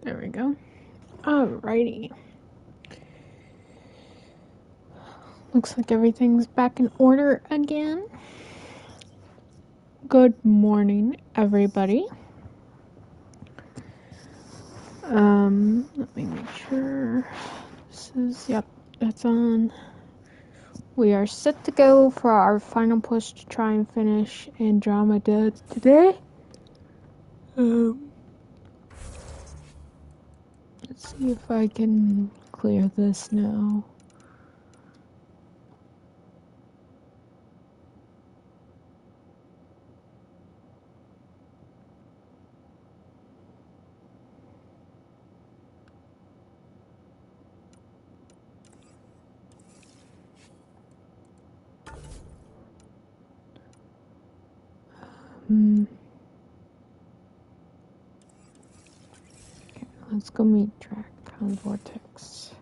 There we go. Alrighty. Looks like everything's back in order again. Good morning, everybody. Let me make sure this is, yep, that's on. We are set to go for our final push to try and finish Andromeda today. Let's see if I can clear this now. Okay, let's go meet track on Vortex.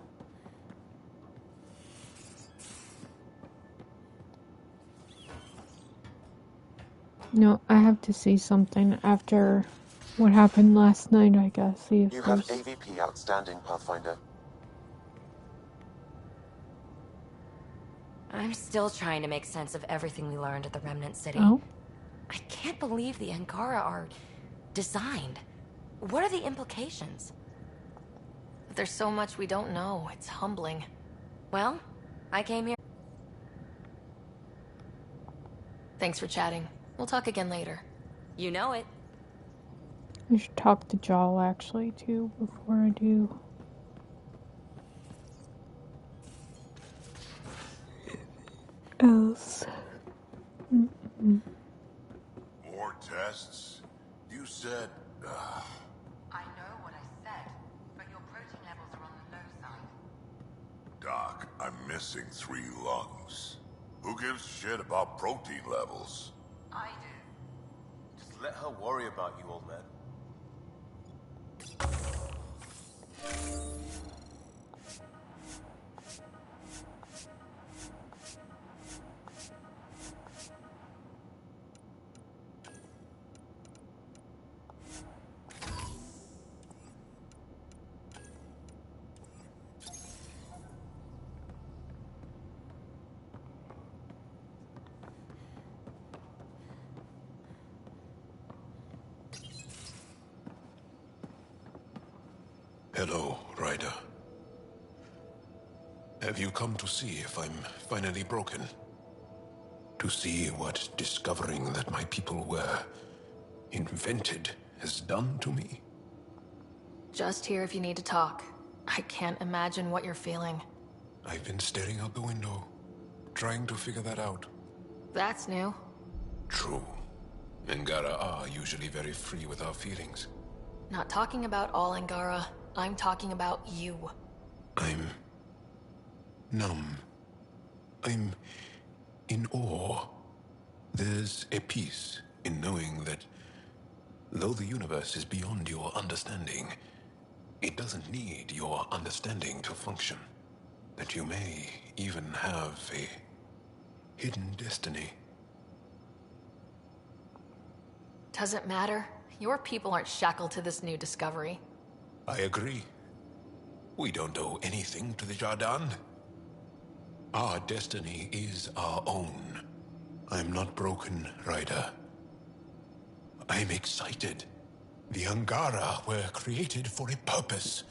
No, I have to see something after what happened last night, I guess. See if you have AVP outstanding, Pathfinder. I'm still trying to make sense of everything we learned at the Remnant City. Oh? I can't believe the Angara are designed. What are the implications? There's so much we don't know. It's humbling. Well, I came here. Thanks for chatting. We'll talk again later. You know it. I should talk to Jal actually too before I do. Else. More tests? You said... I know what I said, but your protein levels are on the low side. Doc, I'm missing 3 lungs. Who gives a shit about protein levels? I do. Just let her worry about you, old man. Hello, Ryder. Have you come to see if I'm finally broken? To see what discovering that my people were invented has done to me? Just here if you need to talk. I can't imagine what you're feeling. I've been staring out the window, trying to figure that out. That's new. True. Angara are usually very free with our feelings. Not talking about all Angara. I'm talking about you. I'm numb. I'm in awe. There's a peace in knowing that though the universe is beyond your understanding, it doesn't need your understanding to function. That you may even have a hidden destiny. Doesn't matter. Your people aren't shackled to this new discovery. I agree. We don't owe anything to the Jardin. Our destiny is our own. I'm not broken, Ryder. I'm excited. The Angara were created for a purpose.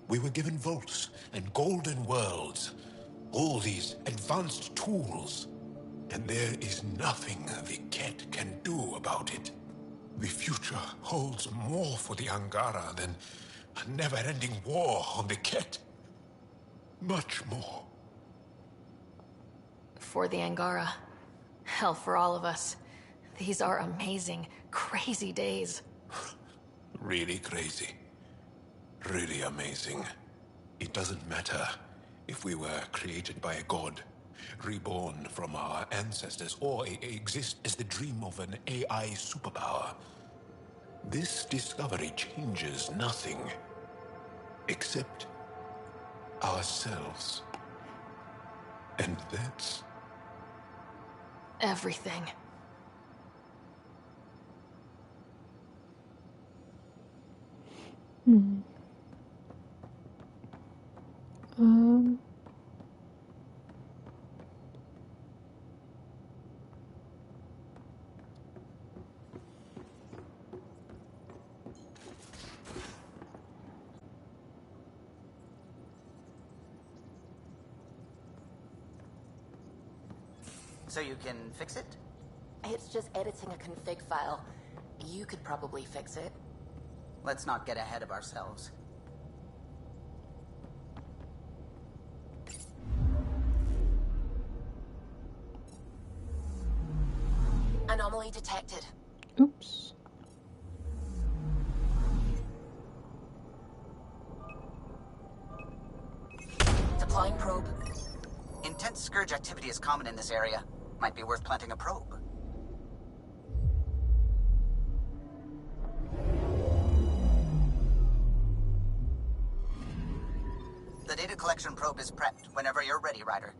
We were given vaults and golden worlds. All these advanced tools. And there is nothing the Ket can do about it. The future holds more for the Angara than a never-ending war on the Ket. Much more. For the Angara. Hell, for all of us. These are amazing, crazy days. Really crazy. Really amazing. It doesn't matter if we were created by a god, reborn from our ancestors, or exist as the dream of an AI superpower. This discovery changes nothing except ourselves. And that's everything. Hmm. Um. So you can fix it? It's just editing a config file. You could probably fix it. Let's not get ahead of ourselves. Anomaly detected. Oops. Deploying probe. Intense scourge activity is common in this area. Might be worth planting a probe. The data collection probe is prepped whenever you're ready, Ryder.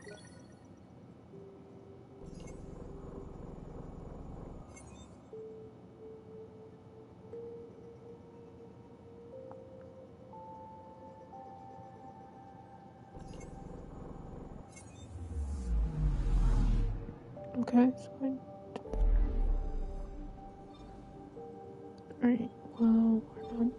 Okay, it's fine. Alright, well, we're not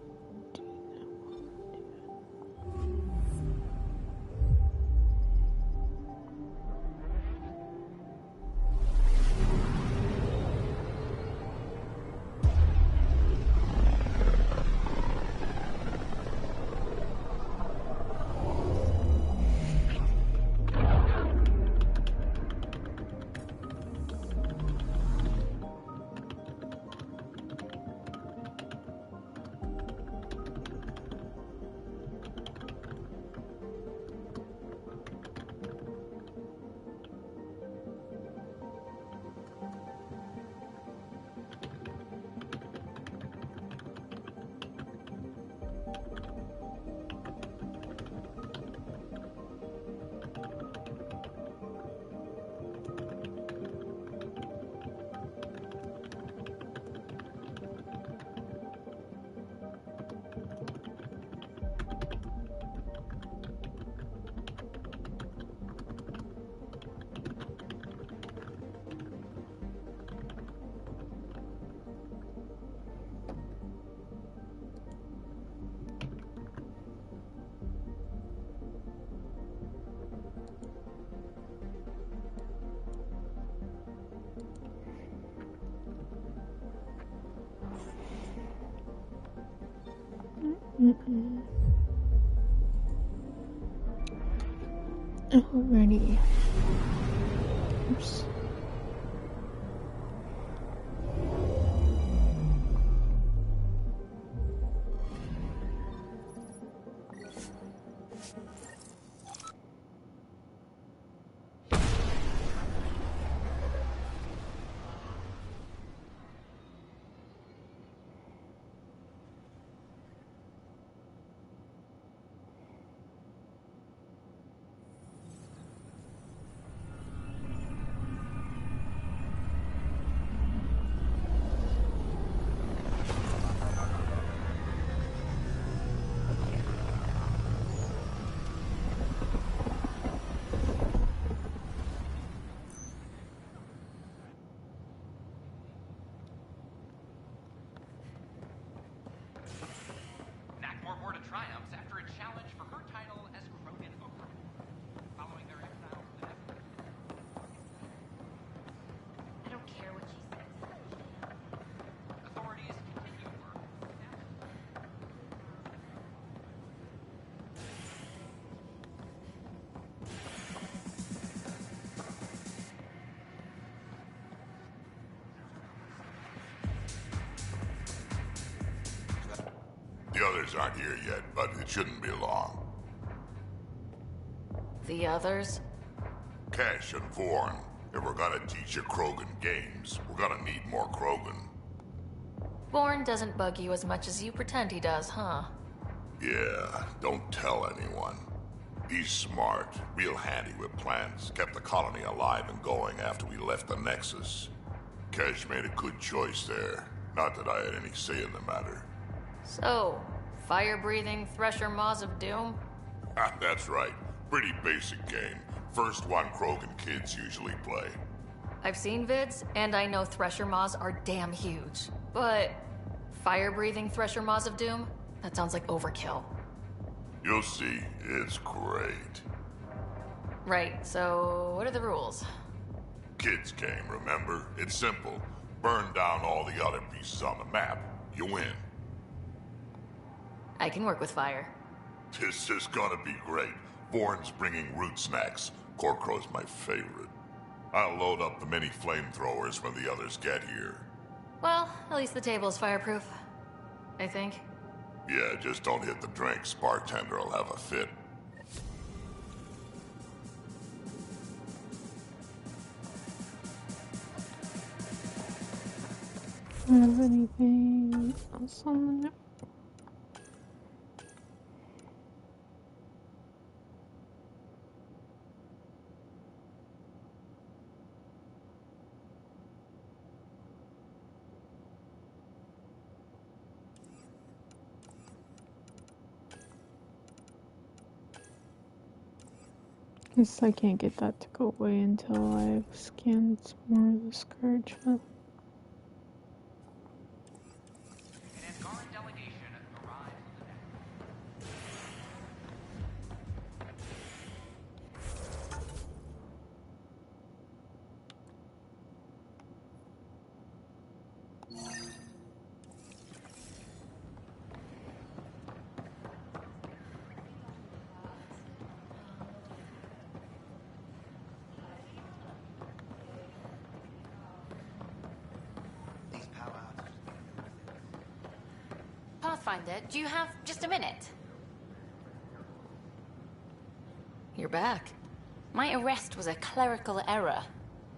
Alrighty. Oops. Nakmor Board of Triumphs after a challenge for her title as Krogan Okra. Following their exile from the Netherlands. I don't care what she says. Authorities continue work. The others aren't here yet, but it shouldn't be long. The others? Cash and Vorn. If we're gonna teach you Krogan games, we're gonna need more Krogan. Bourne doesn't bug you as much as you pretend he does, huh? Yeah, don't tell anyone. He's smart, real handy with plans, kept the colony alive and going after we left the Nexus. Cash made a good choice there. Not that I had any say in the matter. So, Fire-breathing Thresher Maws of Doom? That's right. Pretty basic game. First one Krogan kids usually play. I've seen vids, and I know Thresher Maws are damn huge. But fire-breathing Thresher Maws of Doom? That sounds like overkill. You'll see. It's great. Right, so what are the rules? Kids game, remember? It's simple. Burn down all the other pieces on the map. You win. I can work with fire. This is gonna be great. Vorn's bringing root snacks. Corcrow's my favorite. I'll load up the mini flamethrowers when the others get here. Well, at least the table's fireproof. I think. Yeah, just don't hit the drinks. Bartender will have a fit. Do I have anything else on the note? Guess I can't get that to go away until I've scanned some more of the Scourge. Huh? An Angaran delegation arrives in the next. These powwows. Pathfinder, do you have just a minute? You're back. My arrest was a clerical error.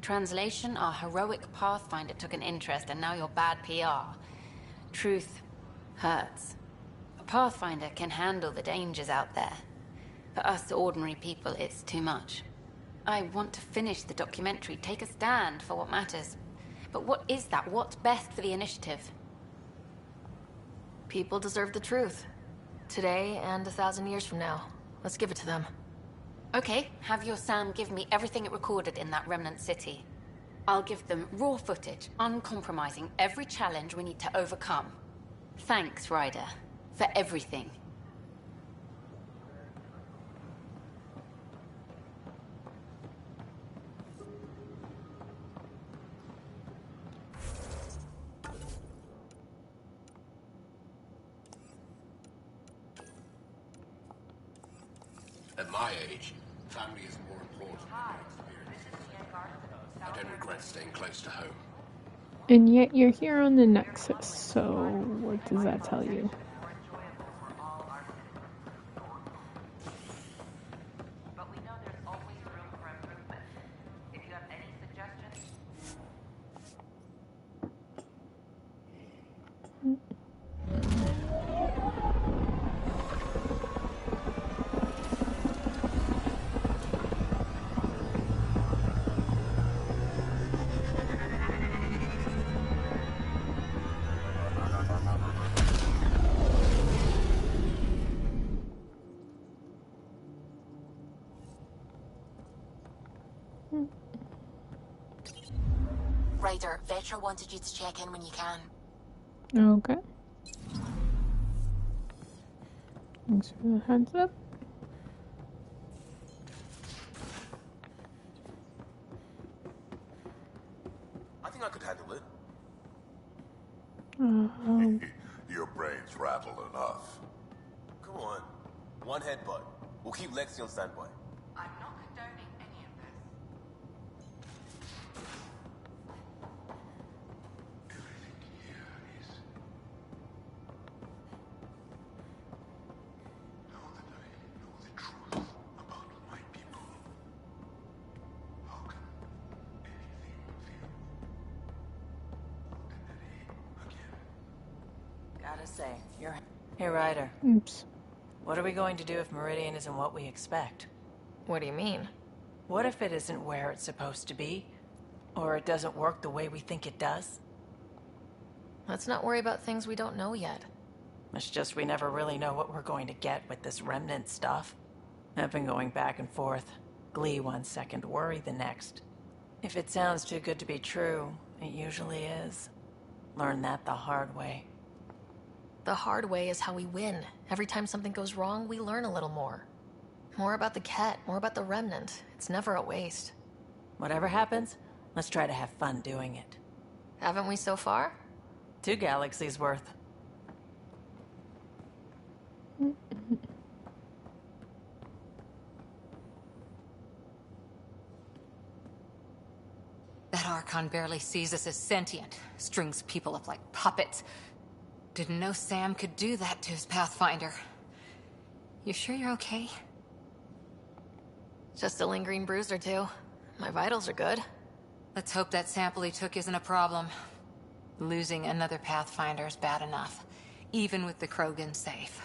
Translation, our heroic Pathfinder took an interest and now you're bad PR. Truth hurts. A Pathfinder can handle the dangers out there. For us ordinary people, it's too much. I want to finish the documentary, take a stand for what matters. But what is that? What's best for the initiative? People deserve the truth. Today and 1,000 years from now. Let's give it to them. Okay, have your Sam give me everything it recorded in that remnant city. I'll give them raw footage, uncompromising every challenge we need to overcome. Thanks, Ryder, for everything. At my age, family is more important than your experience. I don't regret staying close to home. And yet you're here on the Nexus, so what does that tell you? More enjoyable for all our citizens. But we know there's always room for improvement. If you have any suggestions, Ryder, Vetra wanted you to check in when you can. Okay. Thanks for the heads up. I think I could handle it. Your brain's rattled enough. Come on. One headbutt. We'll keep Lexi on standby. I'm not condoning any of this. Now that I know the truth about my people, how can anything feel ordinary again? Gotta say, you're... Hey, Ryder. Oops. What are we going to do if Meridian isn't what we expect? What do you mean? What if it isn't where it's supposed to be? Or it doesn't work the way we think it does? Let's not worry about things we don't know yet. It's just we never really know what we're going to get with this remnant stuff. I've been going back and forth. Glee 1 second, worry the next. If it sounds too good to be true, it usually is. Learn that the hard way. The hard way is how we win. Every time something goes wrong, we learn a little more. More about the Ket, more about the Remnant. It's never a waste. Whatever happens, let's try to have fun doing it. Haven't we so far? 2 galaxies worth. That Archon barely sees us as sentient. Strings people up like puppets. Didn't know Sam could do that to his Pathfinder. You sure you're okay? Just a lingering bruise or two. My vitals are good. Let's hope that sample he took isn't a problem. Losing another Pathfinder is bad enough, even with the Krogan safe.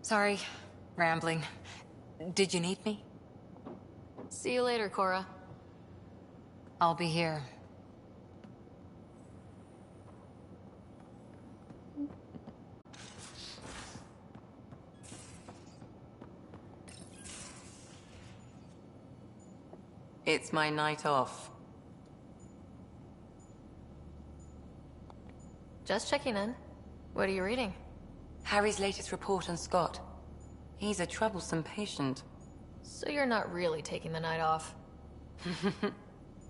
Sorry, rambling. Did you need me? See you later, Cora. I'll be here. It's my night off. Just checking in. What are you reading? Harry's latest report on Scott. He's a troublesome patient. So you're not really taking the night off?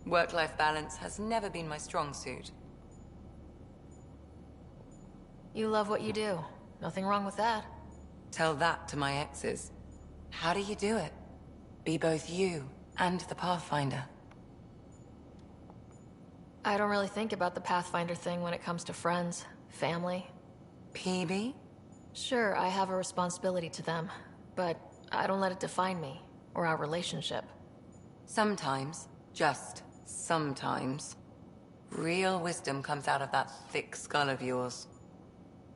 Work-life balance has never been my strong suit. You love what you do. Nothing wrong with that. Tell that to my exes. How do you do it? Be both you and the Pathfinder. I don't really think about the Pathfinder thing when it comes to friends, family. PB? Sure, I have a responsibility to them, but I don't let it define me, or our relationship. Sometimes, just sometimes, real wisdom comes out of that thick skull of yours.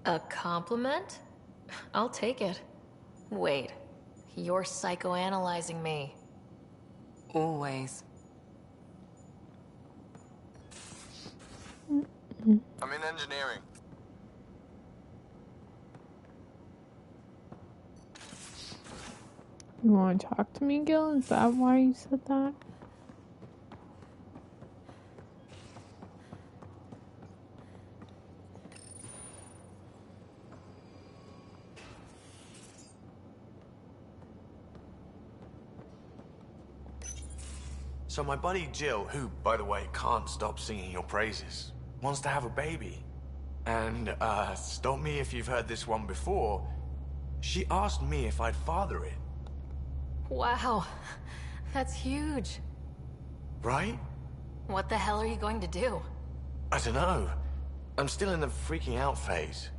A compliment? I'll take it. Wait, you're psychoanalyzing me. Always. I'm in engineering. You want to talk to me, Gil? Is that why you said that? So my buddy Jill, who, by the way, can't stop singing your praises, wants to have a baby. And, stop me if you've heard this one before, she asked me if I'd father it. Wow, that's huge. Right? What the hell are you going to do? I don't know. I'm still in the freaking out phase.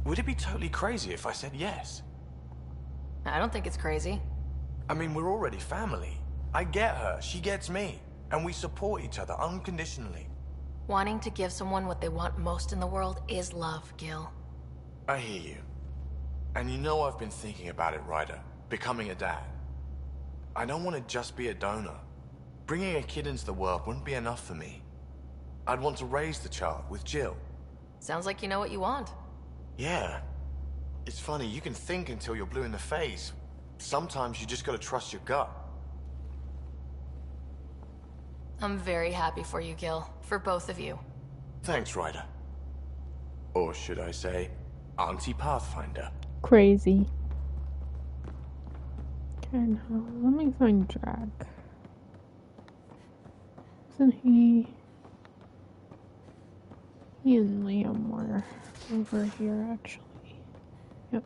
Would it be totally crazy if I said yes? I don't think it's crazy. I mean, we're already family. I get her, she gets me, and we support each other unconditionally. Wanting to give someone what they want most in the world is love, Gil. I hear you. And you know I've been thinking about it, Ryder. Becoming a dad. I don't want to just be a donor. Bringing a kid into the world wouldn't be enough for me. I'd want to raise the child with Jill. Sounds like you know what you want. Yeah. It's funny, you can think until you're blue in the face. Sometimes you just gotta trust your gut. I'm very happy for you, Gil. For both of you. Thanks, Ryder. Or should I say, Auntie Pathfinder. Crazy. Okay, now let me find Drag. Isn't he... He and Liam were over here, actually. Yep.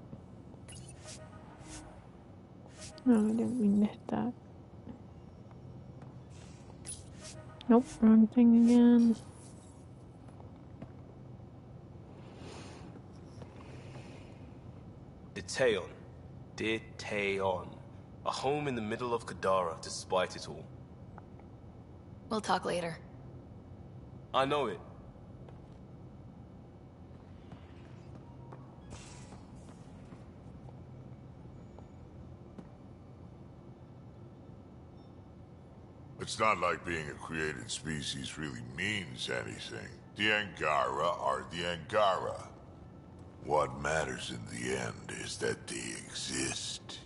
No, I didn't mean to hit that. Nope, wrong thing again. Detaeon. Detaeon. A home in the middle of Kadara, despite it all. We'll talk later. I know it. It's not like being a created species really means anything. The Angara are the Angara. What matters in the end is that they exist.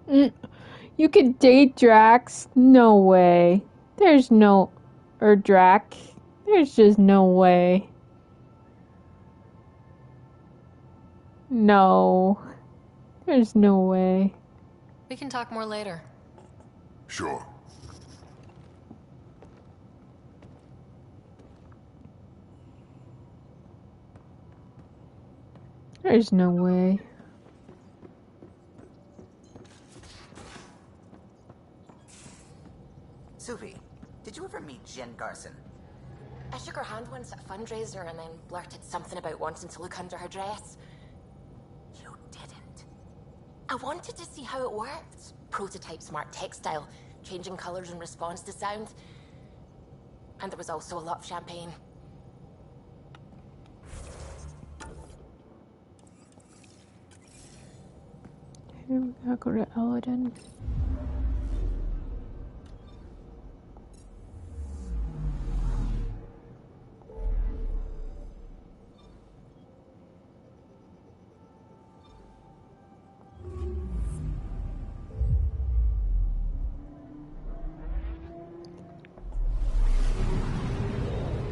You could date Drax? No way. There's no... Or Drac. There's just no way. No. There's no way. We can talk more later. Sure. There's no way. Suvi, did you ever meet Jen Garson? I shook her hand once at a fundraiser and then blurted something about wanting to look under her dress. You didn't. I wanted to see how it worked. Prototype smart textile, changing colors in response to sound. And there was also a lot of champagne. Here we gotta go to Eladin.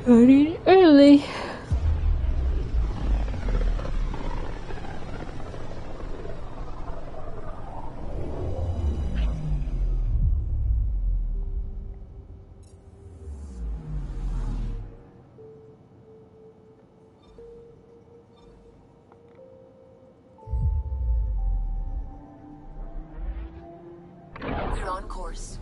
Running early. We're on course.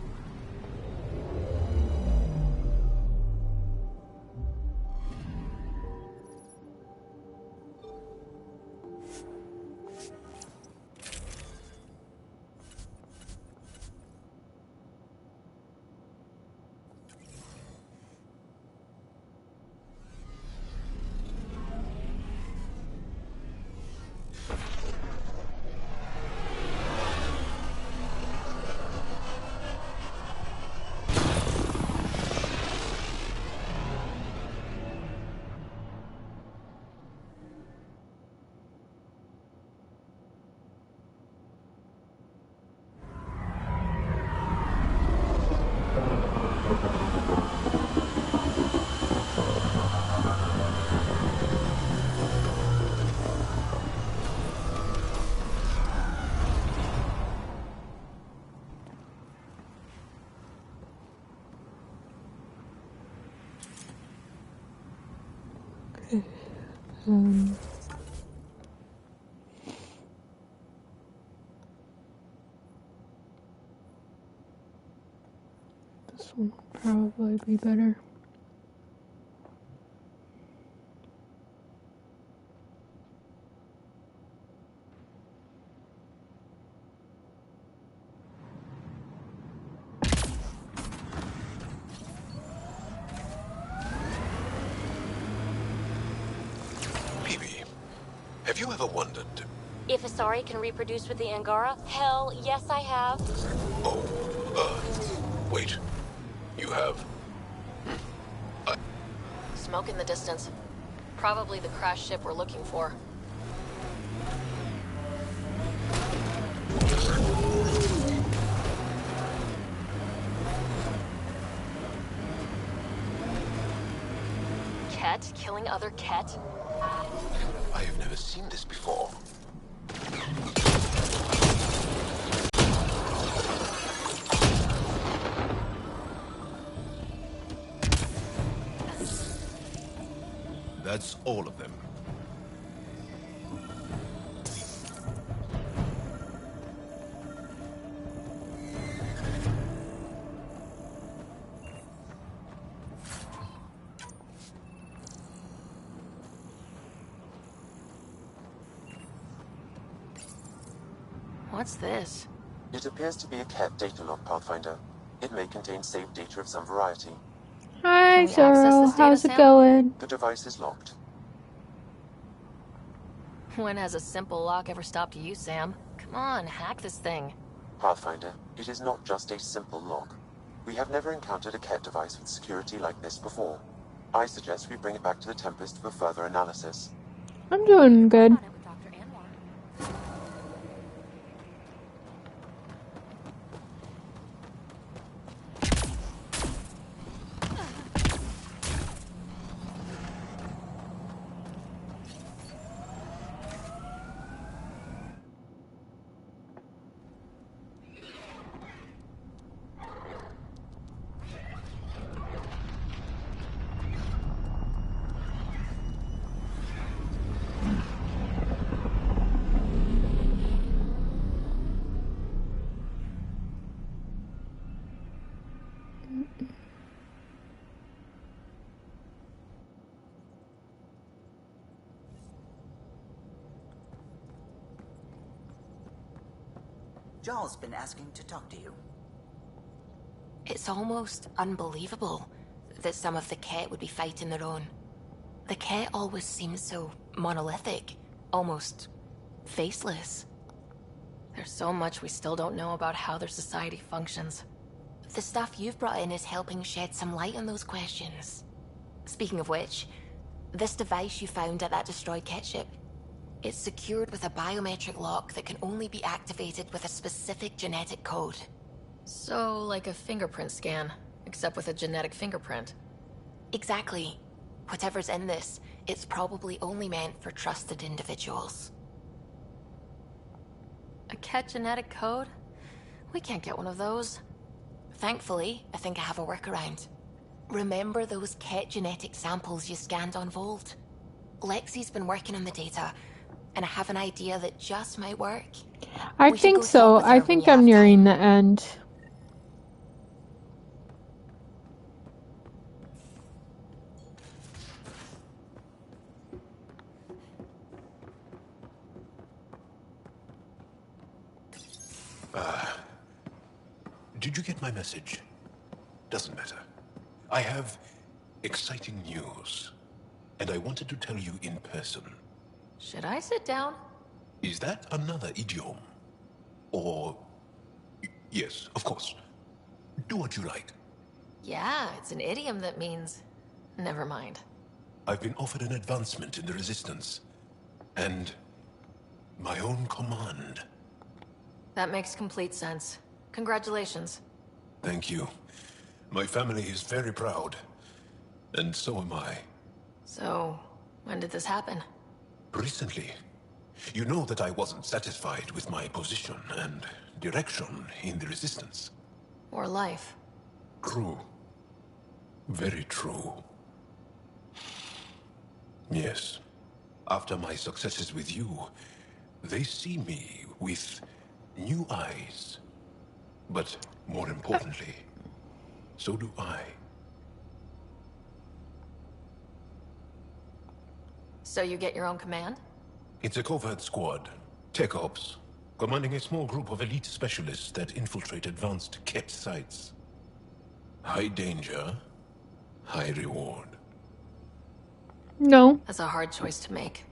This one will probably be better. Have you ever wondered? If Asari can reproduce with the Angara? Hell, yes I have. Wait. You have? Smoke in the distance. Probably the crashed ship we're looking for. Ket killing other Ket? I have never seen this before. That's all of them. What's this? It appears to be a cat data log, Pathfinder. It may contain saved data of some variety. Hi, Zoro. How's it going? The device is locked. When has a simple lock ever stopped you, Sam? Come on, hack this thing. Pathfinder, it is not just a simple lock. We have never encountered a cat device with security like this before. I suggest we bring it back to the Tempest for further analysis. I'm doing good. Jarl's been asking to talk to you. It's almost unbelievable that some of the Ket would be fighting their own. The Ket always seems so monolithic, almost faceless. There's so much we still don't know about how their society functions. The stuff you've brought in is helping shed some light on those questions. Speaking of which, this device you found at that destroyed Ket ship, it's secured with a biometric lock that can only be activated with a specific genetic code. So, like a fingerprint scan, except with a genetic fingerprint. Exactly. Whatever's in this, it's probably only meant for trusted individuals. A Ket genetic code? We can't get one of those. Thankfully, I think I have a workaround. Remember those Ket genetic samples you scanned on Vold? Lexi's been working on the data, and I have an idea that just might work. I think so. I think I'm nearing the end. Did you get my message? Doesn't matter. I have exciting news, and I wanted to tell you in person. Should I sit down? Is that another idiom? Or... Yes, of course. Do what you like. Yeah, it's an idiom that means... Never mind. I've been offered an advancement in the Resistance, and my own command. That makes complete sense. Congratulations. Thank you. My family is very proud, and so am I. So, when did this happen? Recently. You know that I wasn't satisfied with my position and direction in the Resistance. Or life. True. Very true. Yes. After my successes with you, they see me with new eyes. But more importantly, so do I. So you get your own command? It's a covert squad, tech ops, commanding a small group of elite specialists that infiltrate advanced Ket sites. High danger, high reward. No. That's a hard choice to make.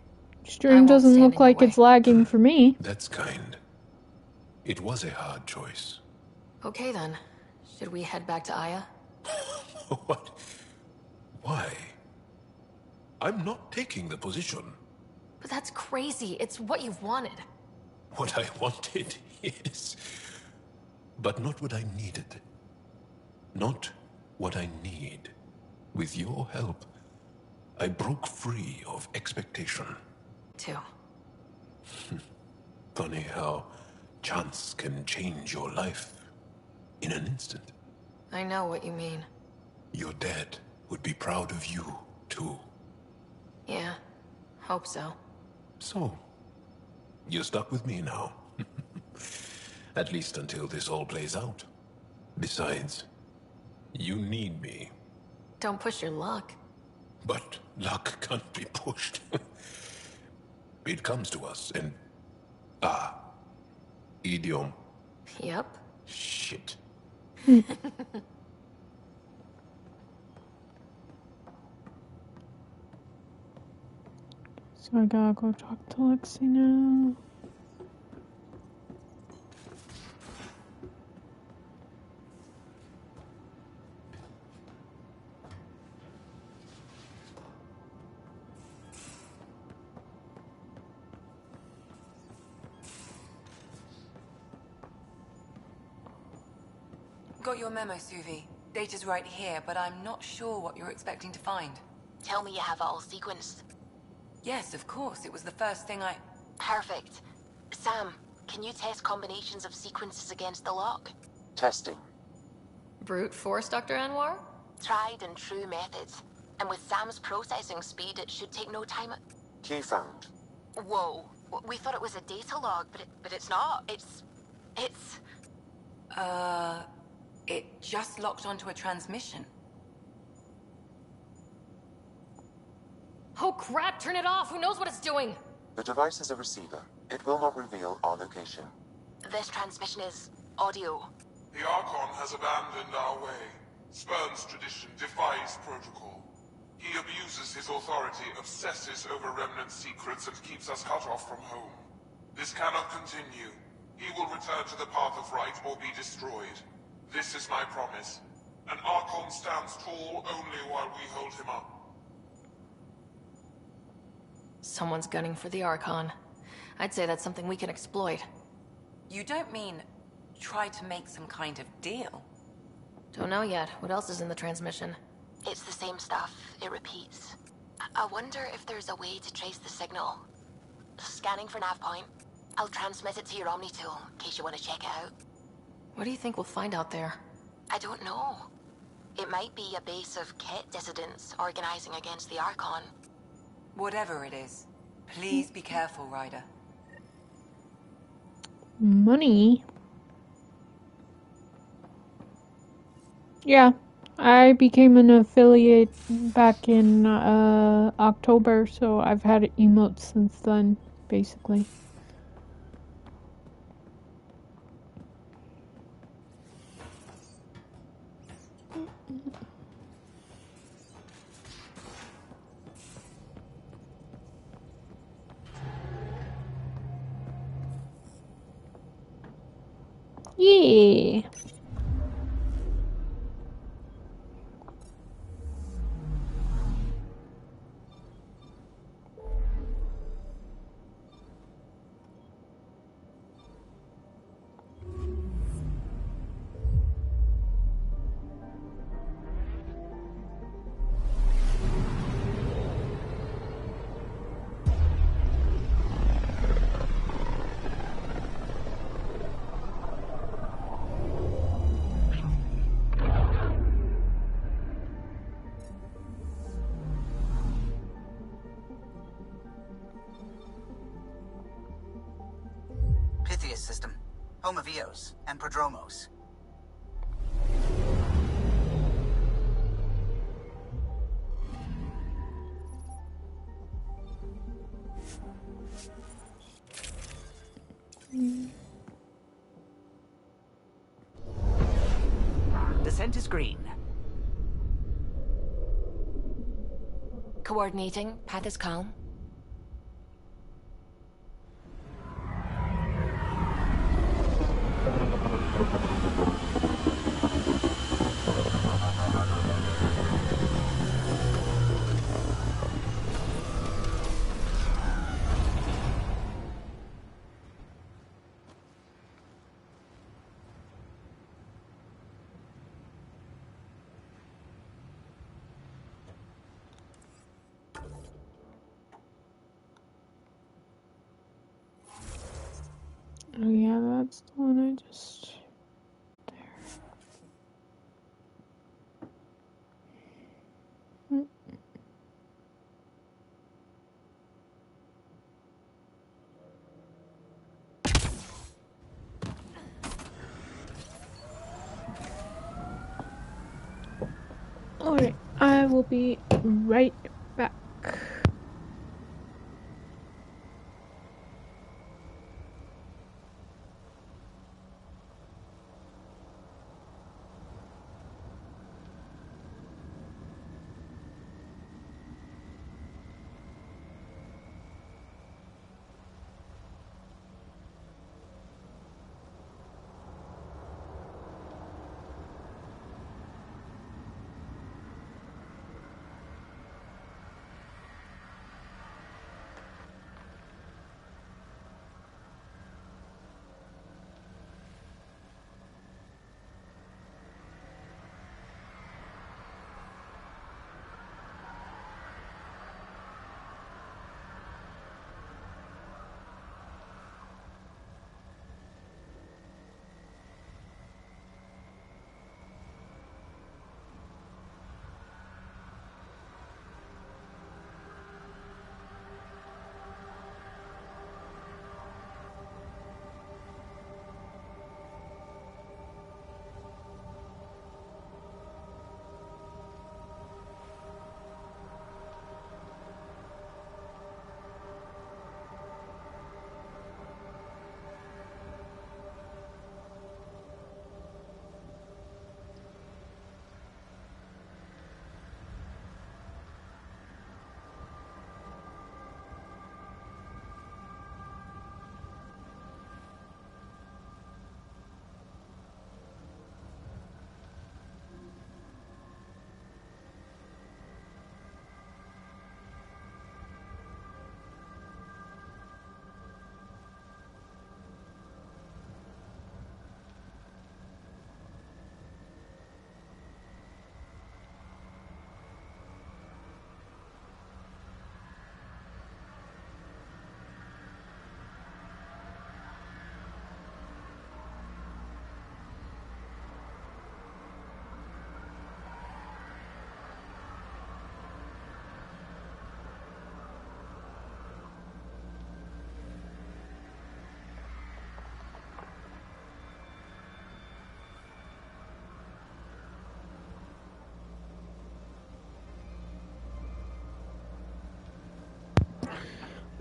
Stream doesn't look like it's lagging for me. That's kind. It was a hard choice. Okay then. Should we head back to Aya? What? Why? I'm not taking the position. But that's crazy. It's what you've wanted. What I wanted, yes. But not what I needed. Not what I need. With your help, I broke free of expectation. Too. Funny how chance can change your life in an instant. I know what you mean. Your dad would be proud of you, too. Yeah, hope so. So, you're stuck with me now. At least until this all plays out. Besides, you need me. Don't push your luck. But luck can't be pushed. It comes to us and... idiom. Yep. Shit. So I gotta go talk to Lexi now. Got your memo, Suvi. Data's right here, but I'm not sure what you're expecting to find. Tell me you have it all sequenced. Yes, of course. It was the first thing I... Perfect. Sam, can you test combinations of sequences against the lock? Testing. Brute force, Dr. Anwar? Tried and true methods. And with Sam's processing speed, it should take no time. Key found. Whoa. We thought it was a data log, but it's not. It's... It just locked onto a transmission. Oh crap, turn it off! Who knows what it's doing? The device is a receiver. It will not reveal our location. This transmission is audio. The Archon has abandoned our way, spurns tradition, defies protocol. He abuses his authority, obsesses over Remnant secrets, and keeps us cut off from home. This cannot continue. He will return to the path of right or be destroyed. This is my promise. An Archon stands tall only while we hold him up. Someone's gunning for the Archon. I'd say that's something we can exploit. You don't mean try to make some kind of deal? Don't know yet. What else is in the transmission? It's the same stuff. It repeats. I wonder if there's a way to trace the signal. Scanning for nav point. I'll transmit it to your Omni tool, in case you want to check it out. What do you think we'll find out there? I don't know. It might be a base of Ket dissidents organizing against the Archon. Whatever it is, please be careful, Ryder. Money? Yeah, I became an affiliate back in October, so I've had emotes since then, basically. Yeah. Pythias system. Home of Eos and Prodromos. Descent is green. Coordinating. Path is calm. Oh yeah, that's the one I just... there. Alright, I will be right back.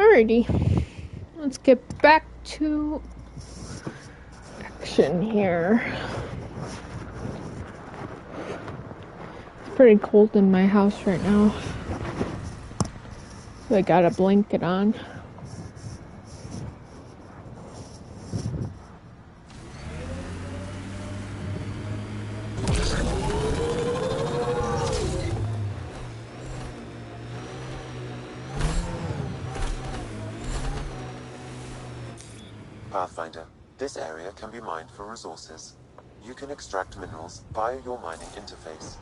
Alrighty. Let's get back to action here. It's pretty cold in my house right now. So I got a blanket on. Pathfinder, this area can be mined for resources. You can extract minerals via your mining interface.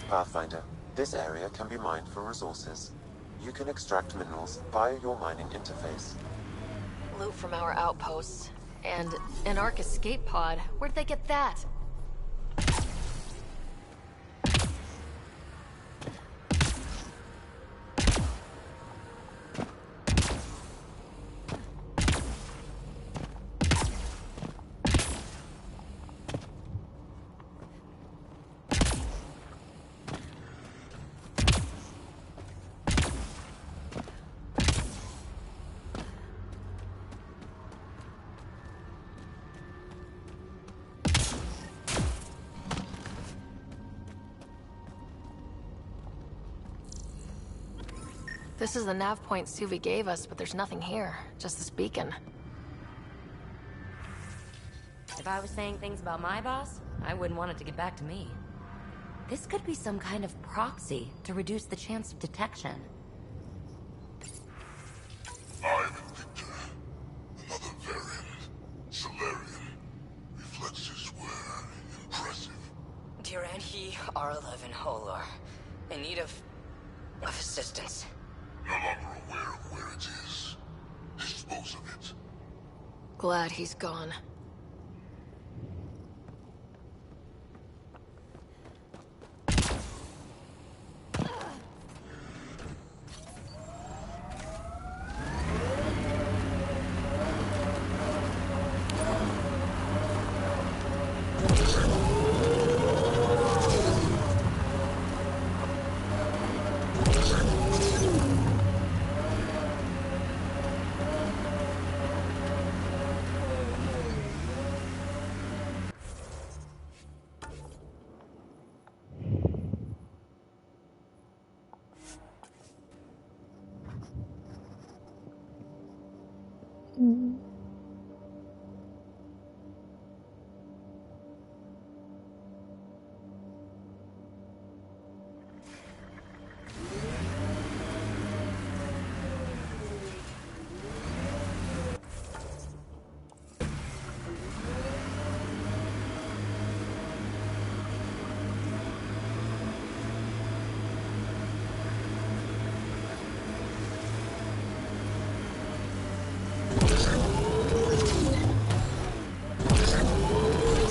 Pathfinder, this area can be mined for resources. You can extract minerals via your mining interface. Loot from our outposts. And an Ark escape pod. Where'd they get that? This is the nav point Suvi gave us, but there's nothing here. Just this beacon. If I was saying things about my boss, I wouldn't want it to get back to me. This could be some kind of proxy to reduce the chance of detection. I'm Invictor. Another variant. Solarian. Reflexes were impressive. Dear he R11 Holor. In need of assistance. No longer aware of where it is. Dispose of it. Glad he's gone.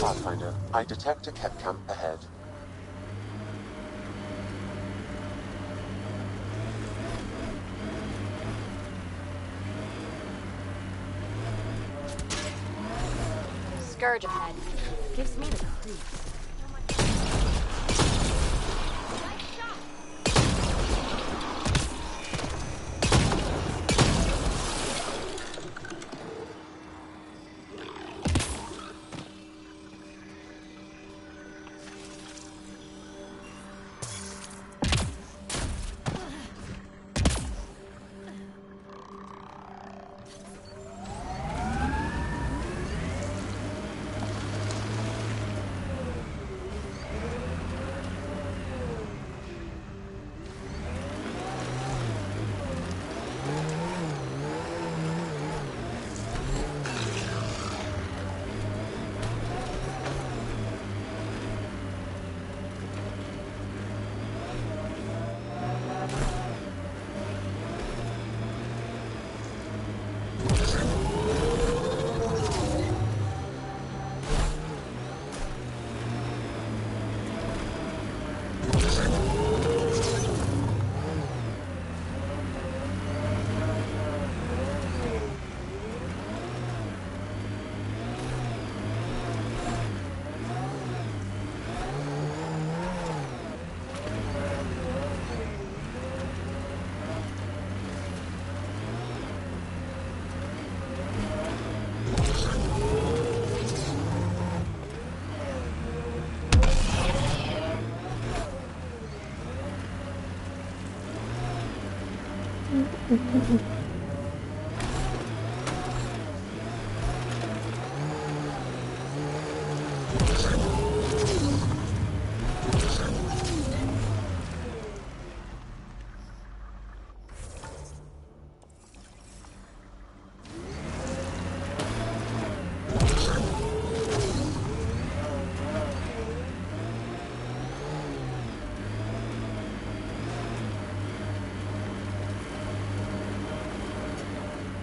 Pathfinder, I detect a Kep camp ahead. Scourge ahead. Gives me the creeps.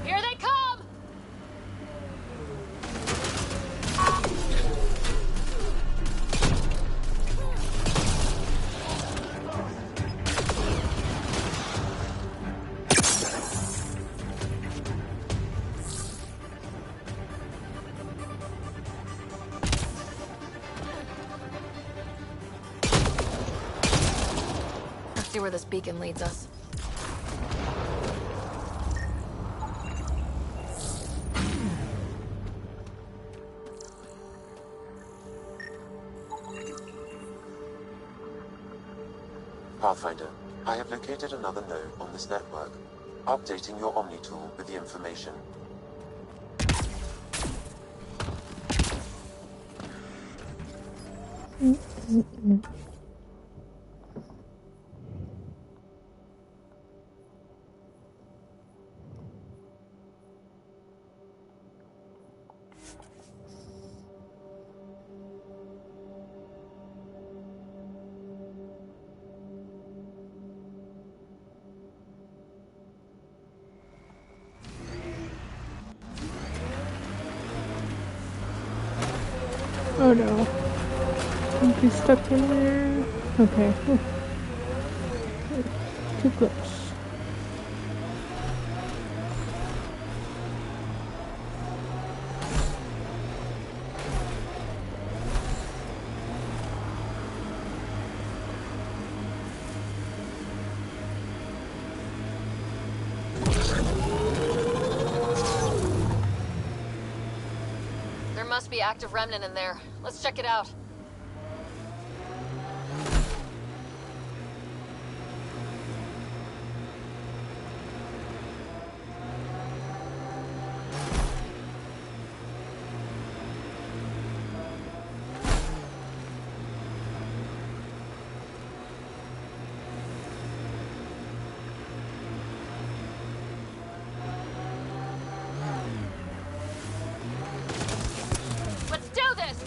Here they come! Let's see where this beacon leads us. Pathfinder, I have located another node on this network. Updating your Omni tool with the information. Oh no. I'll be stuck in there. Okay. Too close. There must be active remnant in there. Let's check it out. Let's do this!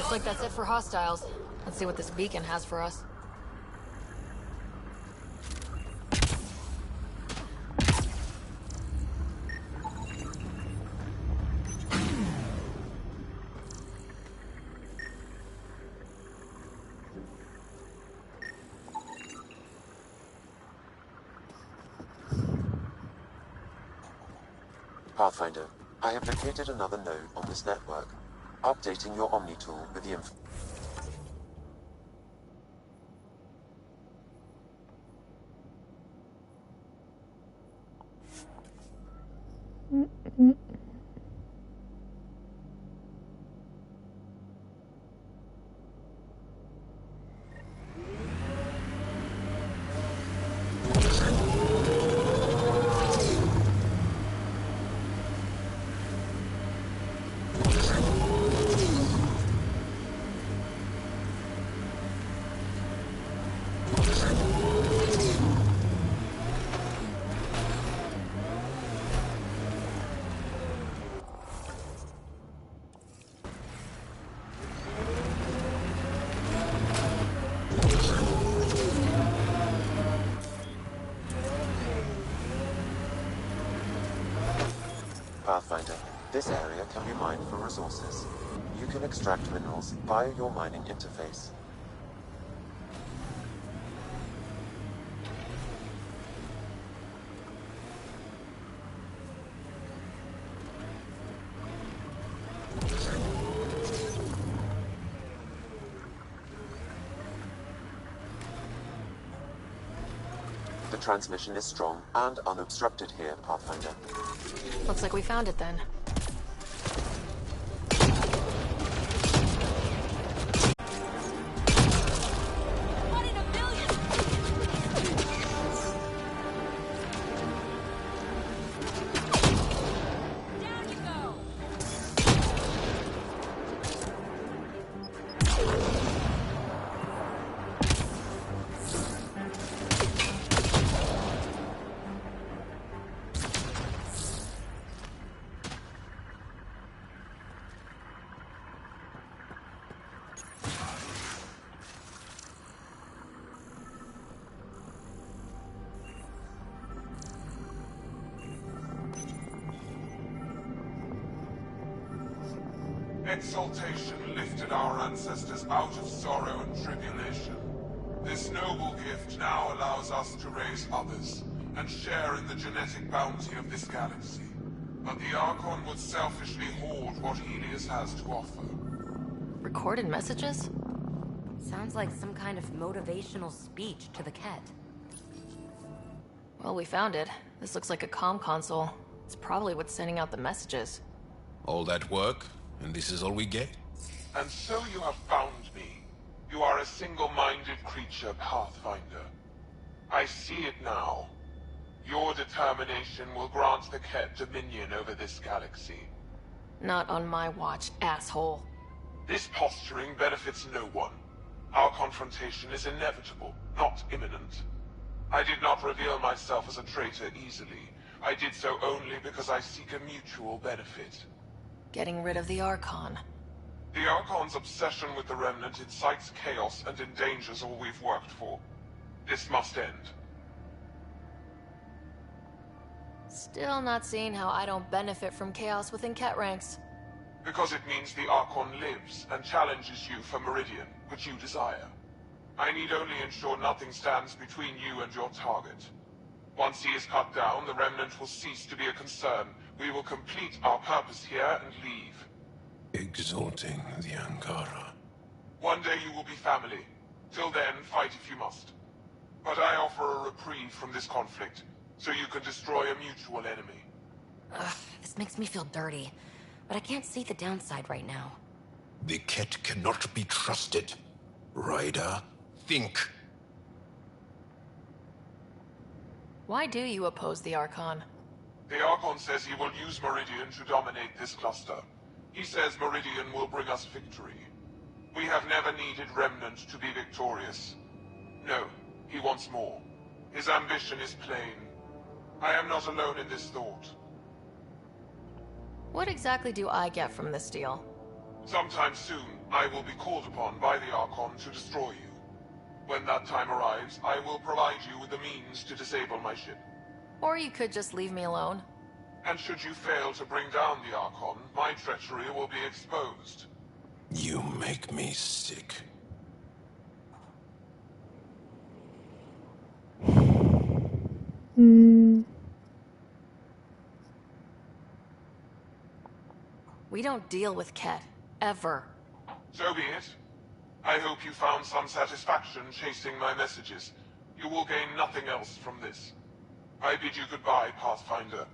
Looks like that's it for hostiles. Let's see what this beacon has for us. Pathfinder, I have located another node on this network. Updating your Omni tool with the info. Pathfinder, this area can be mined for resources. You can extract minerals via your mining interface. The transmission is strong and unobstructed here, Pathfinder. Looks like we found it then. Exaltation lifted our ancestors out of sorrow and tribulation. This noble gift now allows us to raise others and share in the genetic bounty of this galaxy. But the Archon would selfishly hoard what Helios has to offer. Recorded messages? Sounds like some kind of motivational speech to the Ket. Well, we found it. This looks like a comm console. It's probably what's sending out the messages. All that work, and this is all we get? And so you have found me. You are a single-minded creature, Pathfinder. I see it now. Your determination will grant the Ket dominion over this galaxy. Not on my watch, asshole. This posturing benefits no one. Our confrontation is inevitable, not imminent. I did not reveal myself as a traitor easily. I did so only because I seek a mutual benefit. Getting rid of the Archon. The Archon's obsession with the Remnant incites chaos and endangers all we've worked for. This must end. Still not seeing how I don't benefit from chaos within Ket ranks. Because it means the Archon lives and challenges you for Meridian, which you desire. I need only ensure nothing stands between you and your target. Once he is cut down, the Remnant will cease to be a concern. We will complete our purpose here and leave. Exalting the Ankara. One day you will be family. Till then, fight if you must. But I offer a reprieve from this conflict, so you can destroy a mutual enemy. Ugh, this makes me feel dirty. But I can't see the downside right now. The Ket cannot be trusted. Ryder, think. Why do you oppose the Archon? The Archon says he will use Meridian to dominate this cluster. He says Meridian will bring us victory. We have never needed Remnant to be victorious. No, he wants more. His ambition is plain. I am not alone in this thought. What exactly do I get from this deal? Sometime soon, I will be called upon by the Archon to destroy you. When that time arrives, I will provide you with the means to disable my ship. Or you could just leave me alone. And should you fail to bring down the Archon, my treachery will be exposed. You make me sick. We don't deal with Ket. Ever. So be it. I hope you found some satisfaction chasing my messages. You will gain nothing else from this. I bid you goodbye, Pathfinder.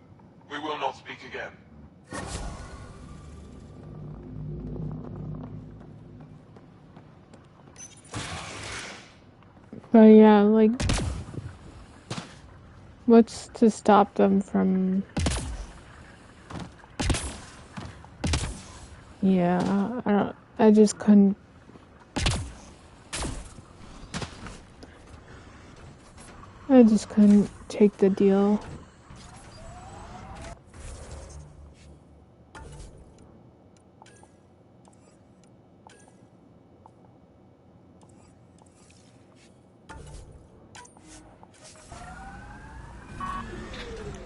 We will not speak again. But yeah, like, what's to stop them from... Yeah, I just couldn't... I just couldn't take the deal.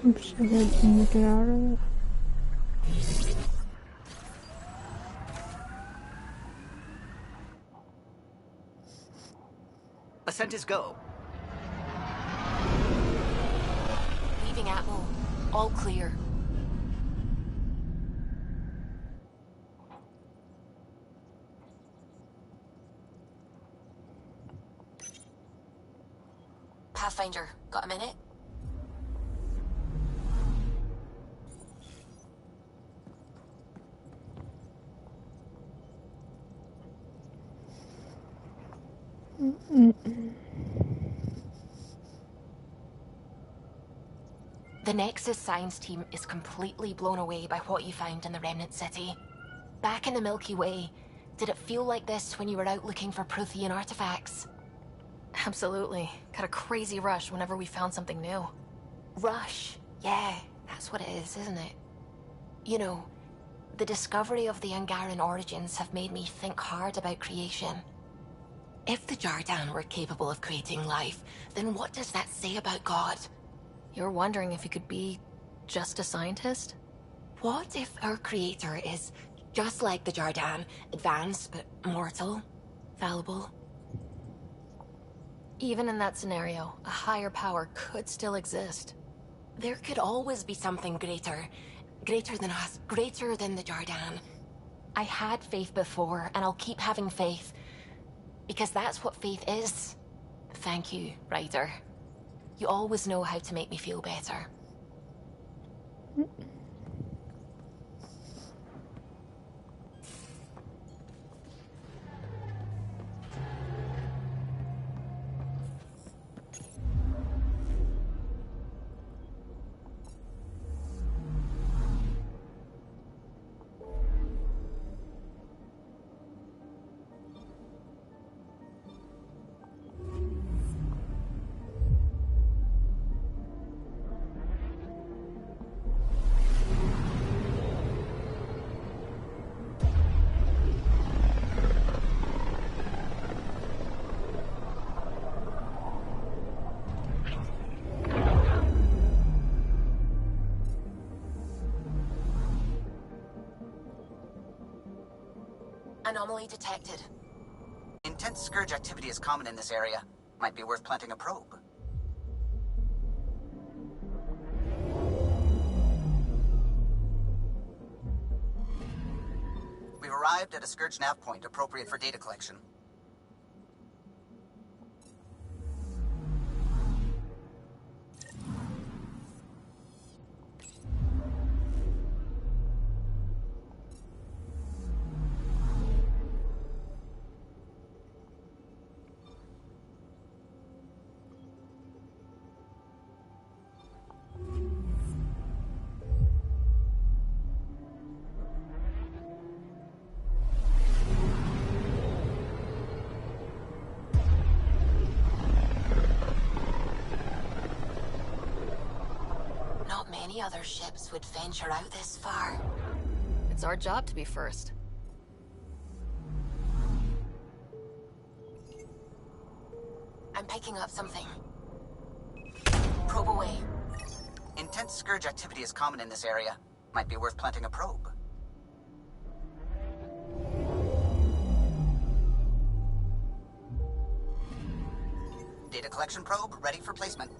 Oops, I gotta get out of it. Ascent is go. Leaving Atmo. All clear. Pathfinder, got a minute? The Nexus science team is completely blown away by what you found in the Remnant City. Back in the Milky Way, did it feel like this when you were out looking for Prothean artifacts? Absolutely. Got a crazy rush whenever we found something new. Rush. Yeah, that's what it is, isn't it? You know, the discovery of the Angaran origins have made me think hard about creation. If the Jardan were capable of creating life, then what does that say about God? You're wondering if he could be just a scientist? What if our creator is just like the Jardan, advanced but mortal, fallible? Even in that scenario, a higher power could still exist. There could always be something greater. Greater than us, greater than the Jardan. I had faith before, and I'll keep having faith. Because that's what faith is. Thank you, Ryder. You always know how to make me feel better. Anomaly detected. Intense scourge activity is common in this area. Might be worth planting a probe. We've arrived at a scourge nav point appropriate for data collection. Not many other ships would venture out this far. It's our job to be first. picking up something. Probe away. Intense scourge activity is common in this area. Might be worth planting a probe. Data collection probe ready for placement.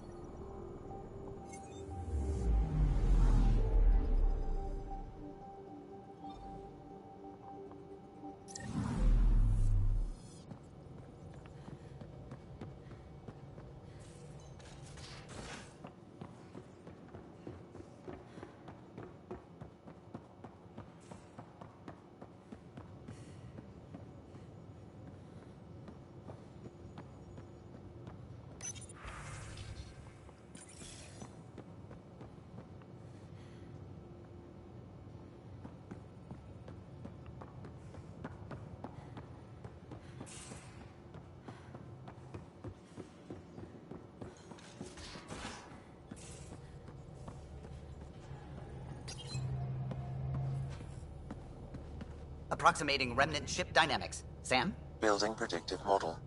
Approximating remnant ship dynamics. Sam? Building predictive model.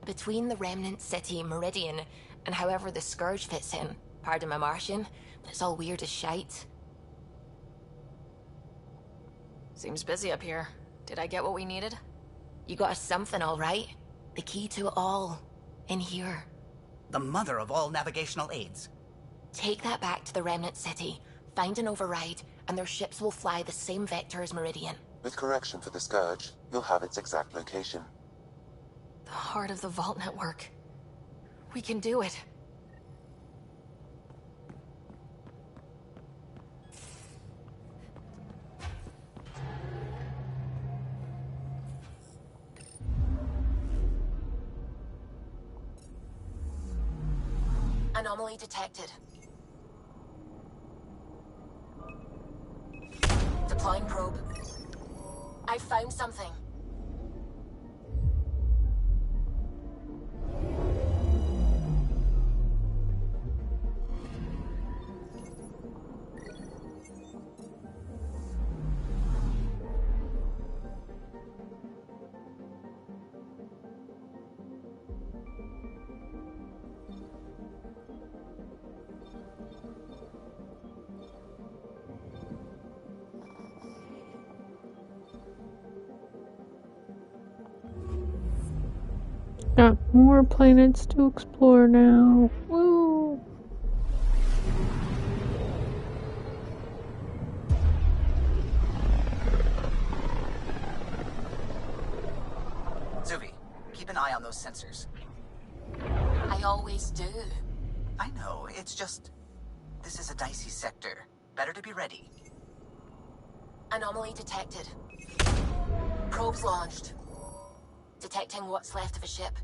Between the remnant city Meridian and however the Scourge fits in, pardon my Martian, but it's all weird as shite. Seems busy up here. Did I get what we needed? You got us something, all right. The key to it all. In here. The mother of all navigational aids. Take that back to the remnant city, find an override, and their ships will fly the same vector as Meridian. With correction for the Scourge, you'll have its exact location. The heart of the Vault Network. We can do it. Anomaly detected. Deploying probe. I found something. Got more planets to explore now. Woo! Zuvi, keep an eye on those sensors. I always do. I know, it's just... This is a dicey sector. Better to be ready. Anomaly detected. Probes launched. Detecting what's left of a ship.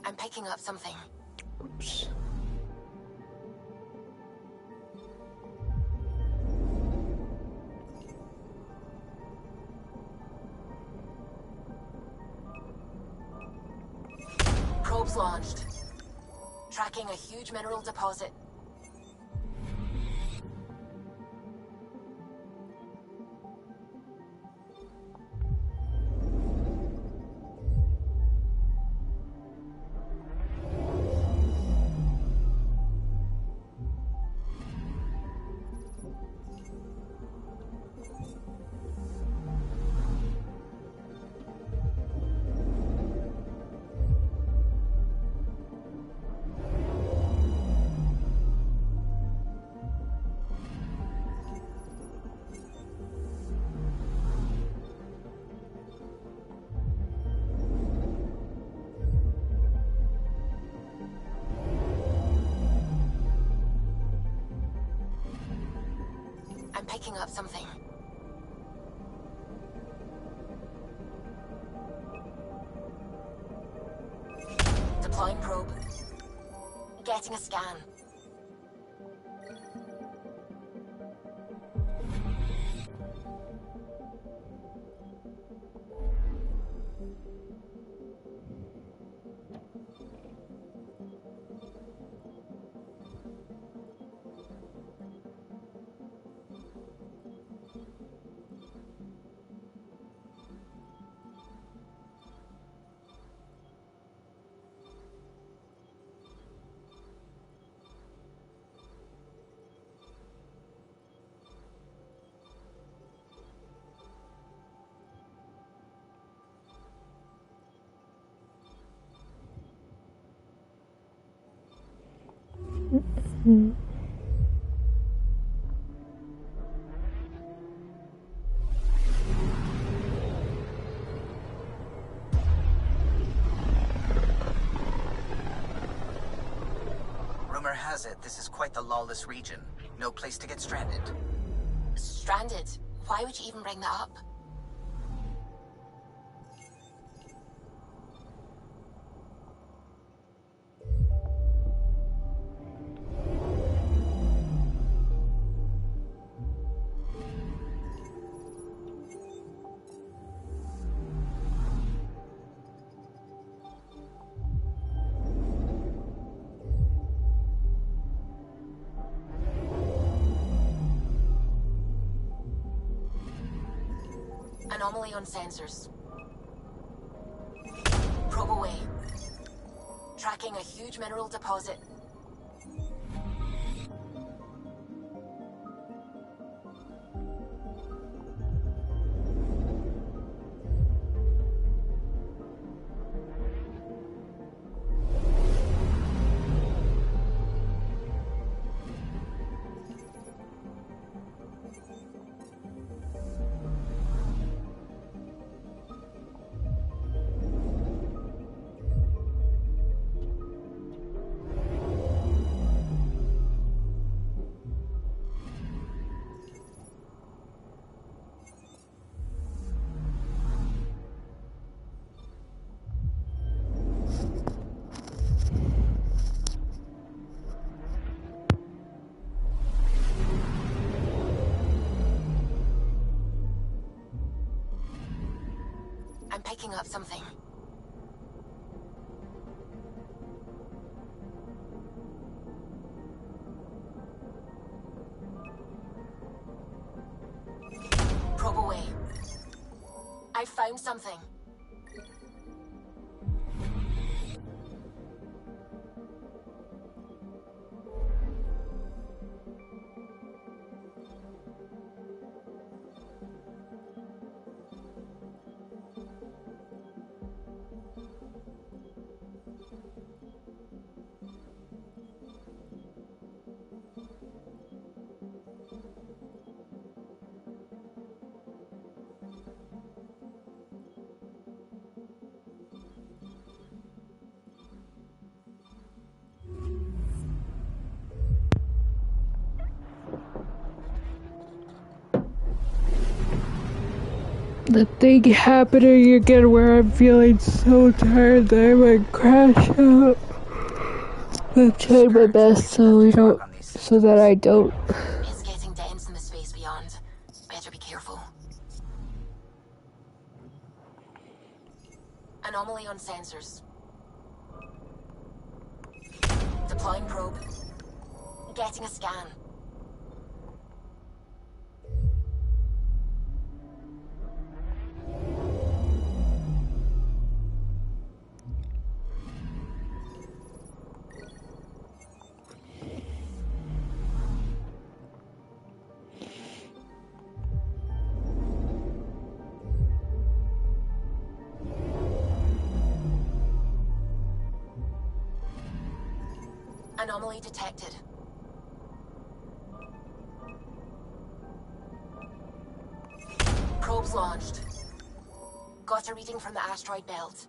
I'm picking up something. Oops. Probes launched. Tracking a huge mineral deposit. I'm picking up something. Deploying probe. Getting a scan. Rumor has it this is quite the lawless region. No place to get stranded. Stranded? Why would you even bring that up? Anomaly on sensors. Probe away. Tracking a huge mineral deposit. I'm picking up something. Probe away. I found something. The thing happening again where I'm feeling so tired that I might crash out. I'm trying my best so that I don't. It's getting dense in the space beyond. Better be careful. Anomaly on sensors. Deploying probe. Getting a scan. Anomaly detected. Probes launched. Got a reading from the asteroid belt.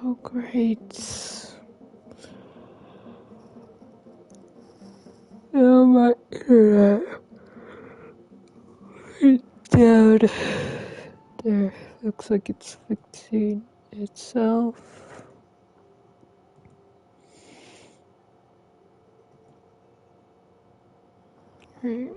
Oh, great. Oh, my internet. It's down. There. Looks like it's fixing itself. Right.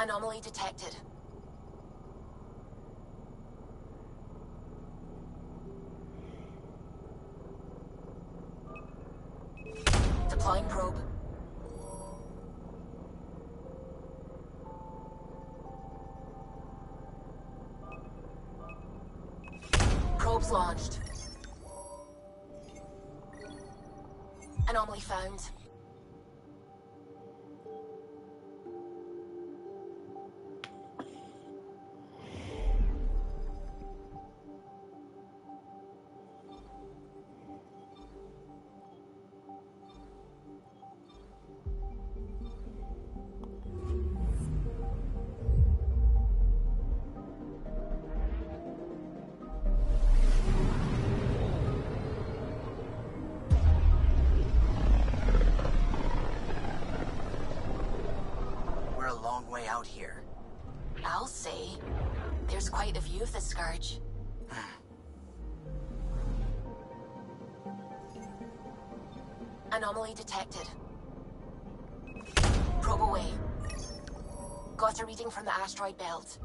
Anomaly detected. Deploying probe. Probes launched. Anomaly found. We're a long way out here. I'll say. There's quite a view of the Scourge. Anomaly detected. Probe away. Got a reading from the asteroid belt.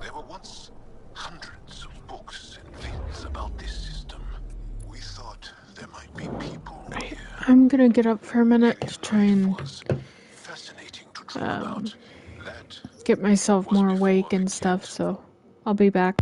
There were once hundreds of books and things about this system. We thought there might be people here. I'm gonna get up for a minute to try and Fascinating to dream about. That get myself more awake and stuff, so I'll be back.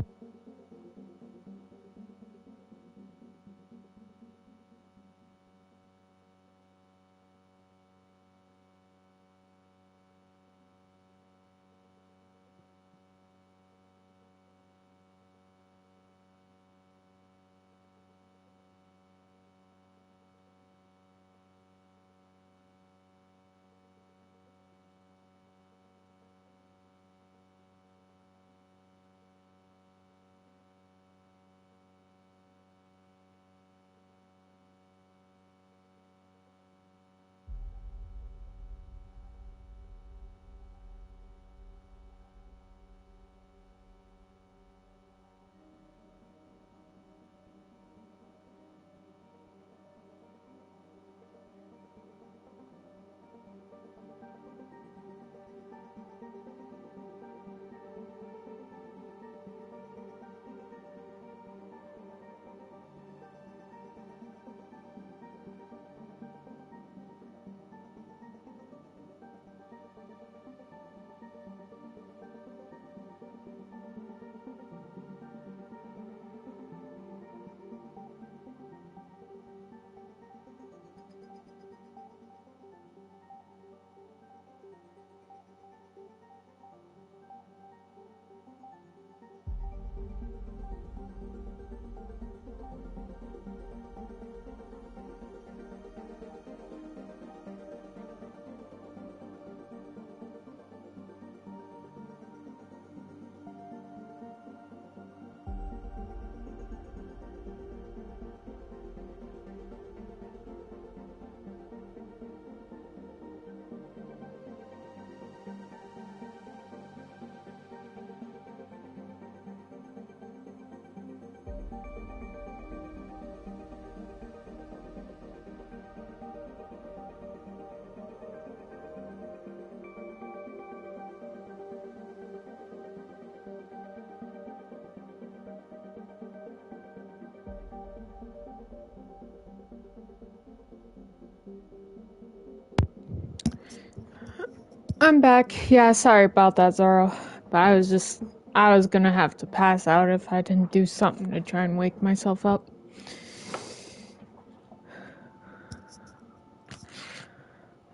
I'm back. Yeah, sorry about that, Zoro. But I was gonna have to pass out if I didn't do something to try and wake myself up.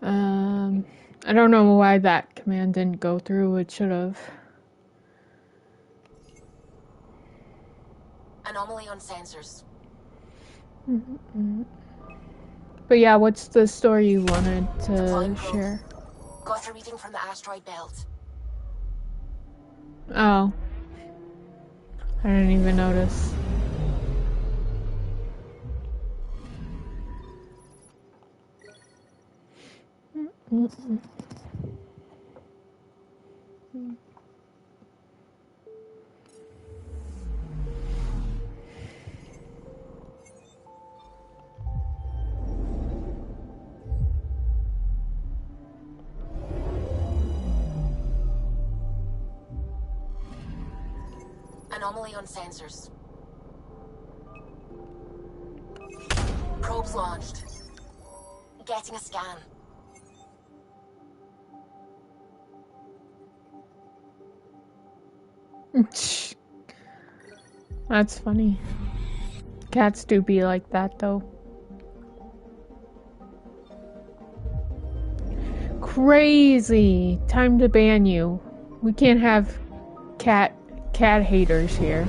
I don't know why that command didn't go through. It should have. Anomaly on sensors. But yeah, what's the story you wanted to share? Got a reading from the asteroid belt. Oh. I didn't even notice. Anomaly on sensors. Probes launched. Getting a scan. That's funny. Cats do be like that, though. Crazy! Time to ban you. We can't have cat haters here.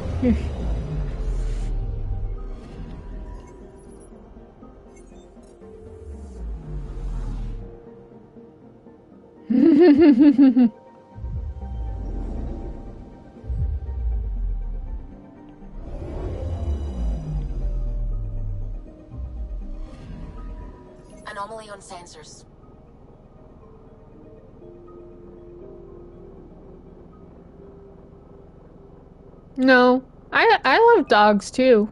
Anomaly on sensors. No, I love dogs too.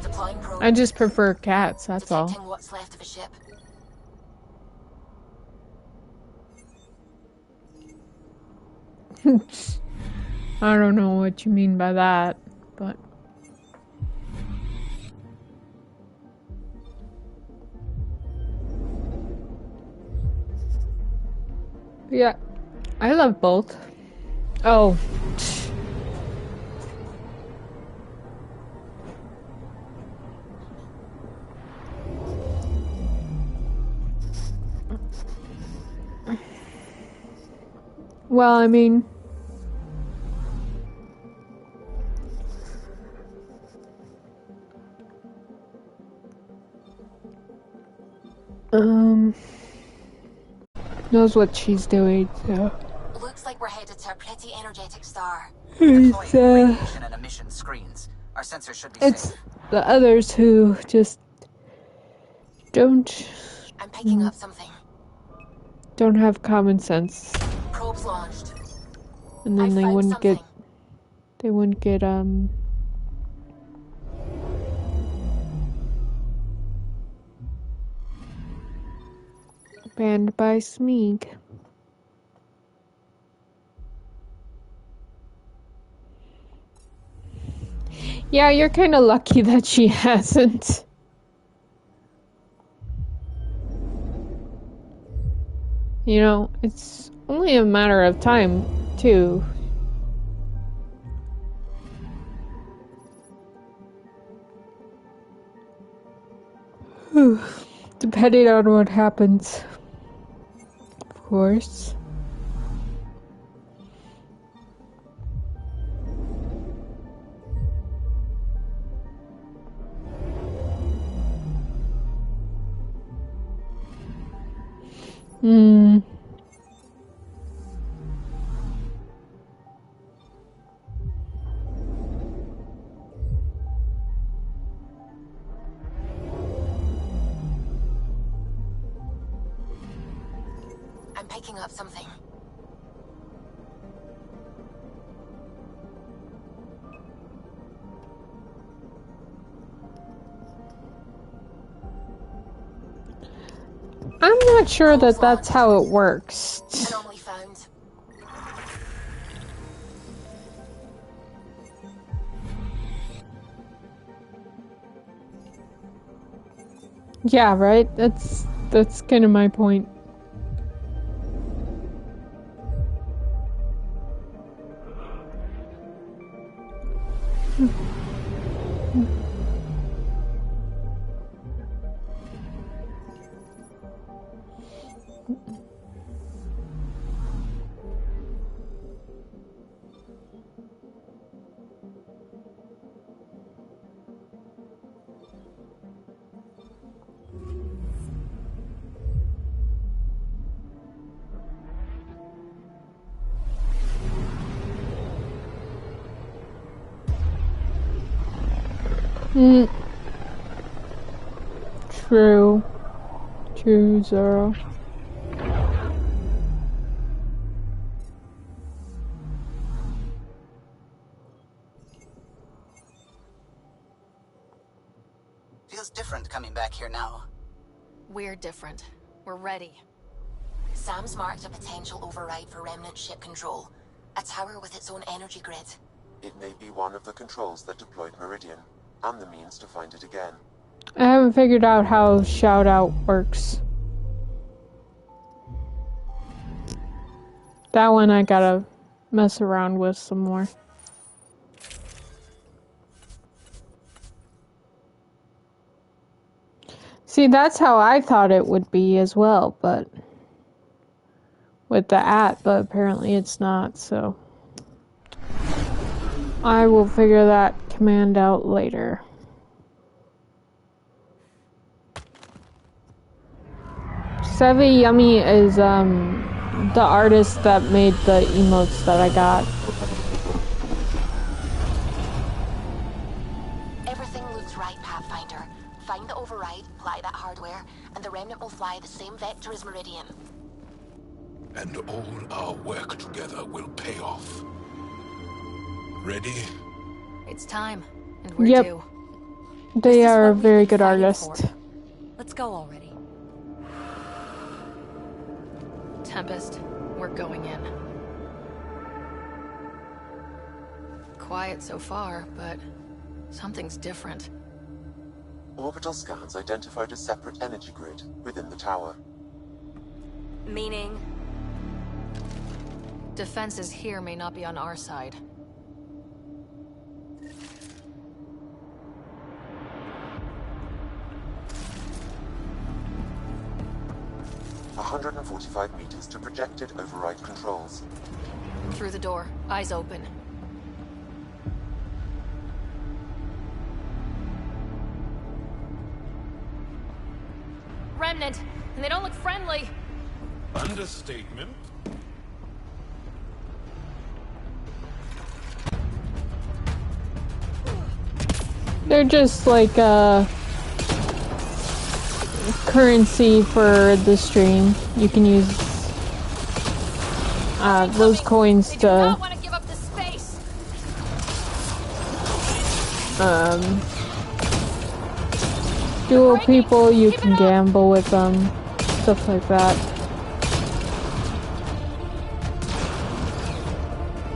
Deploying probe. I just prefer cats, that's Detecting all. what's left of a ship. I don't know what you mean by that, but... Yeah, I love both. Oh. Well, I mean... knows what she's doing, so... Looks like we're headed to a pretty energetic star. It's, radiation and emission screens. Our sensors should be it's safe. the others who just don't... I'm picking up something. Don't have common sense. Probes launched. And then they wouldn't get... They wouldn't get, banned by Smeeg. Yeah, you're kind of lucky that she hasn't. You know, it's only a matter of time, too. Depending on what happens. Of course. I'm picking up something. I'm not sure that that's how it works. Anomaly found. Yeah, right? That's kind of my point. True. True, Zoro. Feels different coming back here now. We're different. We're ready. Sam's marked a potential override for remnant ship control. A tower with its own energy grid. It may be one of the controls that deployed Meridian, and the means to find it again. I haven't figured out how shout out works. That one I gotta mess around with some more. See, that's how I thought it would be as well, but with the but apparently it's not, so I will figure that command out later. Sevi Yummy is the artist that made the emotes that I got. Everything looks right, Pathfinder. Find the override, apply that hardware, and the remnant will fly the same vector as Meridian. And all our work together will pay off. Ready? It's time, and we're due. They are very good artists. Let's go already. Tempest, we're going in. Quiet so far, but something's different. Orbital scans identified a separate energy grid within the tower. Meaning? Defenses here may not be on our side. $145 meters to projected override controls. Through the door, eyes open. Remnant, and they don't look friendly. Understatement. They're just like currency for the stream. You can use those coins to duel people. You can gamble with them, stuff like that.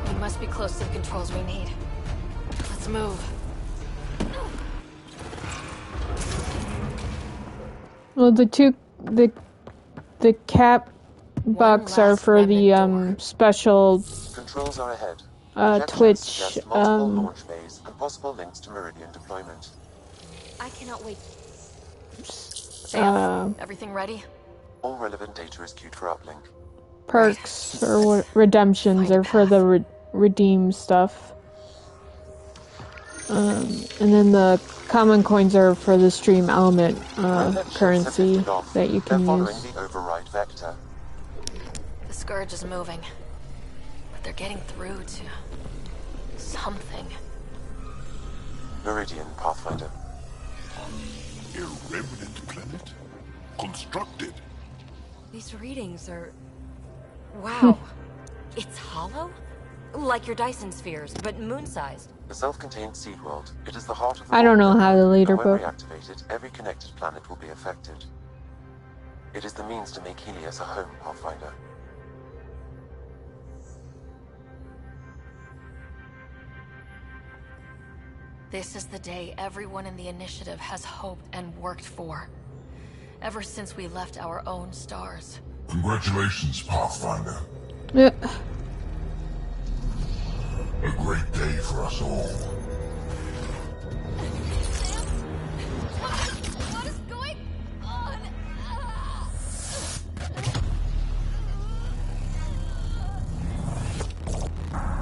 We must be close to the controls we need. Let's move. Well, the cap bucks are for the special Controls are ahead. Twitch multiple launch bays and possible links to Meridian deployment. I cannot wait. Everything ready? All relevant data is queued for uplink. Perks or what, redemptions are for the redeem stuff. And then the common coins are for the stream element currency that you can use. The override vector. The Scourge is moving, but they're getting through to something. Meridian, Pathfinder. A remnant planet? Constructed? These readings are... Wow. It's hollow? Like your Dyson spheres, but moon-sized. The self-contained seed world. It is the heart of the I don't know how the leader when book. reactivated, every connected planet will be affected. It is the means to make Helios a home, Pathfinder. This is the day everyone in the initiative has hoped and worked for. Ever since we left our own stars. Congratulations, Pathfinder. Yeah. A great day for us all.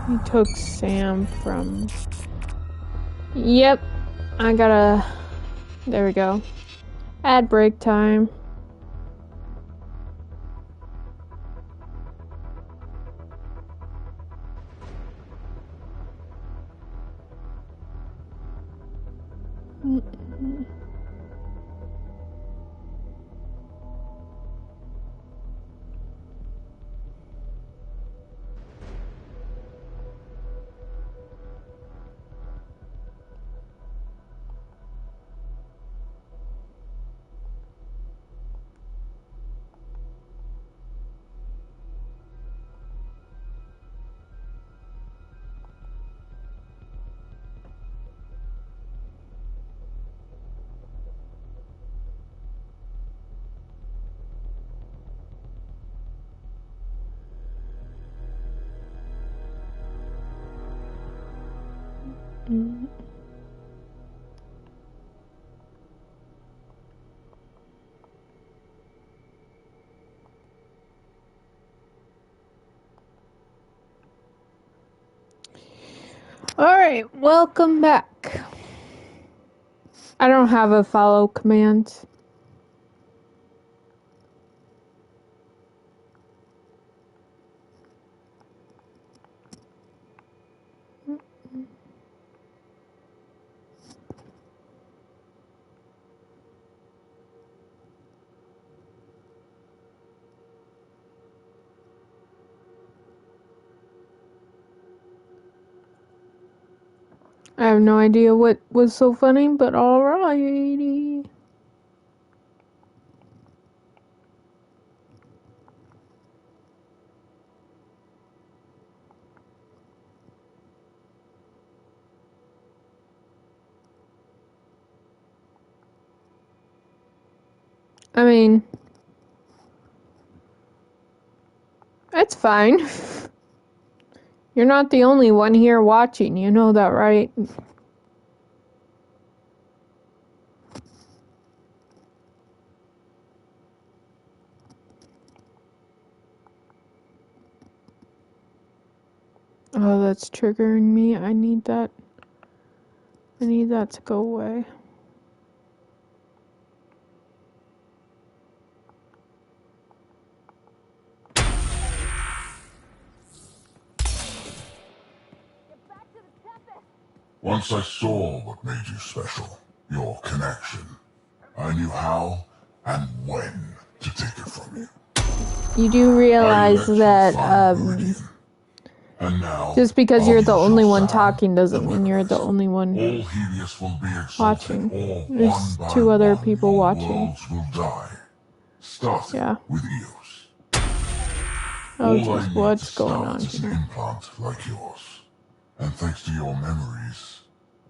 He took Sam from... Yep. I gotta... There we go. Ad break time. Alright, welcome back. I don't have a follow command. I have no idea what was so funny, but alrighty. I mean, it's fine. You're not the only one here watching, you know that, right? Oh, that's triggering me. I need that to go away. Once I saw what made you special, your connection, I knew how and when to take it from you. You do realize that, And now, just because you're the I'll only use one your talking doesn't sound mean you're the only one all Helios will be exalted, watching. all There's one by 2 other one, people your watching. worlds will die, starting with Eos. Oh, All jeez, I need what's to going start on is an here? implant like yours. And thanks to your memories,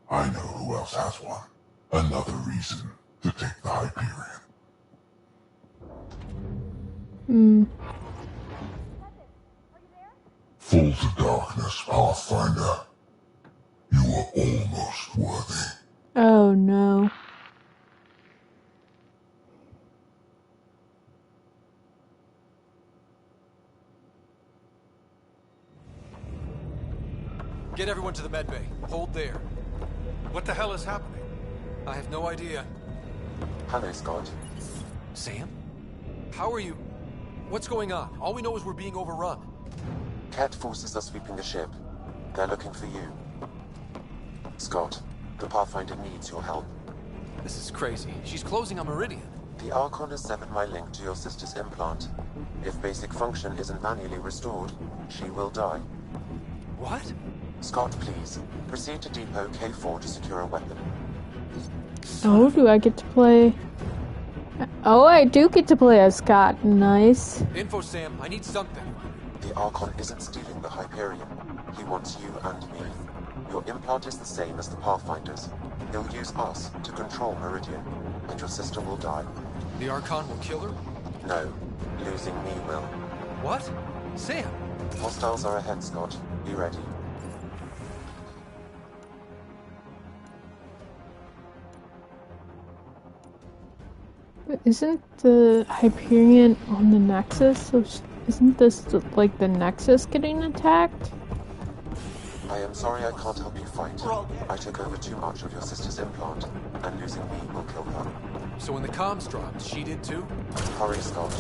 I know who else has one. Another reason to take the Hyperion. Fall to darkness, Pathfinder. You are almost worthy. Oh no. Get everyone to the medbay. Hold there. What the hell is happening? I have no idea. Hello, Scott. Sam? How are you? What's going on? All we know is we're being overrun. Cat forces are sweeping the ship. They're looking for you. Scott, the Pathfinder needs your help. This is crazy. She's closing on Meridian. The Archon has severed my link to your sister's implant. If basic function isn't manually restored, she will die. What? Scott, please. Proceed to Depot K4 to secure a weapon. Oh, do I get to play? Oh, I do get to play as Scott. Nice. Info, Sam. I need something. The Archon isn't stealing the Hyperion. He wants you and me. Your implant is the same as the Pathfinder's. He'll use us to control Meridian, and your sister will die. The Archon will kill her? No. Losing me will. What? Sam! Hostiles are ahead, Scott. Be ready. But isn't the Hyperion on the Nexus? So isn't this like the Nexus getting attacked? I am sorry I can't help you fight. I took over too much of your sister's implant, and losing me will kill her. So when the comms dropped, she did too? Hurry, Scott.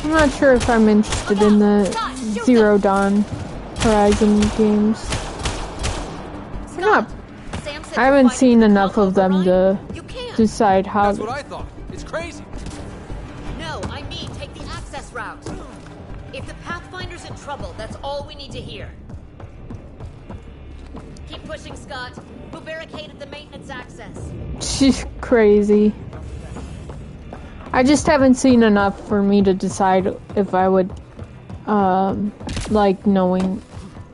I'm not sure if I'm interested in the Zero Dawn Horizon games. I haven't seen enough of them to decide how. That's what I thought. It's crazy. No, I mean take the access route. If the Pathfinder's in trouble, that's all we need to hear. Keep pushing, Scott. We'll barricade at the maintenance access. She's crazy. I just haven't seen enough for me to decide if I would, like knowing,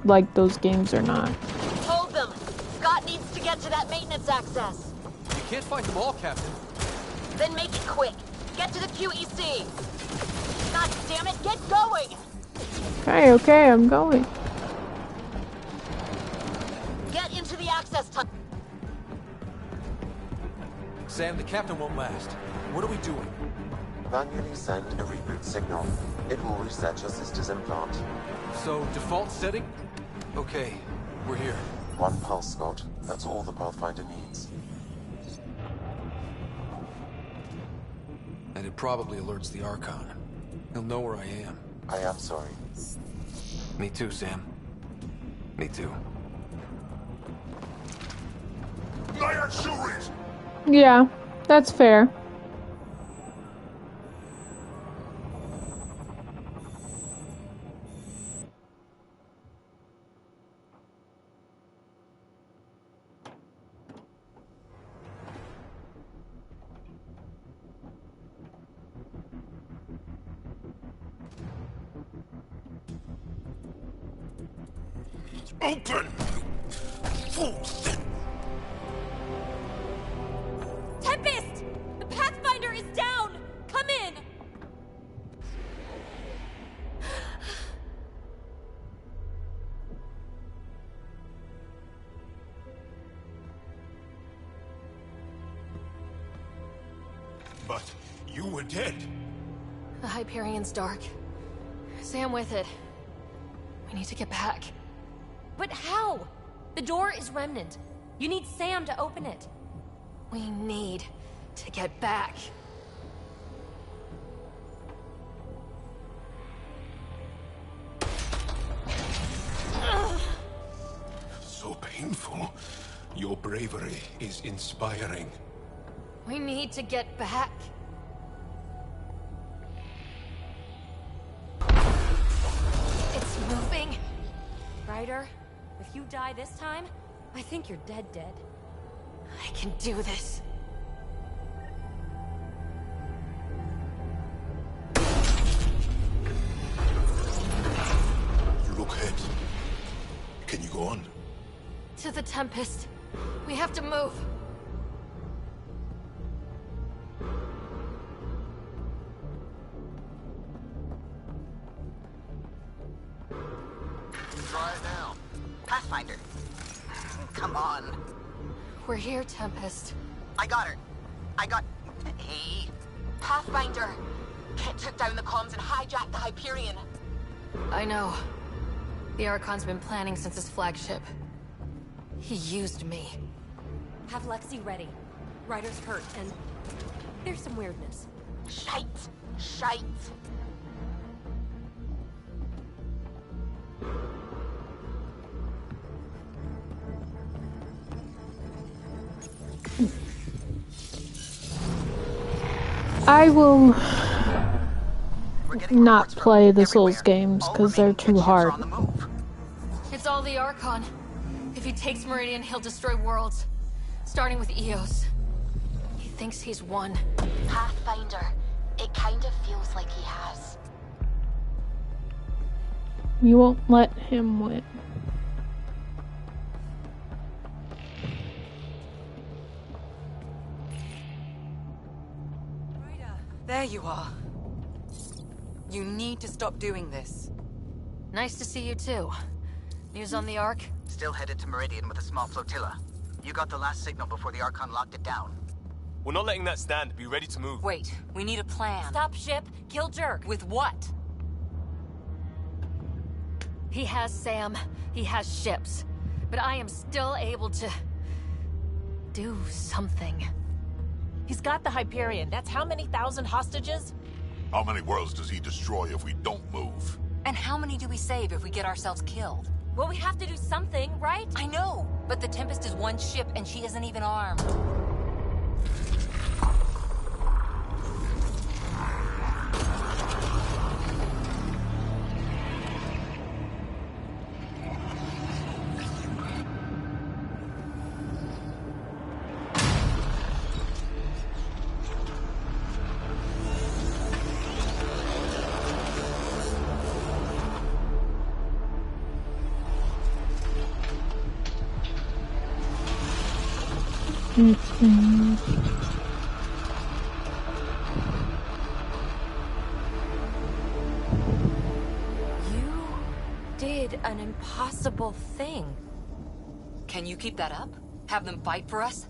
like those games or not. Hold them. Scott needs to get to that maintenance access. You can't fight them all, Captain. Then make it quick. Get to the QEC. God damn it, get going! Okay, I'm going. Get into the access tunnel. Sam, the captain won't last. What are we doing? Manually send a reboot signal. It will reset your sister's implant. So, default setting? Okay, we're here. One pulse, Scott. That's all the Pathfinder needs. And it probably alerts the Archon. He'll know where I am. I am sorry. Me too, Sam. Me too. Yeah, that's fair. Open! Fools! Tempest! The Pathfinder is down! Come in! But you were dead. The Hyperion's dark. Sam with it. We need to get back. But how? The door is remnant. You need Sam to open it. We need to get back. So painful. Your bravery is inspiring. We need to get back. It's moving. Ryder, if you die this time, I think you're dead. I can do this. Look ahead. Can you go on? To the Tempest. We have to move. Try it now. Pathfinder. Come on. We're here, Tempest. I got her. Hey. Pathfinder! Kit took down the comms and hijacked the Hyperion. I know. The Archon's been planning since his flagship. He used me. Have Lexi ready. Ryder's hurt, and there's some weirdness. Shite! I will not play the Souls games because they're too hard. It's all the Archon. If he takes Meridian, he'll destroy worlds. Starting with Eos. He thinks he's won. Pathfinder. It kind of feels like he has. We won't let him win. There you are. You need to stop doing this. Nice to see you too. News on the Ark? Still headed to Meridian with a small flotilla. You got the last signal before the Archon locked it down. We're not letting that stand. Be ready to move. Wait, we need a plan. Stop ship, kill Jerk. With what? He has Sam, he has ships. But I am still able to... do something. He's got the Hyperion. That's how many thousand hostages? How many worlds does he destroy if we don't move? And how many do we save if we get ourselves killed? Well, we have to do something, right? I know, but the Tempest is one ship and she isn't even armed. You did an impossible thing. Can you keep that up? Have them fight for us?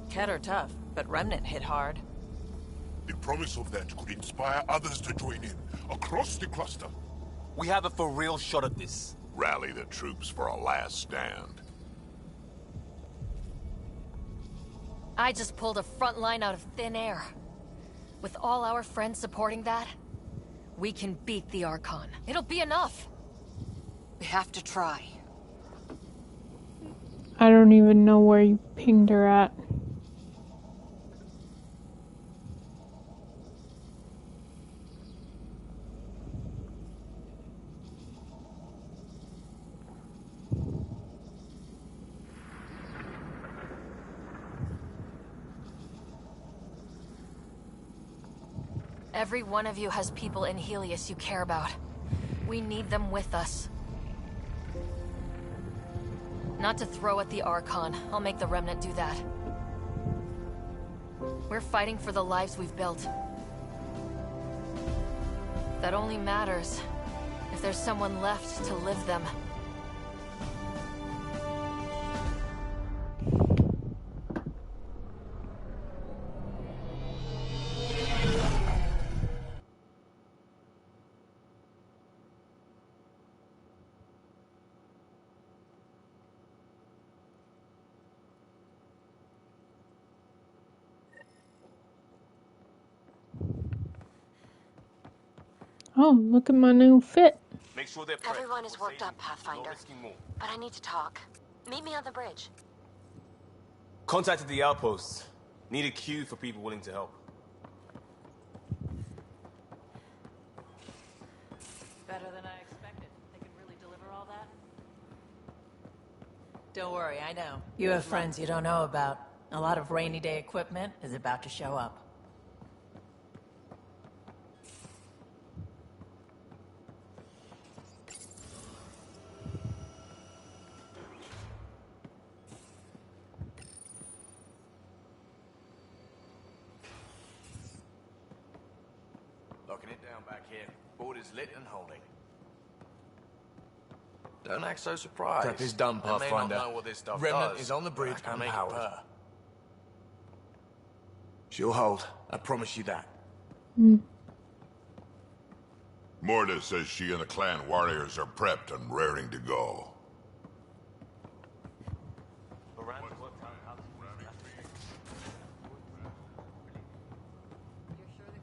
Keter tough, but Remnant hit hard. The promise of that could inspire others to join in, across the cluster. We have a for real shot at this. Rally the troops for a last stand. I just pulled a front line out of thin air. With all our friends supporting that, we can beat the Archon. It'll be enough. We have to try. I don't even know where you pinged her at. Every one of you has people in Helios you care about. We need them with us. Not to throw at the Archon. I'll make the Remnant do that. We're fighting for the lives we've built. That only matters if there's someone left to live them. Oh, look at my new fit. Make sure they're prepped. Everyone is worked up, Pathfinder. But I need to talk. Meet me on the bridge. Contacted the outposts. Need a queue for people willing to help. Better than I expected. They could really deliver all that? Don't worry, I know. You have friends you don't know about. A lot of rainy day equipment is about to show up. Locking it down back here. Board is lit and holding. Don't act so surprised. Prep is done, Pathfinder. I may not know what this stuff Remnant does, is on the bridge but I can and make it powered. purr. She'll hold. I promise you that. Morda says she and the clan warriors are prepped and raring to go.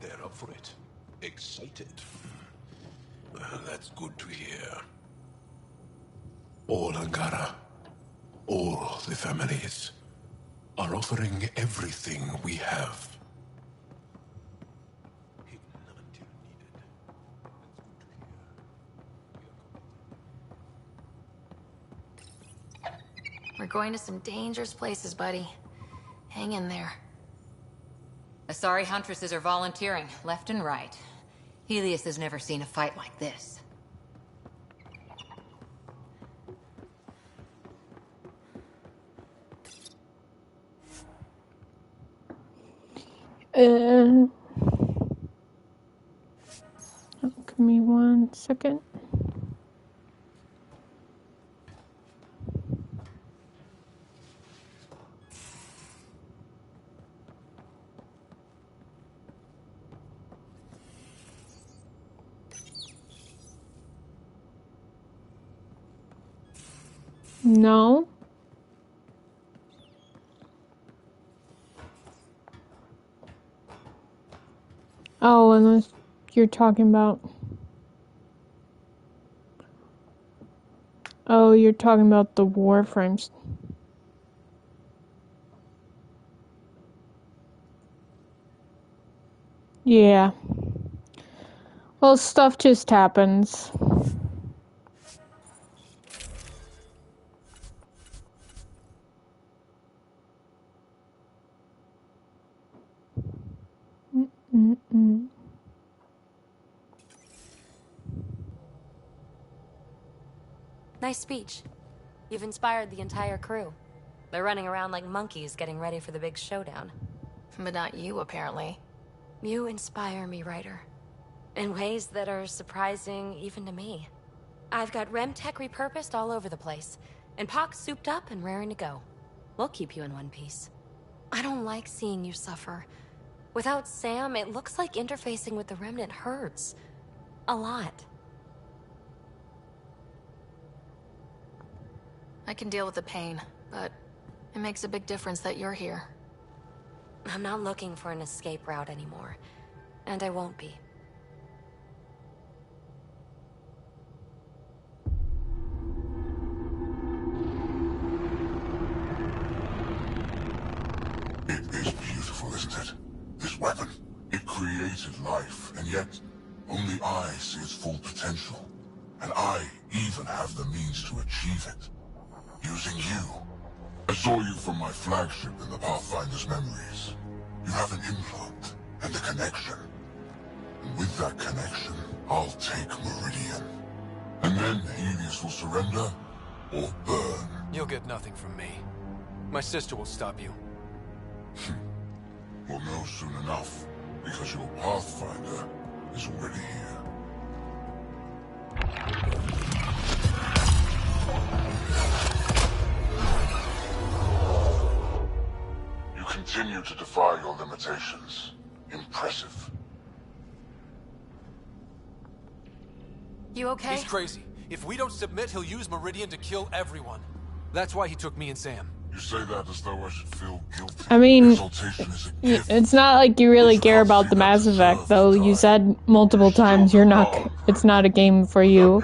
They're up for it. Excited. Well, that's good to hear. All Angara, all the families, are offering everything we have. We're going to some dangerous places, buddy. Hang in there. Asari huntresses are volunteering, left and right. Helios has never seen a fight like this. Give me 1 second. No. Oh, unless you're talking about... Oh, you're talking about the Warframes. Yeah. Well, stuff just happens. Mm-mm-mm. Nice speech. You've inspired the entire crew. They're running around like monkeys getting ready for the big showdown. But not you, apparently. You inspire me, Ryder. In ways that are surprising even to me. I've got REM tech repurposed all over the place. And Pox souped up and raring to go. We'll keep you in one piece. I don't like seeing you suffer. Without Sam, it looks like interfacing with the Remnant hurts. A lot. I can deal with the pain, but it makes a big difference that you're here. I'm not looking for an escape route anymore. And I won't be. It is beautiful, isn't it? This weapon. It created life, and yet only I see its full potential. And I even have the means to achieve it. Using you. I saw you from my flagship in the Pathfinder's memories. You have an implant and a connection. And with that connection, I'll take Meridian. And then Helios will surrender or burn. You'll get nothing from me. My sister will stop you. We'll know soon enough, because your Pathfinder is already here. You continue to defy your limitations. Impressive. You okay? He's crazy. If we don't submit, he'll use Meridian to kill everyone. That's why he took me and Sam. You say that as though I should feel guilty. I mean, Exaltation is a gift. it's not like you really care about the Mass Effect, though. You said multiple times it's not a game for you.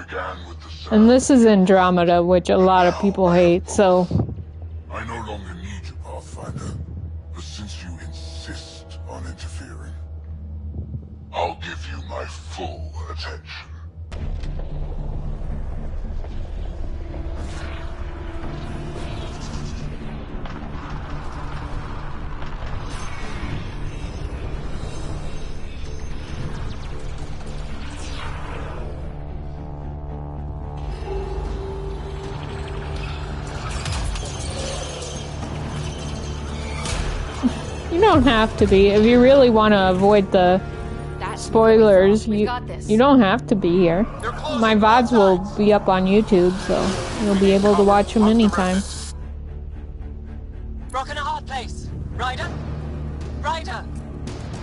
And this is Andromeda, which a lot of people hate, so... I no longer need you, Pathfinder. But since you insist on interfering, I'll give you my full attention. You don't have to be. If you really want to avoid the spoilers, you don't have to be here. My VODs will be up on YouTube, so you'll be able to watch them anytime. Rock in a hard place. Ryder? Ryder!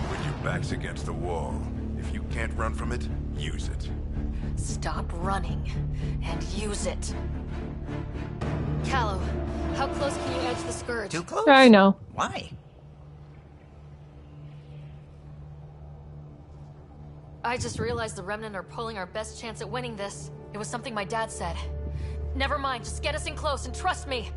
When your back's against the wall, if you can't run from it, use it. Stop running and use it. Callow, how close can you edge the Scourge? Too close? I know. Why? I just realized the Remnant are pulling our best chance at winning this. It was something my dad said. Never mind, just get us in close and trust me.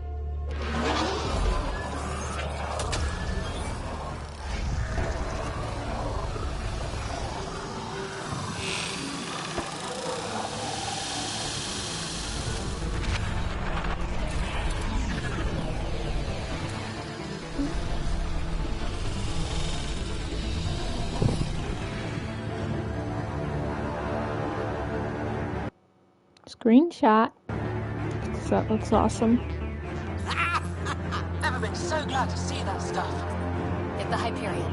Screenshot. That looks awesome. Never been so glad to see that stuff. Hit the Hyperion.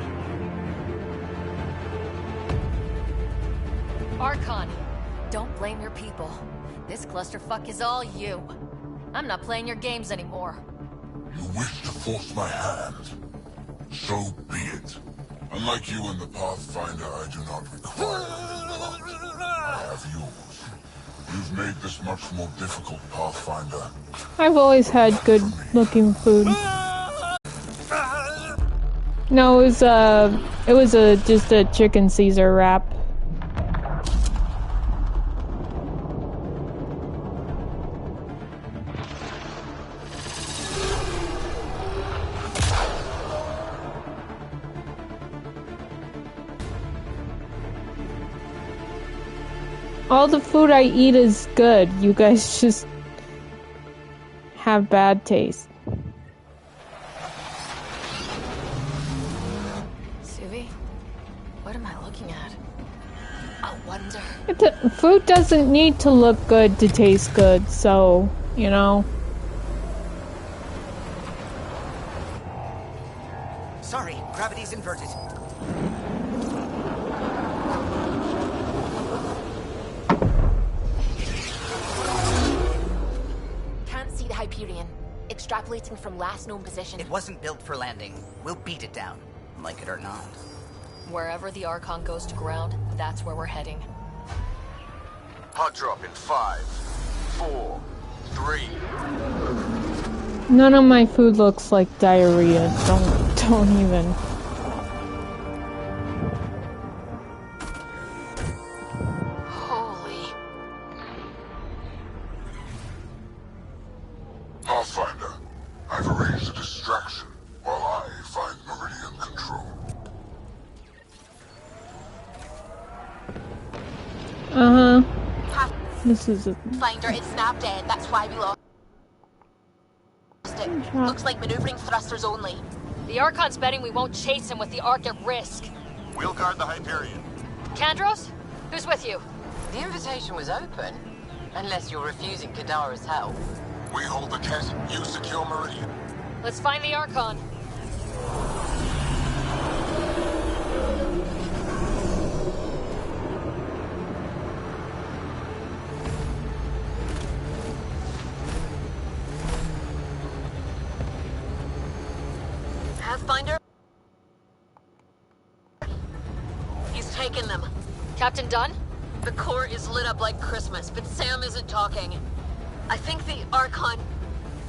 Archon, don't blame your people. This clusterfuck is all you. I'm not playing your games anymore. You wish to force my hand? So be it. Unlike you and the Pathfinder, I do not require any blood. I have yours. You've made this much more difficult, Pathfinder. I've always had good-looking food. No, it was just a chicken Caesar wrap. All the food I eat is good. You guys just have bad taste. Suvi, what am I looking at? I wonder. Food doesn't need to look good to taste good, so, you know. Sorry, gravity's inverted. Hyperion. Extrapolating from last known position. It wasn't built for landing. We'll beat it down, like it or not. Wherever the Archon goes to ground, that's where we're heading. Hot drop in 5, 4, 3. None of my food looks like diarrhea. Don't even. Pathfinder, I've arranged a distraction while I find Meridian control. This is a... Finder, it snapped in. That's why we lost it. Looks like maneuvering thrusters only. The Archon's betting we won't chase him with the Ark at risk. We'll guard the Hyperion. Kandros? Who's with you? The invitation was open. Unless you're refusing Kadara's help. We hold the Kett, you secure Meridian. Let's find the Archon. Pathfinder? He's taken them. Captain Dunn? The core is lit up like Christmas, but Sam isn't talking. I think the Archon...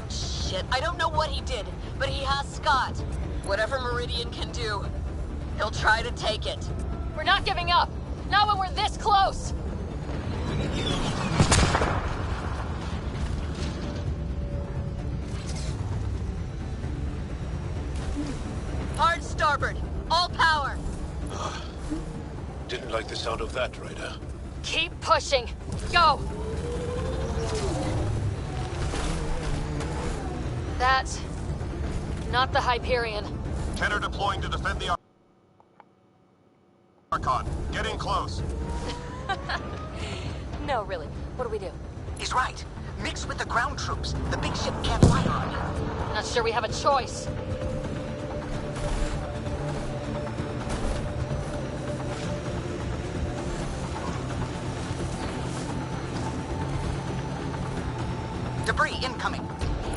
Shit, I don't know what he did, but he has Scott. Whatever Meridian can do, he'll try to take it. We're not giving up. Not when we're this close. Hard starboard. All power. Didn't like the sound of that, Ryder. Keep pushing. Go. That's not the Hyperion. Kenner deploying to defend the Archon. Get in close. No, really. What do we do? He's right. Mix with the ground troops. The big ship can't fire on you. Not sure we have a choice. Debris incoming.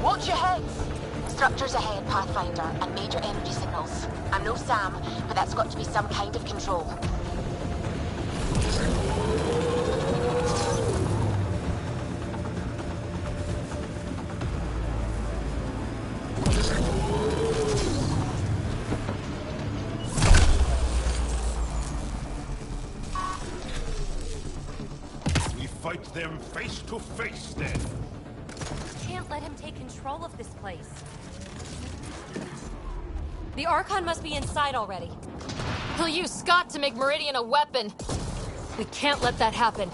Watch your heads. Structures ahead, Pathfinder, and major energy signals. I'm no Sam, but that's got to be some kind of control. We fight them face to face then. Can't let him take control of this place. The Archon must be inside already. He'll use Scott to make Meridian a weapon. We can't let that happen.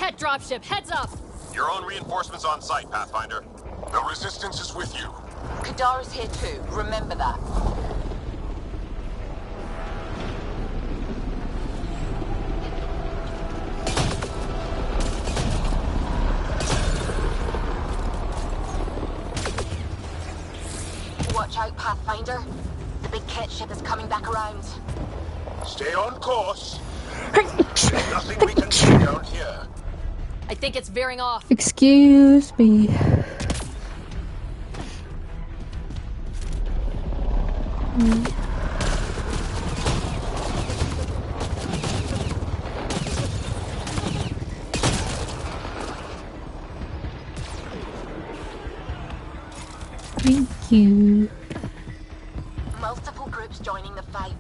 Ket dropship, heads up! Your own reinforcements on site, Pathfinder. The Resistance is with you. Kadara's here too, remember that. Watch out, Pathfinder. The big Ket ship is coming back around. Stay on course. There's nothing we can do down here. I think it's veering off. Excuse me. Thank you. Multiple groups joining the fight.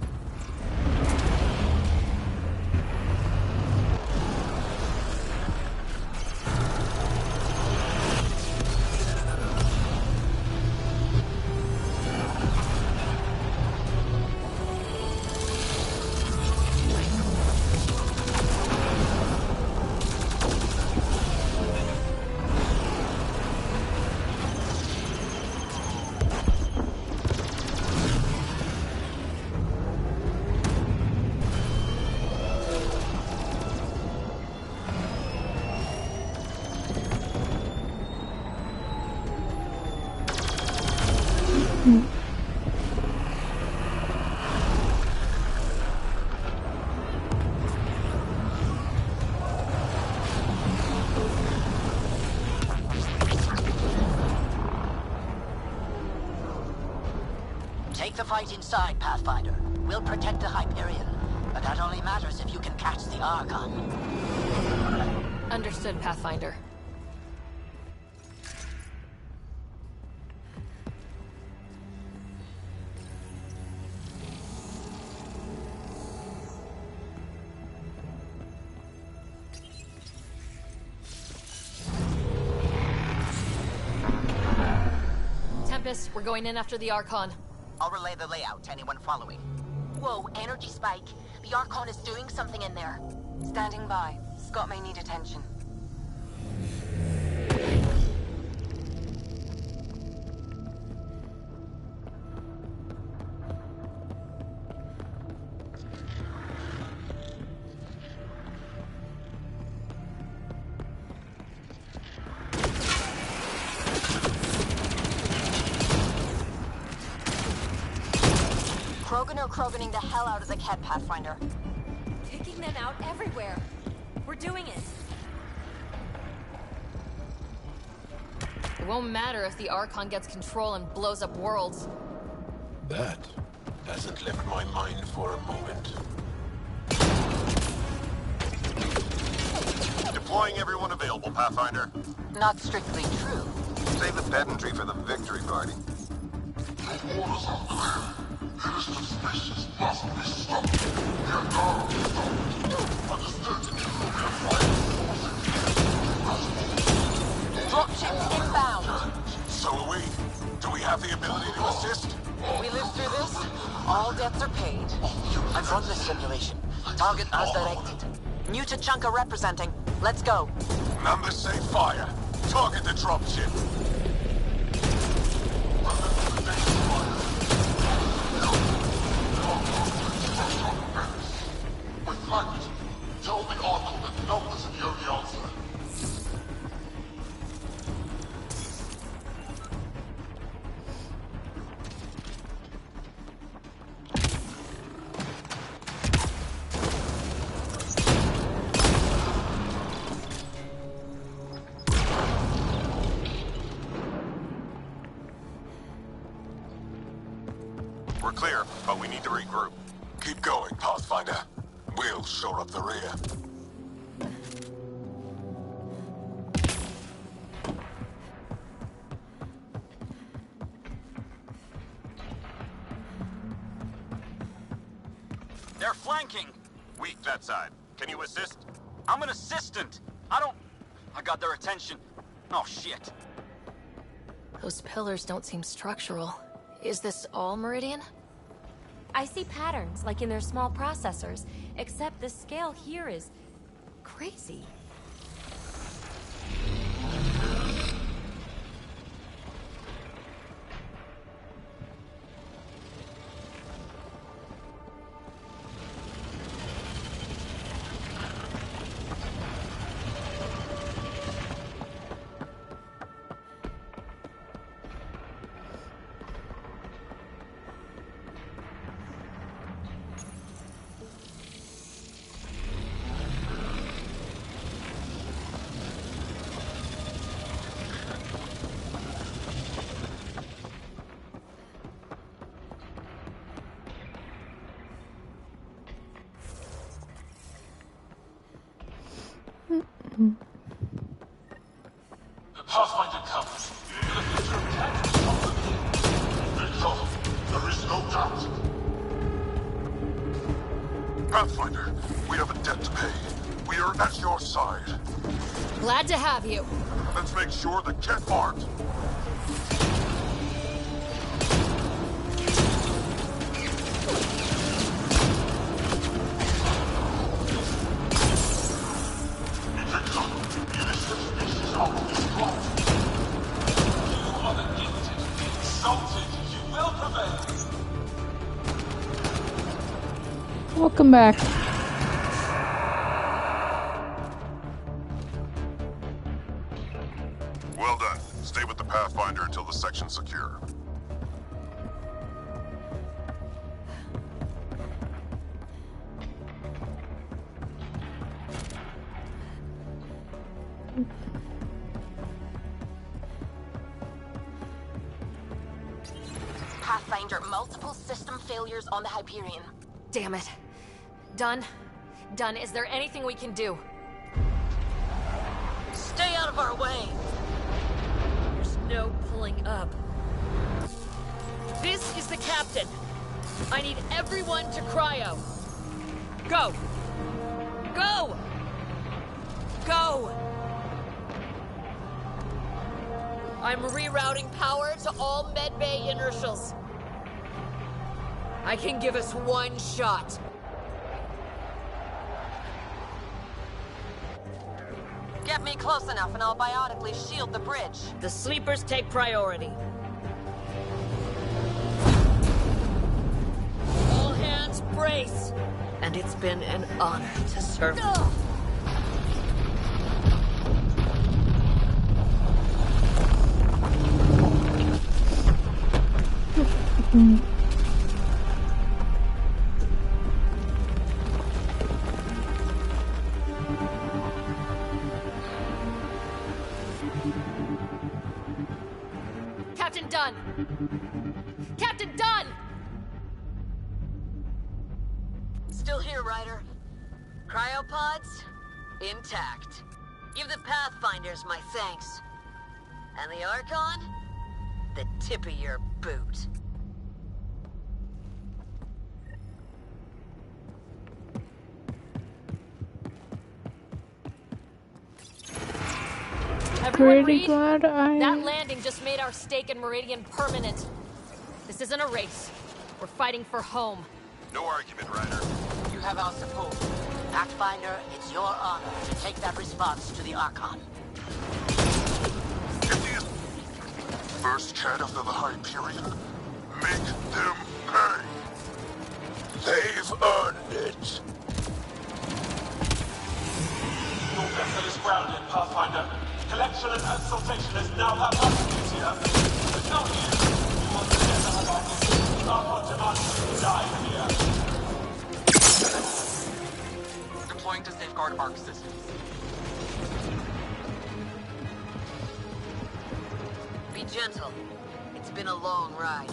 Take the fight inside, Pathfinder. We'll protect the Hyperion, but that only matters if you can catch the Archon. Understood, Pathfinder. Tempest, we're going in after the Archon. I'll relay the layout to anyone following. Whoa, energy spike. The Archon is doing something in there. Standing by. Scott may need attention. Krogan are Kroganing the hell out of the Ket, Pathfinder. Taking them out everywhere. We're doing it. It won't matter if the Archon gets control and blows up worlds. That hasn't left my mind for a moment. Deploying everyone available, Pathfinder. Not strictly true. Save the pedantry for the victory party. Your orders are clear. Innocent species must be stopped. The Andromeda is stopped. Understood. Dropship inbound. So are we. Do we have the ability to assist? We live through this. All debts are paid. I've run this simulation. Target as directed. New Tachanka representing. Let's go. Numbers say fire. Target the dropship. With light, tell the Archon that numbers are the only answer. We're clear, but we need to regroup. Keep going, Pathfinder. We'll shore up the rear. They're flanking! Weak that side. Can you assist? I'm an assistant! I got their attention. Oh, shit. Those pillars don't seem structural. Is this all Meridian? I see patterns, like in their small processors, except the scale here is crazy. Pathfinder comes. The future attack is possible. Victor, there is no doubt. Pathfinder, we have a debt to pay. We are at your side. Glad to have you. Let's make sure the Ket aren't. Welcome back. Well done. Stay with the Pathfinder until the section's secure. Pathfinder, multiple system failures on the Hyperion. Damn it. Done? Done. Is there anything we can do? Stay out of our way! There's no pulling up. This is the captain. I need everyone to cryo. Go! Go! Go! I'm rerouting power to all medbay inertials. I can give us one shot. Get me close enough and I'll biotically shield the bridge. The sleepers take priority. All hands brace. And it's been an honor to serve. Captain Dunn! Captain Dunn! Still here, Ryder. Cryopods? Intact. Give the Pathfinders my thanks. And the Archon? The tip of your boot. Everyone Pretty read? glad That landing just made our stake in Meridian permanent. This isn't a race. We're fighting for home. No argument, Ryder. You have our support. Pathfinder, it's your honor to take that response to the Archon. First Ket after the Hyperion. Make them pay. They've earned it. Your vessel is grounded, Pathfinder. Collection and exaltation is now that possibility here. Without you, we will never have our mission. Our demand die here. Deploying to safeguard arc systems. Be gentle. It's been a long ride.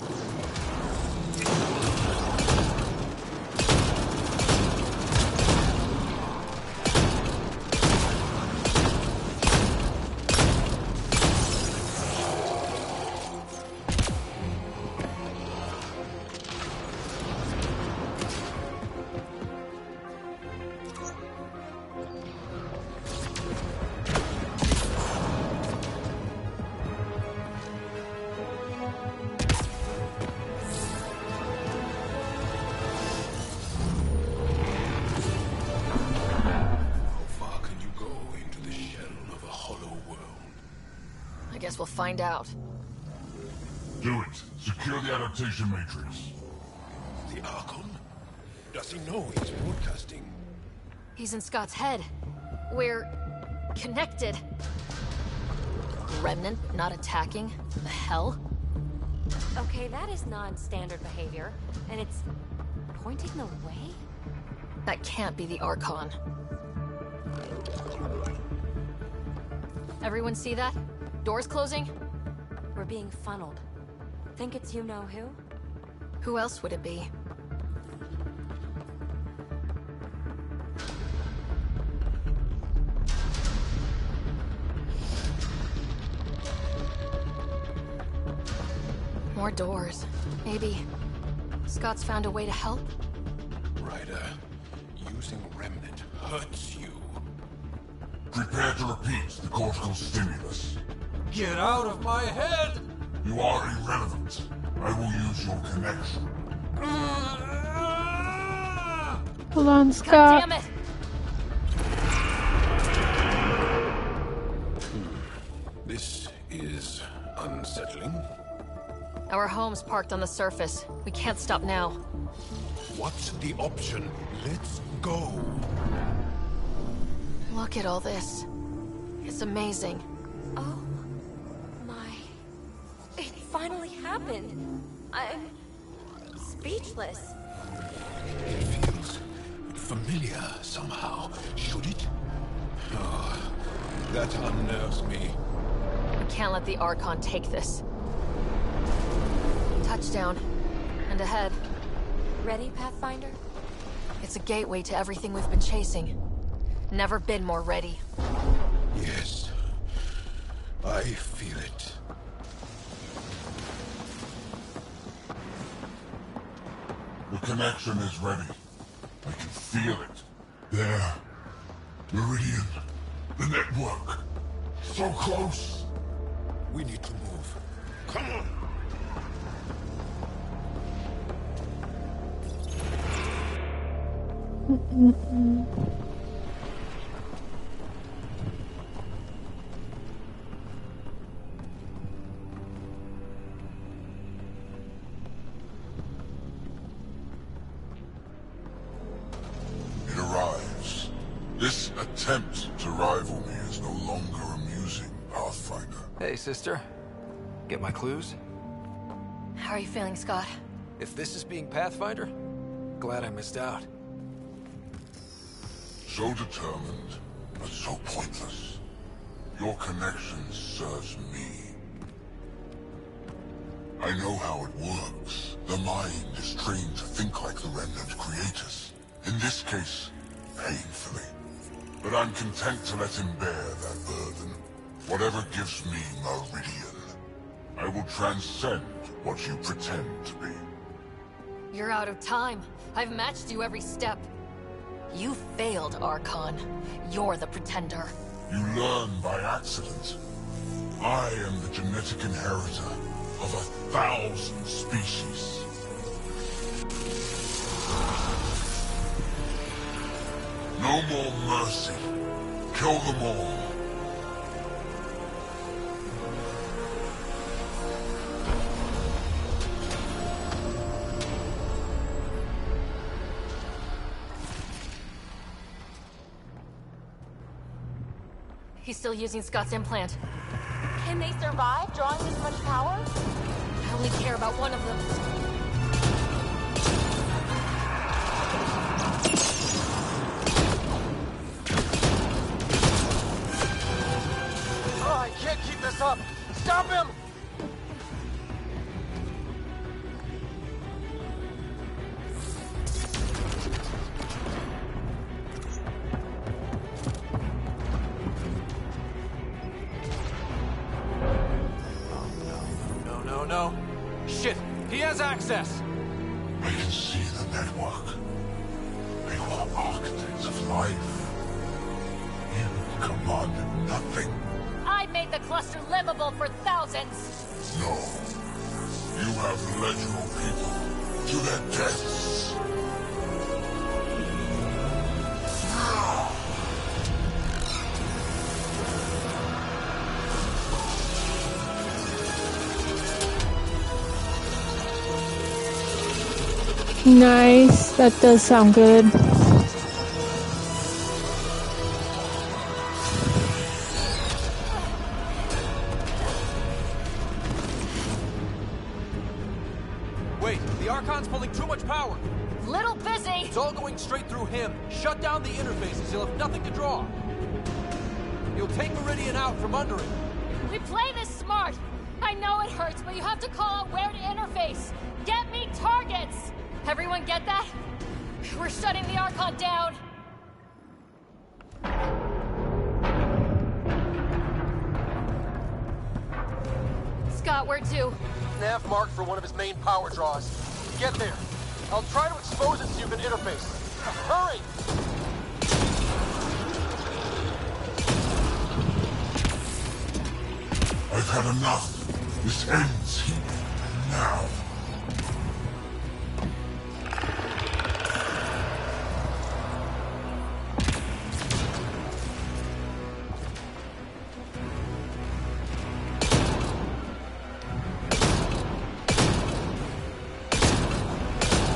Guess we'll find out. Do it. Secure the adaptation matrix. The Archon? Does he know he's broadcasting? He's in Scott's head. We're connected. Remnant not attacking? The hell? Okay, that is non-standard behavior, and it's pointing the way? That can't be the Archon. Everyone see that? Doors closing? We're being funneled. Think it's you-know-who? Who else would it be? More doors. Maybe Scott's found a way to help? Ryder, using Remnant hurts you. Prepare to repeat the cortical stimulus. Get out of my head! You are irrelevant. I will use your connection. Hold on, God Scott. damn it! This is unsettling. Our home's parked on the surface. We can't stop now. What's the option? Let's go. Look at all this. It's amazing. Oh my. It finally happened. I'm speechless. It feels familiar somehow. Should it? Oh, that unnerves me. We can't let the Archon take this. Touchdown. And ahead. Ready, Pathfinder? It's a gateway to everything we've been chasing. Never been more ready. Yes. I feel it. The connection is ready. I can feel it. There. Meridian. The network. So close. We need to move. Come on. It arrives. This attempt to rival me is no longer amusing, Pathfinder. Hey, sister. Get my clues? How are you feeling, Scott? If this is being Pathfinder, glad I missed out. So determined, but so pointless. Your connection serves me. I know how it works. The mind is trained to think like the Remnant creators. In this case, painfully. But I'm content to let him bear that burden. Whatever gives me Meridian. I will transcend what you pretend to be. You're out of time. I've matched you every step. You failed, Archon. You're the pretender. You learn by accident. I am the genetic inheritor of 1,000 species. No more mercy. Kill them all. He's still using Scott's implant. Can they survive drawing this much power? I only care about one of them. Oh, I can't keep this up! Stop him! No. Shit! He has access! I can see the network. They were architects of life. You commanded nothing. I made the cluster livable for thousands! No. You have led your people to their deaths. Nice. That does sound good. Wait, the Archon's pulling too much power. Little busy! It's all going straight through him. Shut down the interfaces. He'll have nothing to draw. You'll take Meridian out from under it. We play this smart! I know it hurts, but you have to call out where to interface. Get me targets! Everyone get that? We're shutting the Archon down! Scott, where to? nav marked for one of his main power draws. Get there. I'll try to expose it so you can interface. Hurry! I've had enough. This ends here and now.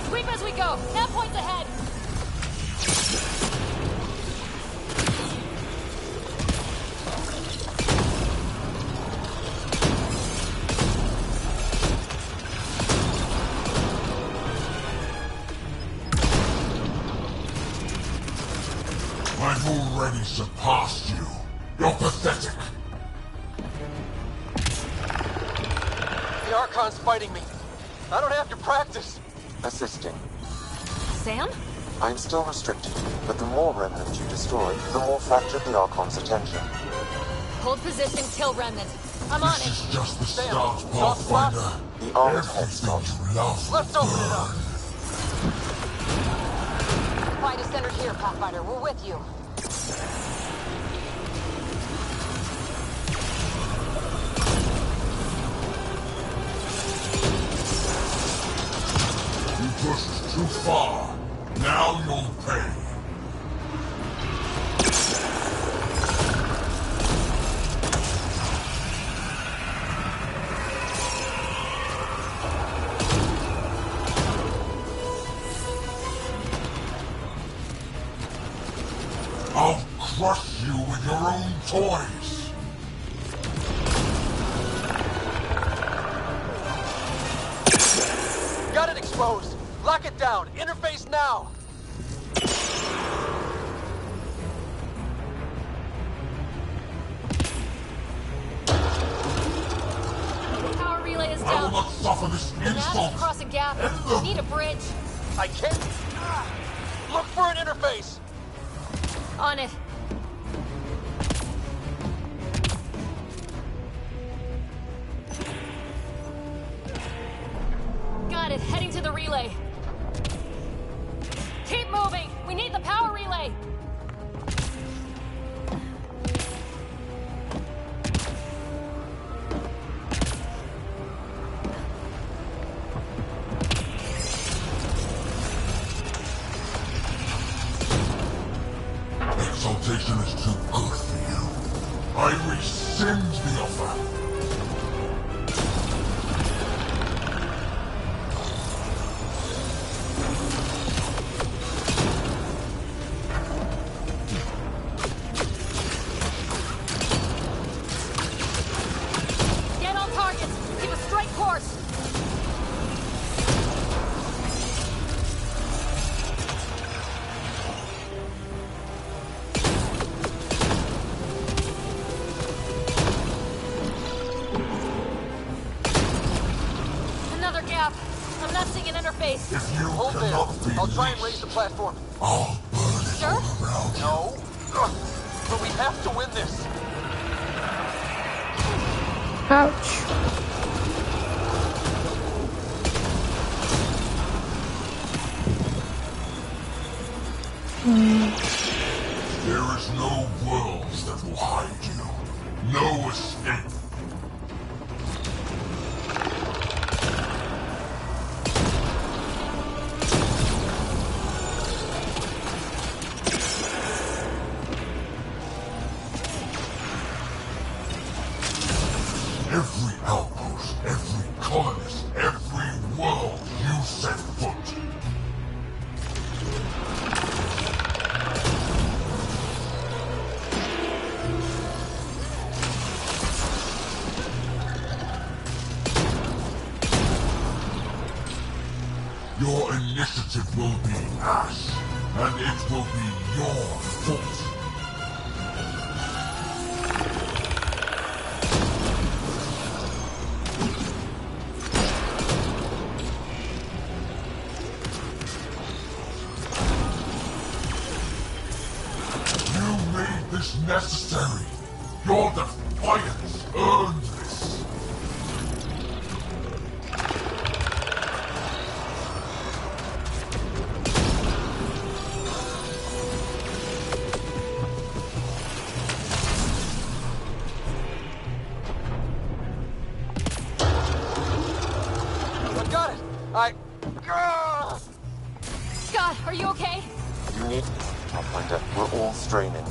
Sweep as we go. Nav points ahead. I've already surpassed you. You're pathetic. The Archon's fighting me. I don't have to practice. Assisting. Sam? I'm still restricted, but the more remnant you destroy, the more fractured the Archon's attention. Hold position, kill remnant. I'm on This it. is just the start, Pathfinder. The armed Everything you love. Let's open it up. Fight is centered here, Pathfinder. We're with you. You pushed too far. Now you'll pay. I'll crush you with your own toys. Got it exposed. Lock it down. Interface now. Power relay is I will down. not suffer this The nav insult. is across a gap. Need a bridge. I can't. Look for an interface. On it. Got it. Heading to the relay. Keep moving. We need the power relay. Exaltation is too good for you. I rescind the offer. Get on target. Keep a straight course. Another gap. I'm not seeing an interface. If you Hold there. cannot be I'll try and released, raise the platform. I'll burn it Sure? all around you. No. But we have to win this. Ouch. There is no worlds that will hide you. No escape. Every outpost, every colonist, every world you set foot. Your initiative will be ash, and it will be your fault. You made this necessary. Your defiance earned this. Scott, are you okay? You need me, Pathfinder. We're all straining.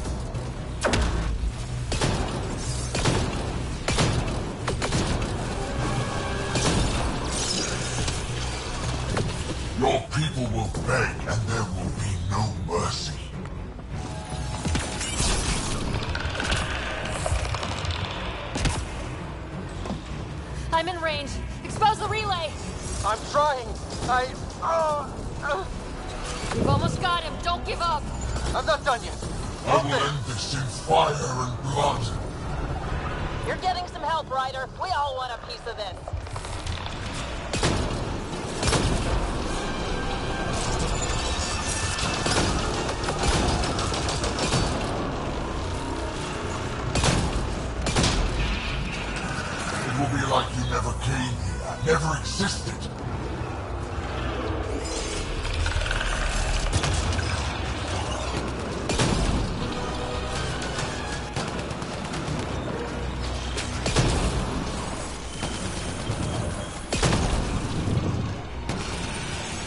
Your people will beg, and there will be no mercy. I'm in range. Expose the relay. I'm trying. We've almost got him. Don't give up. I'm not done yet. I will end this in fire and blood. You're getting some help, Ryder. We all want a piece of this. It will be like you never came here, never existed.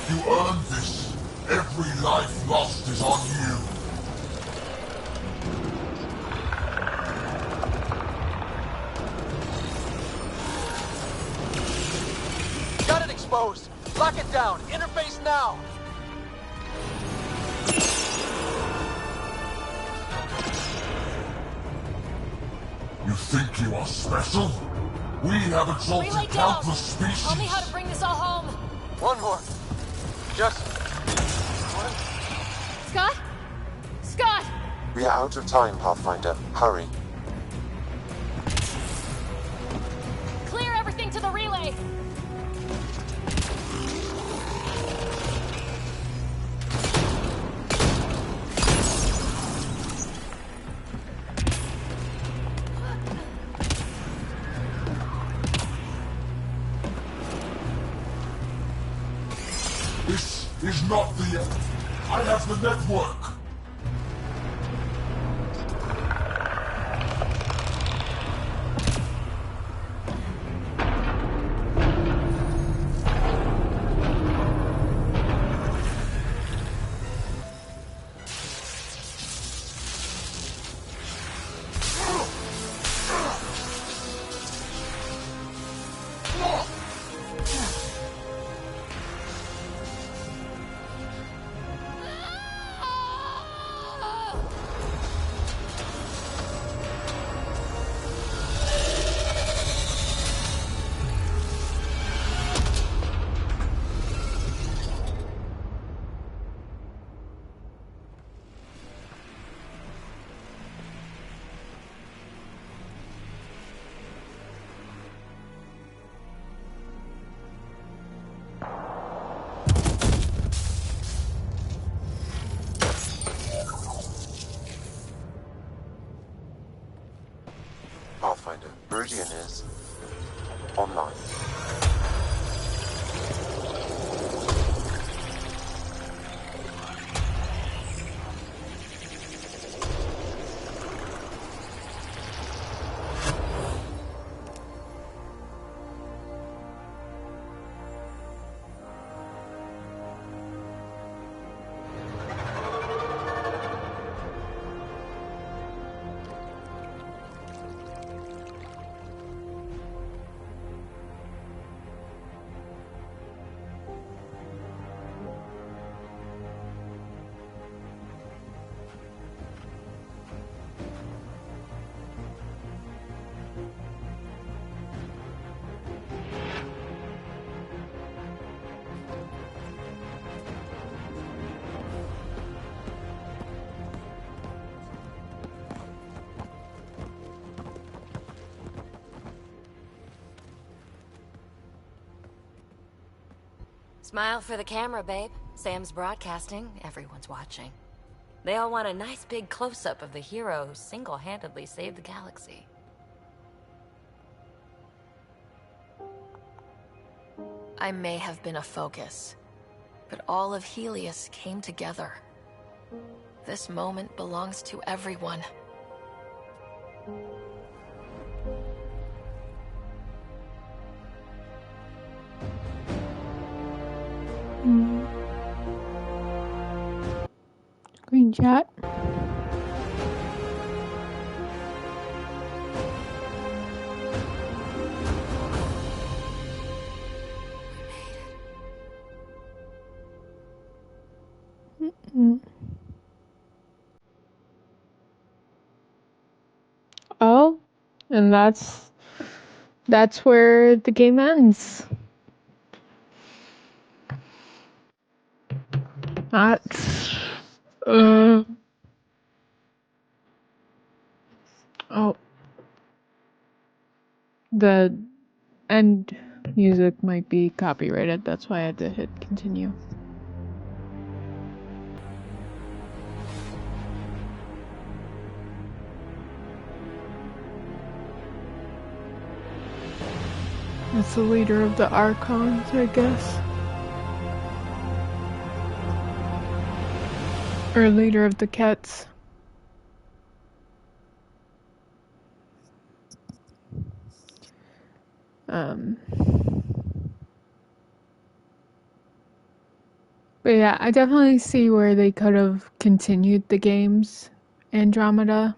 You earned this. Every life lost is on you. Got it exposed. Lock it down. Interface now. You think you are special? We have exalted Relay down. countless species. Tell me how to bring this all home. One more. Just one. Scott? Scott! We are out of time, Pathfinder. Hurry. Clear everything to the relay. This is not the end. I have the network. Pathfinder, Meridian is online. Smile for the camera, babe. Sam's broadcasting, everyone's watching. They all want a nice big close-up of the hero who single-handedly saved the galaxy. I may have been a focus, but all of Helios came together. This moment belongs to everyone. in chat. Oh, and that's where the game ends. That's oh, the end music might be copyrighted. That's why I had to hit continue. It's the leader of the Archons, I guess. Or leader of the Kets. But yeah, I definitely see where they could have continued the games, Andromeda.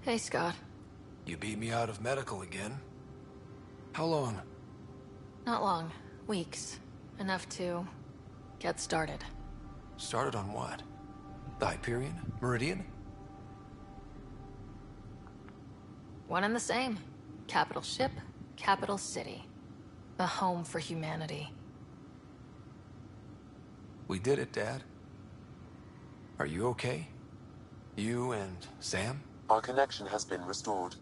Hey, Scott. You beat me out of medical again? How long? Not long. Weeks. Enough to get started. Started on what? The Hyperion? Meridian? One and the same. Capital ship, capital city. A home for humanity. We did it, Dad. Are you okay? You and Sam? Our connection has been restored.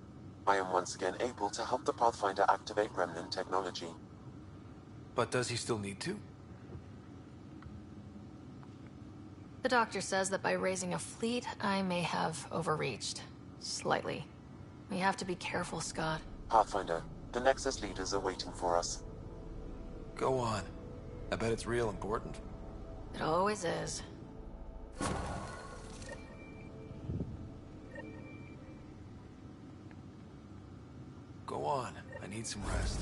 I am once again able to help the Pathfinder activate Remnant technology. But does he still need to? The doctor says that by raising a fleet, I may have overreached. Slightly. We have to be careful, Scott. Pathfinder, the Nexus leaders are waiting for us. Go on. I bet it's real important. It always is. Go on. I need some rest.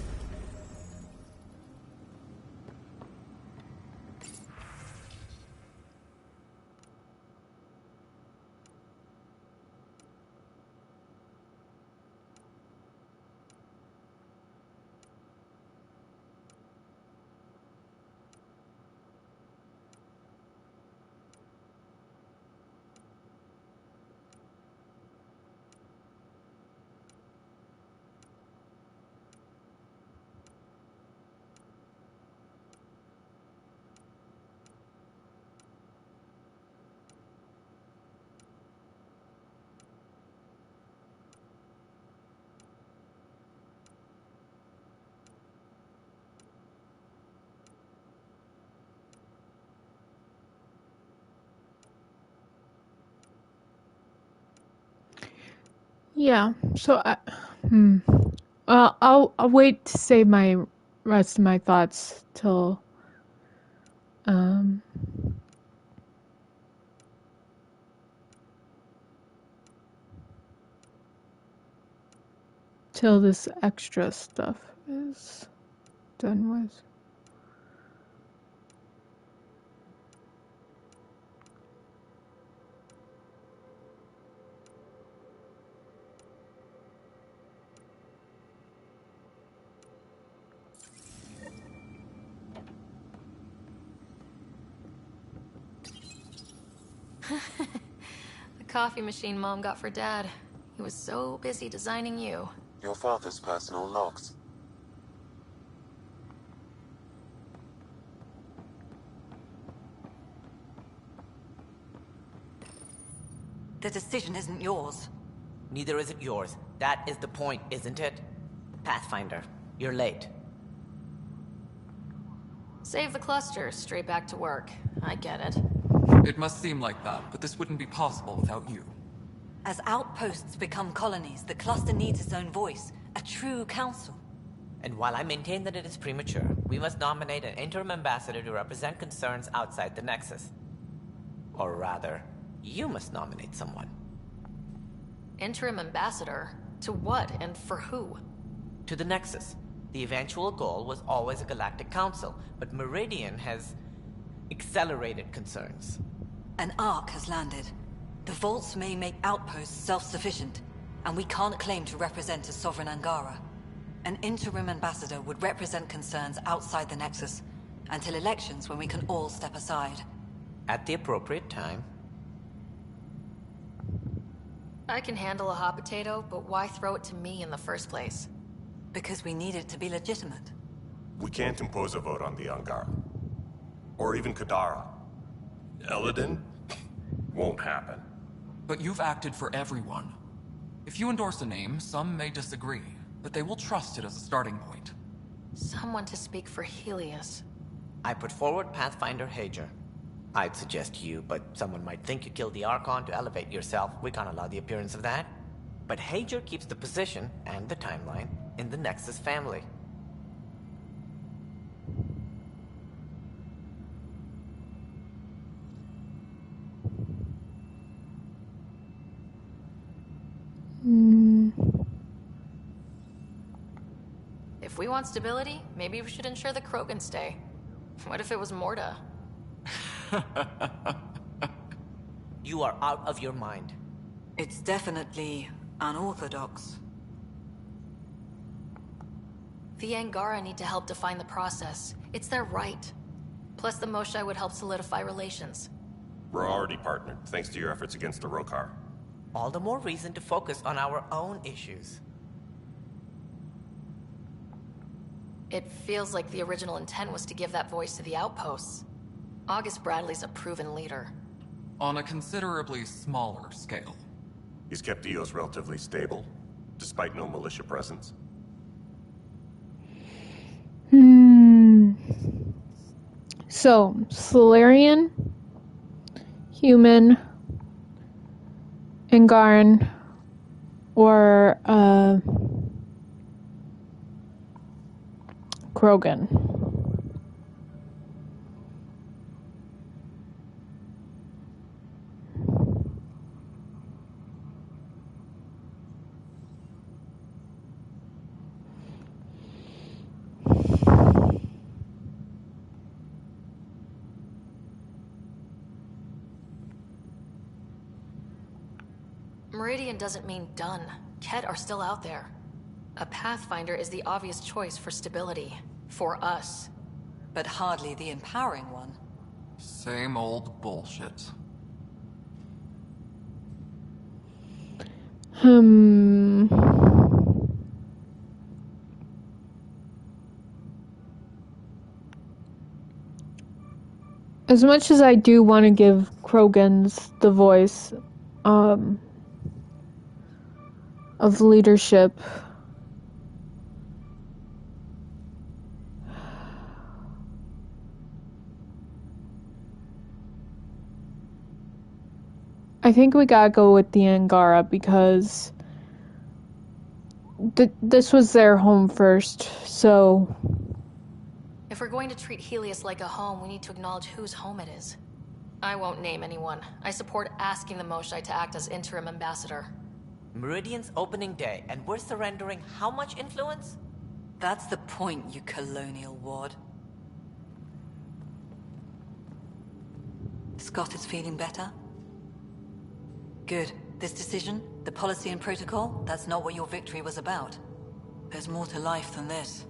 Yeah, so I'll wait to say my rest of my thoughts till till this extra stuff is done with. The coffee machine Mom got for Dad. He was so busy designing you. Your father's personal logs. The decision isn't yours. Neither is it yours. That is the point, isn't it? Pathfinder, you're late. Save the cluster, straight back to work. I get it. It must seem like that, but this wouldn't be possible without you. As outposts become colonies, the cluster needs its own voice, a true council. And while I maintain that it is premature, we must nominate an interim ambassador to represent concerns outside the Nexus. Or rather, You must nominate someone. Interim ambassador? To what and for who? To the Nexus. The eventual goal was always a galactic council, but Meridian has accelerated concerns. An Ark has landed. The vaults may make outposts self-sufficient, and we can't claim to represent a sovereign Angara. An interim ambassador would represent concerns outside the Nexus, until elections when we can all step aside. At the appropriate time. I can handle a hot potato, but why throw it to me in the first place? Because we need it to be legitimate. We can't impose a vote on the Angara. Or even Kadara. Eladin? Won't happen. But you've acted for everyone. If you endorse a name, some may disagree, but they will trust it as a starting point. Someone to speak for Helios. I put forward Pathfinder Hager. I'd suggest you, but someone might think you killed the Archon to elevate yourself. We can't allow the appearance of that. But Hager keeps the position, and the timeline, in the Nexus family. If we want stability, maybe we should ensure the Krogan stay. What if it was Morta? You are out of your mind. It's definitely unorthodox. The Angara need to help define the process. It's their right. Plus the Moshae would help solidify relations. We're already partnered, thanks to your efforts against the Rokar. All the more reason to focus on our own issues. It feels like the original intent was to give that voice to the outposts. August Bradley's a proven leader. On a considerably smaller scale. He's kept EOS relatively stable, despite no militia presence. So, Solarian, human, Angaran, or Krogan. Meridian doesn't mean done. Ket are still out there. A Pathfinder is the obvious choice for stability. For us. But hardly the empowering one. Same old bullshit. As much as I do want to give Krogans the voice of leadership, I think we gotta go with the Angara because this was their home first, so... If we're going to treat Helios like a home, we need to acknowledge whose home it is. I won't name anyone. I support asking the Moshae to act as interim ambassador. Meridian's opening day, and we're surrendering how much influence? That's the point, you colonial ward. Scott is feeling better? Good. This decision, the policy and protocol, that's not what your victory was about. There's more to life than this.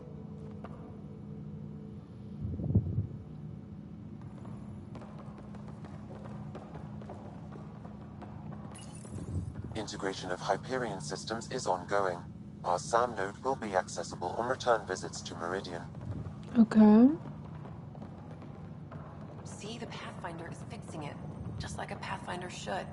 Integration of Hyperion systems is ongoing. Our SAM node will be accessible on return visits to Meridian. Okay. See, the Pathfinder is fixing it, just like a Pathfinder should.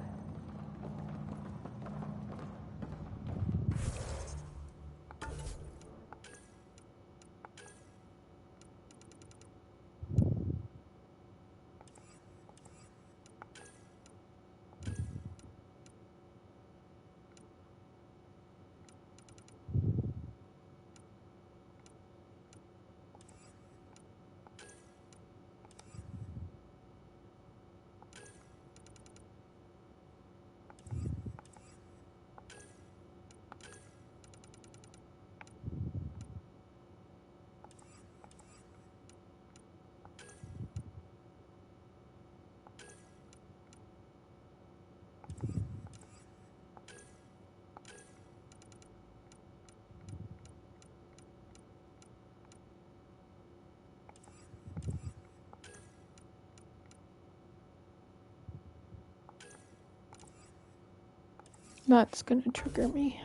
That's gonna trigger me.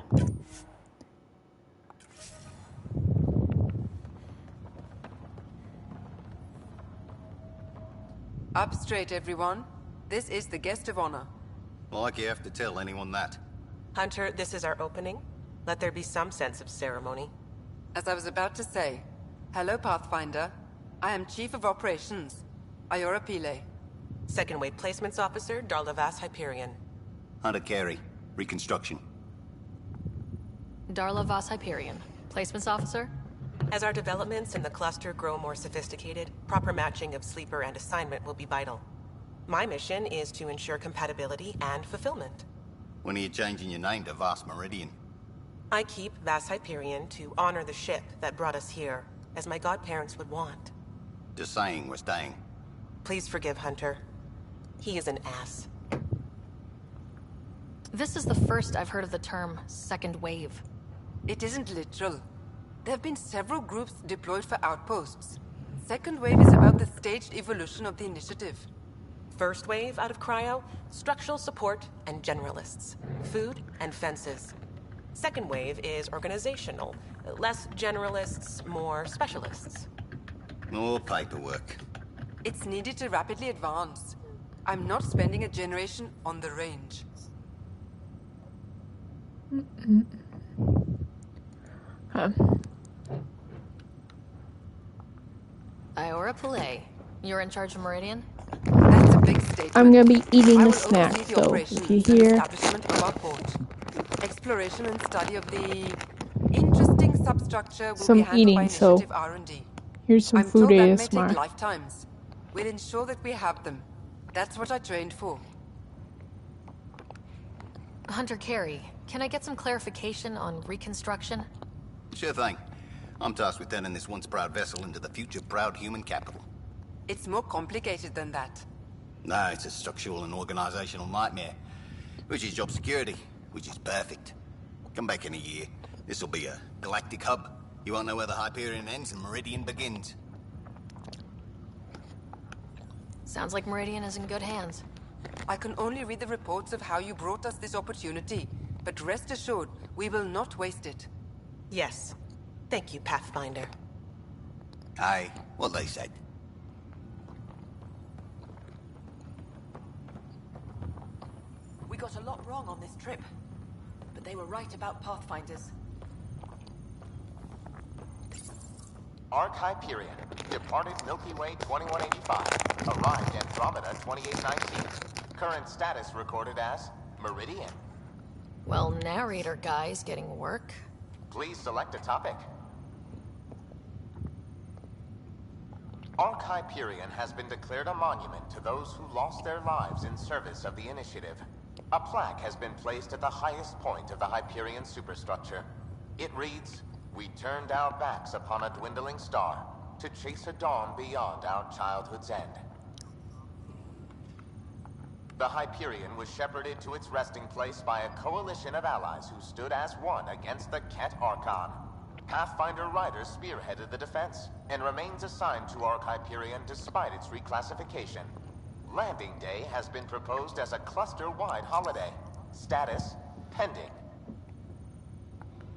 Up straight, everyone. This is the guest of honor. Like you have to tell anyone that. Hunter, this is our opening. Let there be some sense of ceremony. As I was about to say, hello, Pathfinder. I am Chief of Operations, Iora Pile. Second Wave Placements Officer, Darla Hyperion. Hunter Carey, Reconstruction. Darla Hyperion, Placements Officer. As our developments in the cluster grow more sophisticated, proper matching of sleeper and assignment will be vital. My mission is to ensure compatibility and fulfillment. When are you changing your name to Vast Meridian? I keep Vas Hyperion to honor the ship that brought us here, as my godparents would want. Just saying we're staying. Please forgive Hunter. He is an ass. This is the first I've heard of the term second wave. It isn't literal. There have been several groups deployed for outposts. Second wave is about the staged evolution of the initiative. First wave out of cryo, structural support and generalists. Food and fences. Second wave is organizational. Less generalists, more specialists. More paperwork. It's needed to rapidly advance. I'm not spending a generation on the range. Iora Pile, you're in charge of Meridian? That's a big statement. I'm gonna be eating a snack, so if you hear... Establishment of our port. Exploration and study of the interesting substructure will some be handled eating, by so Initiative R&D. here's some I'm food told that may ASMR. take lifetimes. We'll ensure that we have them. That's what I trained for. Hunter Carey, can I get some clarification on reconstruction? Sure thing. I'm tasked with turning this once proud vessel into the future proud human capital. It's more complicated than that. No, it's a structural and organizational nightmare. Which is job security, which is perfect. Come back in a year. This'll be a galactic hub. You won't know where the Hyperion ends and Meridian begins. Sounds like Meridian is in good hands. I can only read the reports of how you brought us this opportunity, but rest assured, we will not waste it. Yes. Thank you, Pathfinder. Aye, what they said. We got a lot wrong on this trip, but they were right about Pathfinders. Arc Hyperion, departed Milky Way 2185, arrived Andromeda 2819. Current status recorded as Meridian. Well, narrator guy's getting work. Please select a topic. Arc Hyperion has been declared a monument to those who lost their lives in service of the Initiative. A plaque has been placed at the highest point of the Hyperion superstructure. It reads, "We turned our backs upon a dwindling star to chase a dawn beyond our childhood's end." The Hyperion was shepherded to its resting place by a coalition of allies who stood as one against the Ket Archon. Pathfinder Riders spearheaded the defense, and remains assigned to Arc Hyperion despite its reclassification. Landing Day has been proposed as a cluster-wide holiday. Status, pending.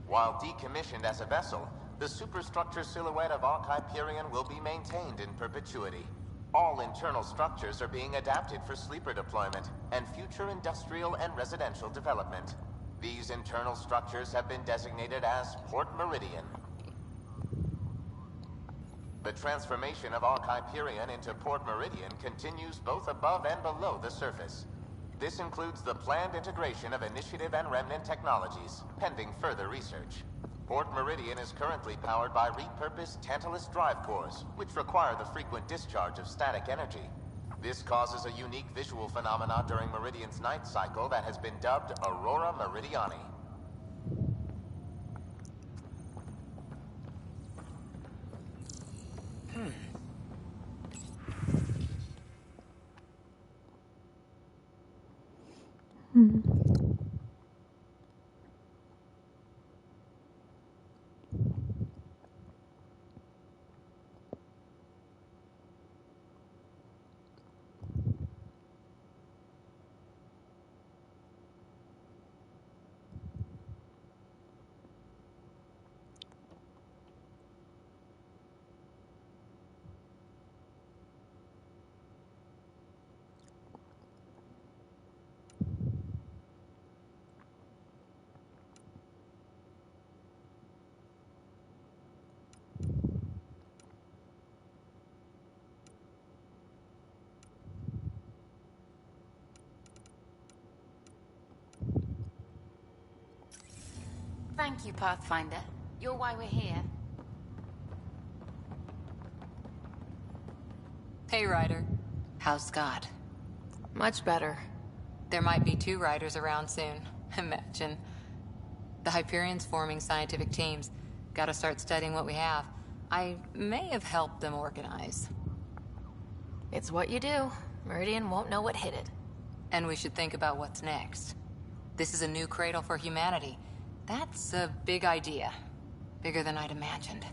While decommissioned as a vessel, the superstructure silhouette of Arc Hyperion will be maintained in perpetuity. All internal structures are being adapted for sleeper deployment and future industrial and residential development. These internal structures have been designated as Port Meridian. The transformation of Arc Hyperion into Port Meridian continues both above and below the surface. This includes the planned integration of Initiative and Remnant technologies, pending further research. Port Meridian is currently powered by repurposed Tantalus drive cores, which require the frequent discharge of static energy. This causes a unique visual phenomenon during Meridian's night cycle that has been dubbed Aurora Meridiani. Thank you, Pathfinder. You're why we're here. Hey, Ryder. How's Scott? Much better. There might be 2 Riders around soon. Imagine. The Hyperion's forming scientific teams. Gotta start studying what we have. I may have helped them organize. It's what you do. Meridian won't know what hit it. And we should think about what's next. This is a new cradle for humanity. That's a big idea. Bigger than I'd imagined.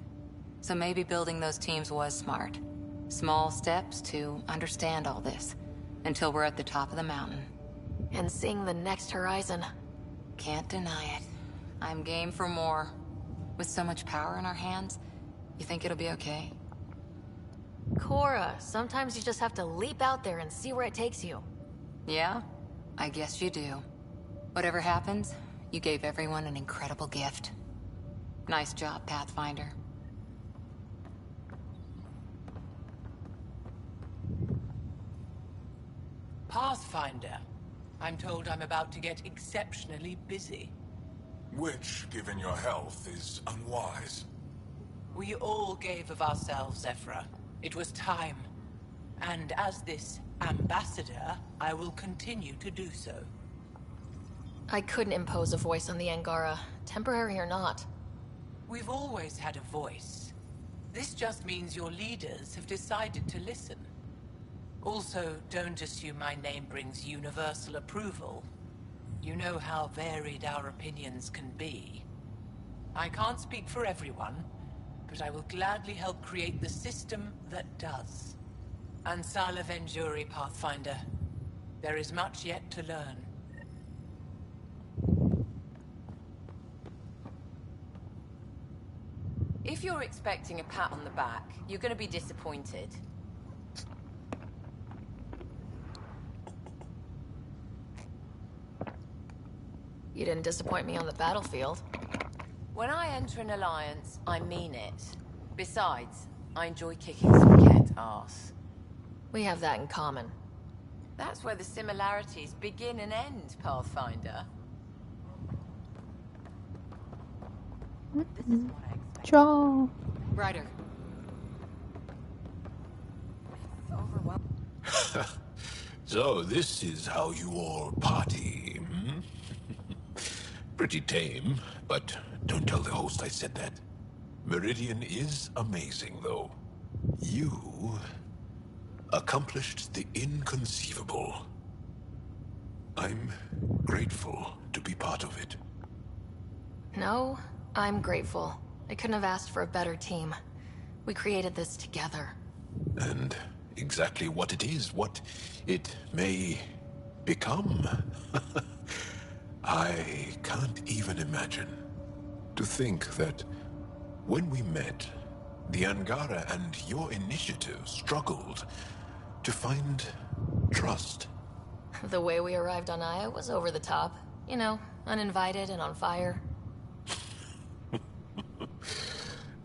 So maybe building those teams was smart. Small steps to understand all this. Until we're at the top of the mountain. And seeing the next horizon. Can't deny it. I'm game for more. With so much power in our hands, you think it'll be okay? Cora, sometimes you just have to leap out there and see where it takes you. Yeah? I guess you do. Whatever happens, you gave everyone an incredible gift. Nice job, Pathfinder. Pathfinder. I'm told I'm about to get exceptionally busy. Which, given your health, is unwise. We all gave of ourselves, Ephra. It was time. And as this ambassador, I will continue to do so. I couldn't impose a voice on the Angara, temporary or not. We've always had a voice. This just means your leaders have decided to listen. Also, don't assume my name brings universal approval. You know how varied our opinions can be. I can't speak for everyone, but I will gladly help create the system that does. Ansala Venjuri, Pathfinder. There is much yet to learn. If you're expecting a pat on the back, you're gonna be disappointed. You didn't disappoint me on the battlefield. When I enter an alliance, I mean it. Besides, I enjoy kicking some Kett ass. We have that in common. That's where the similarities begin and end, Pathfinder. Jaw. Ryder. So this is how you all party, hmm? Pretty tame, but don't tell the host I said that. Meridian is amazing, though. You accomplished the inconceivable. I'm grateful to be part of it. No, I'm grateful. I couldn't have asked for a better team. We created this together. And exactly what it is, what it may become. I can't even imagine. To think that when we met, the Angara and your initiative struggled to find trust. The way we arrived on Aya was over the top. You know, uninvited and on fire.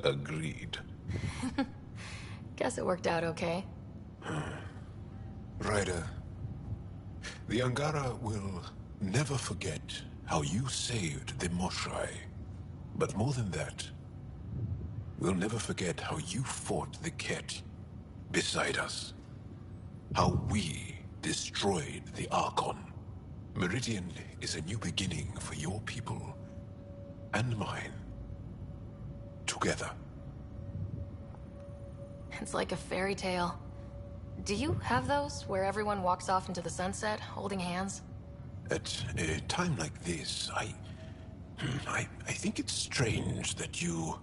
Agreed. Guess it worked out okay. Ryder, the Angara will never forget how you saved the Moshai. But more than that, we'll never forget how you fought the Kett beside us. How we destroyed the Archon. Meridian is a new beginning for your people and mine. Together. It's like a fairy tale. Do you have those, where everyone walks off into the sunset, holding hands? At a time like this, I think it's strange that you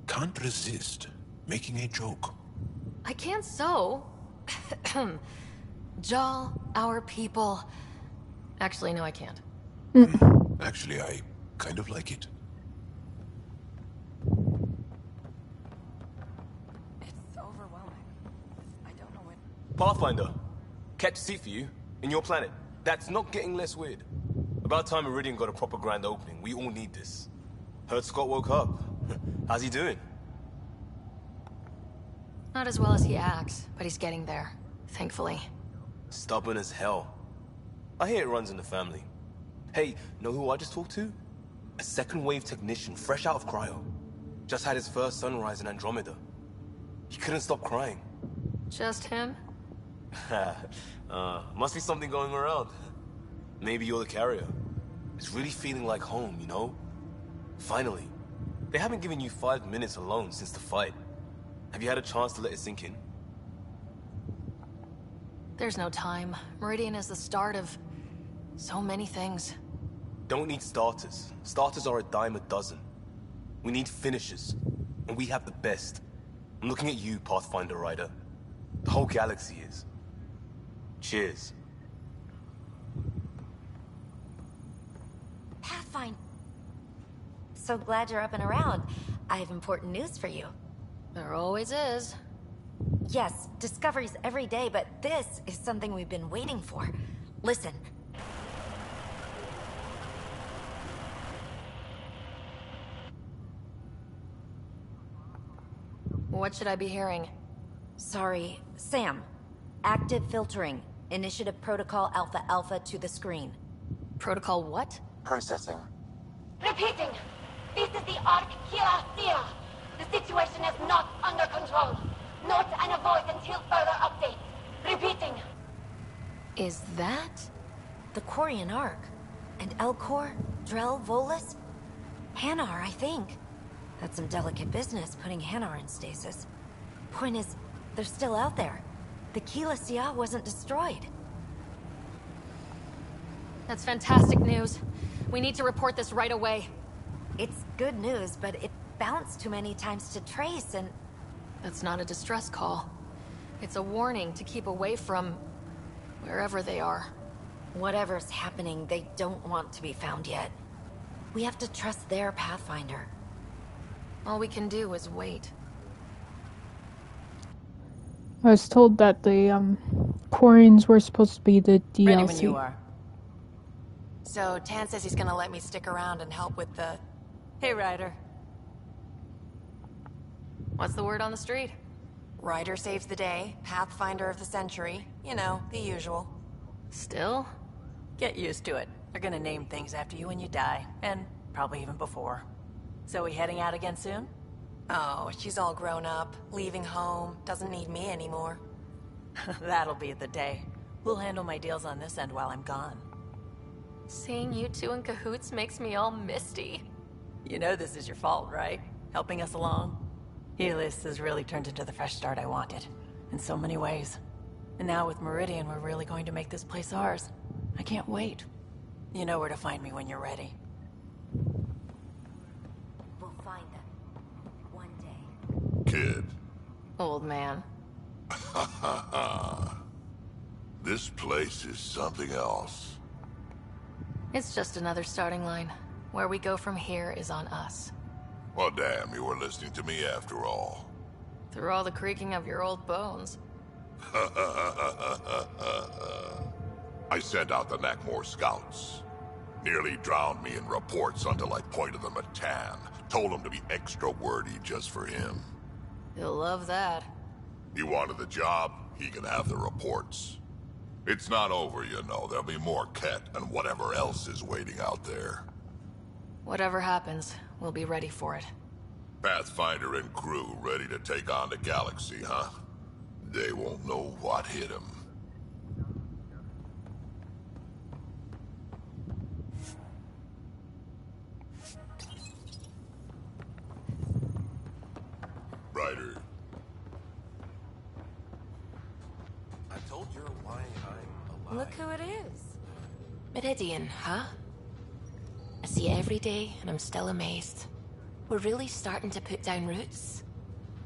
can't resist making a joke. I can't so. Jal, our people. Actually, no, I can't. Actually, I kind of like it. It's overwhelming. I don't know when... Pathfinder, catch a seat for you, in your planet. That's not getting less weird. About time Meridian got a proper grand opening. We all need this. Heard Scott woke up. How's he doing? Not as well as he acts, but he's getting there. Thankfully. Stubborn as hell. I hear it runs in the family. Hey, know who I just talked to? A second wave technician, fresh out of cryo. Just had his first sunrise in Andromeda. He couldn't stop crying. Just him? Must be something going around. Maybe you're the carrier. It's really feeling like home, you know? Finally. They haven't given you 5 minutes alone since the fight. Have you had a chance to let it sink in? There's no time. Meridian is the start of so many things. Don't need starters. Starters are a dime a dozen. We need finishers. And we have the best. I'm looking at you, Pathfinder Rider. The whole galaxy is. Cheers. Pathfinder. So glad you're up and around. I have important news for you. There always is. Yes, discoveries every day, but this is something we've been waiting for. Listen. What should I be hearing? Sorry, Sam. Active filtering. Initiative Protocol Alpha Alpha to the screen. Protocol what? Processing. Repeating. This is the Ark Kira Sierra. The situation is not under control. Note and avoid until further update. Repeating. Is that? The Quarian Ark. And Elcor, Drell, Volus? Hanar, I think. That's some delicate business, putting Hanar in stasis. Point is, they're still out there. The Keela Sia wasn't destroyed. That's fantastic news. We need to report this right away. It's good news, but it bounced too many times to trace and... That's not a distress call. It's a warning to keep away from... wherever they are. Whatever's happening, they don't want to be found yet. We have to trust their Pathfinder. All we can do is wait. I was told that the Quarians were supposed to be the DLC. Ready when you are. So, Tan says he's gonna let me stick around and help with the... Hey, Ryder. What's the word on the street? Ryder saves the day, Pathfinder of the century. You know, the usual. Still? Get used to it. They're gonna name things after you when you die, and probably even before. So we heading out again soon? Oh, she's all grown up, leaving home, doesn't need me anymore. That'll be the day. We'll handle my deals on this end while I'm gone. Seeing you two in cahoots makes me all misty. You know this is your fault, right? Helping us along? Helios has really turned into the fresh start I wanted. In so many ways. And now with Meridian, we're really going to make this place ours. I can't wait. You know where to find me when you're ready. We'll find them. One day. Kid. Old man. This place is something else. It's just another starting line. Where we go from here is on us. Well, damn, you were listening to me after all. Through all the creaking of your old bones. I sent out the Nakmor scouts. Nearly drowned me in reports until I pointed them at Tan. Told him to be extra wordy just for him. He'll love that. He wanted the job, he can have the reports. It's not over, you know. There'll be more Ket and whatever else is waiting out there. Whatever happens, we'll be ready for it. Pathfinder and crew ready to take on the galaxy, huh? They won't know what hit them. Ryder. I told you why I'm alive. Look who it is. Meridian, huh? I see it every day, and I'm still amazed. We're really starting to put down roots.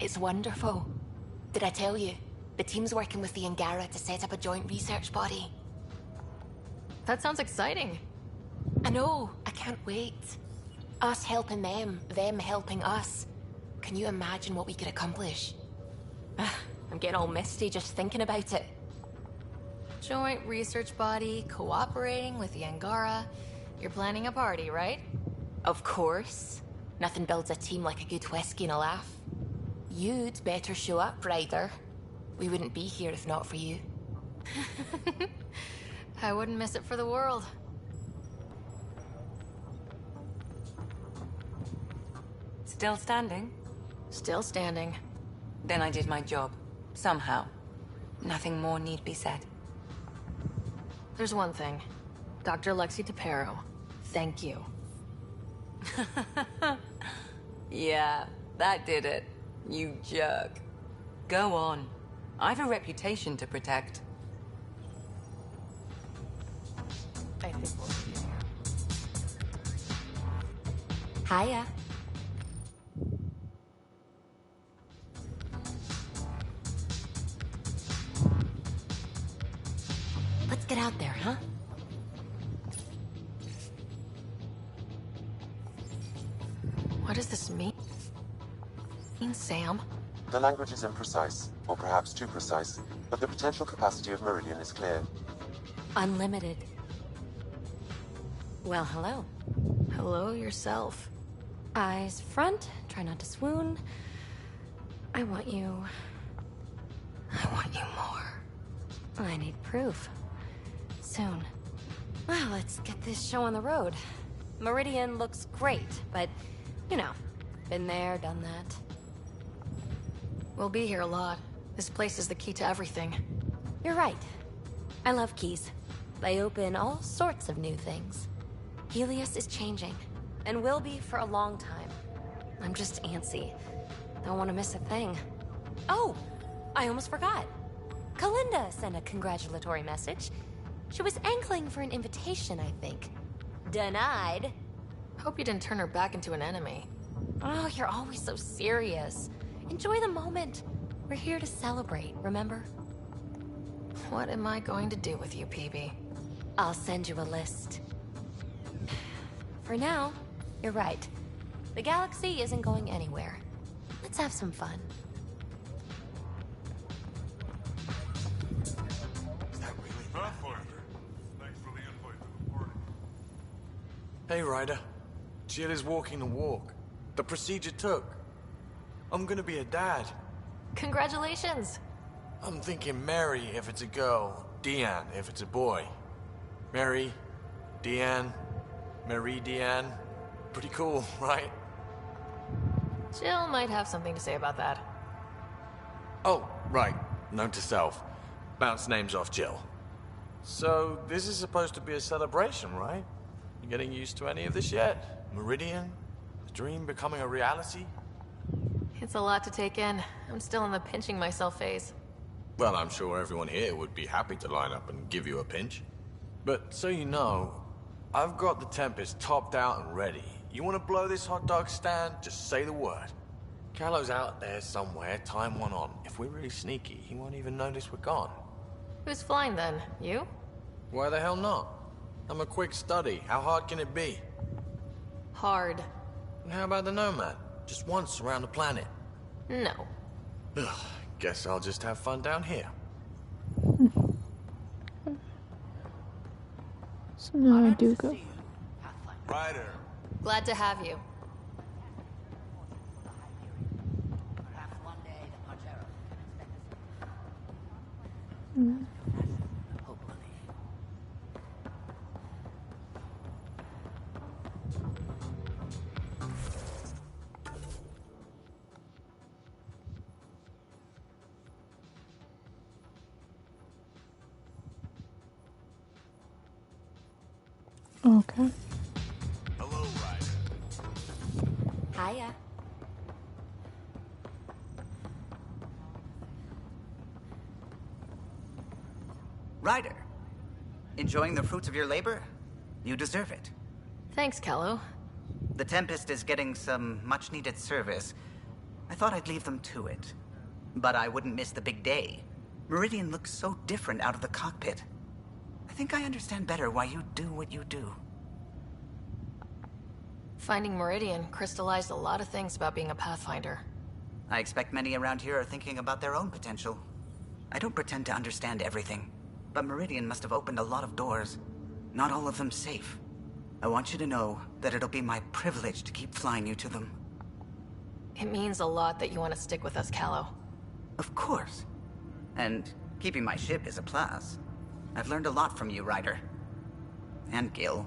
It's wonderful. Did I tell you? The team's working with the Angara to set up a joint research body. That sounds exciting. I know. I can't wait. Us helping them helping us. Can you imagine what we could accomplish? I'm getting all misty just thinking about it. Joint research body, cooperating with the Angara. You're planning a party, right? Of course. Nothing builds a team like a good whiskey and a laugh. You'd better show up, Ryder. We wouldn't be here if not for you. I wouldn't miss it for the world. Still standing? Still standing. Then I did my job. Somehow. Nothing more need be said. There's one thing. Dr. Lexi DePero, thank you. Yeah, that did it. You jerk. Go on. I've a reputation to protect. I think we'll see. Hiya. Let's get out there, huh? What does this mean, Sam? The language is imprecise, or perhaps too precise, but the potential capacity of Meridian is clear. Unlimited. Well, hello. Hello yourself. Eyes front, try not to swoon. I want you. I want you more. I need proof. Soon. Well, let's get this show on the road. Meridian looks great, but, you know, been there, done that. We'll be here a lot. This place is the key to everything. You're right. I love keys. They open all sorts of new things. Helios is changing, and will be for a long time. I'm just antsy. Don't want to miss a thing. Oh, I almost forgot. Kalinda sent a congratulatory message. She was angling for an invitation, I think. Denied. Hope you didn't turn her back into an enemy. Oh, you're always so serious. Enjoy the moment. We're here to celebrate, remember? What am I going to do with you, PB? I'll send you a list. For now, you're right. The galaxy isn't going anywhere. Let's have some fun. Hey, Ryder. Jill is walking the walk. The procedure took. I'm gonna be a dad. Congratulations! I'm thinking Mary if it's a girl, Deanne if it's a boy. Mary, Deanne, Mary Deanne. Pretty cool, right? Jill might have something to say about that. Oh, right. Note to self. Bounce names off Jill. So, this is supposed to be a celebration, right? You getting used to any of this yet? Meridian? The dream becoming a reality? It's a lot to take in. I'm still in the pinching myself phase. Well, I'm sure everyone here would be happy to line up and give you a pinch. But so you know, I've got the Tempest topped out and ready. You want to blow this hot dog stand? Just say the word. Callow's out there somewhere, time one on. If we're really sneaky, he won't even notice we're gone. Who's flying then? You? Why the hell not? I'm a quick study. How hard can it be? Hard. And how about the Nomad? Just once around the planet. No. Ugh, guess I'll just have fun down here. So now I do go. Ryder. Glad to have you. Mm. Okay. Hello, Ryder. Hiya. Ryder, enjoying the fruits of your labor? You deserve it. Thanks, Callow. The Tempest is getting some much-needed service. I thought I'd leave them to it. But I wouldn't miss the big day. Meridian looks so different out of the cockpit. I think I understand better why you do what you do. Finding Meridian crystallized a lot of things about being a Pathfinder. I expect many around here are thinking about their own potential. I don't pretend to understand everything, but Meridian must have opened a lot of doors. Not all of them safe. I want you to know that it'll be my privilege to keep flying you to them. It means a lot that you want to stick with us, Callow. Of course. And keeping my ship is a plus. I've learned a lot from you, Ryder. And Gil.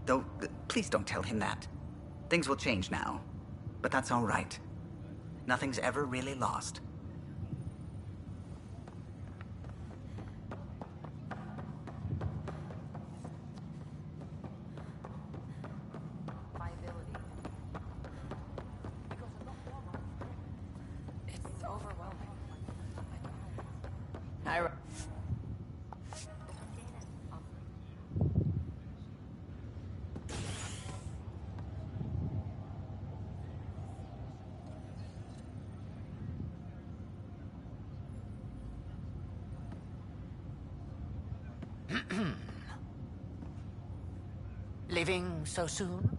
Though, please don't tell him that. Things will change now. but that's all right. Nothing's ever really lost. It's overwhelming. Leaving so soon?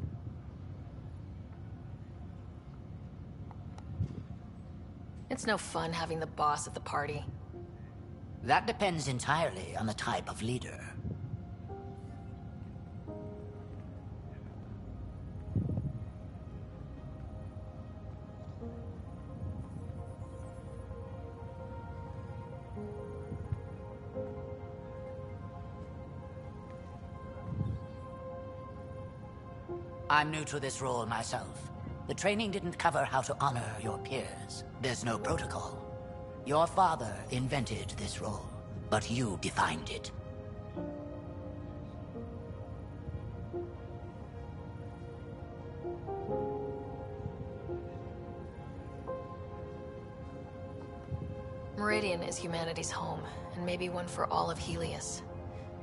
It's no fun having the boss at the party. That depends entirely on the type of leader. I'm new to this role myself. The training didn't cover how to honor your peers. There's no protocol. Your father invented this role, but you defined it. Meridian is humanity's home, and maybe one for all of Helios.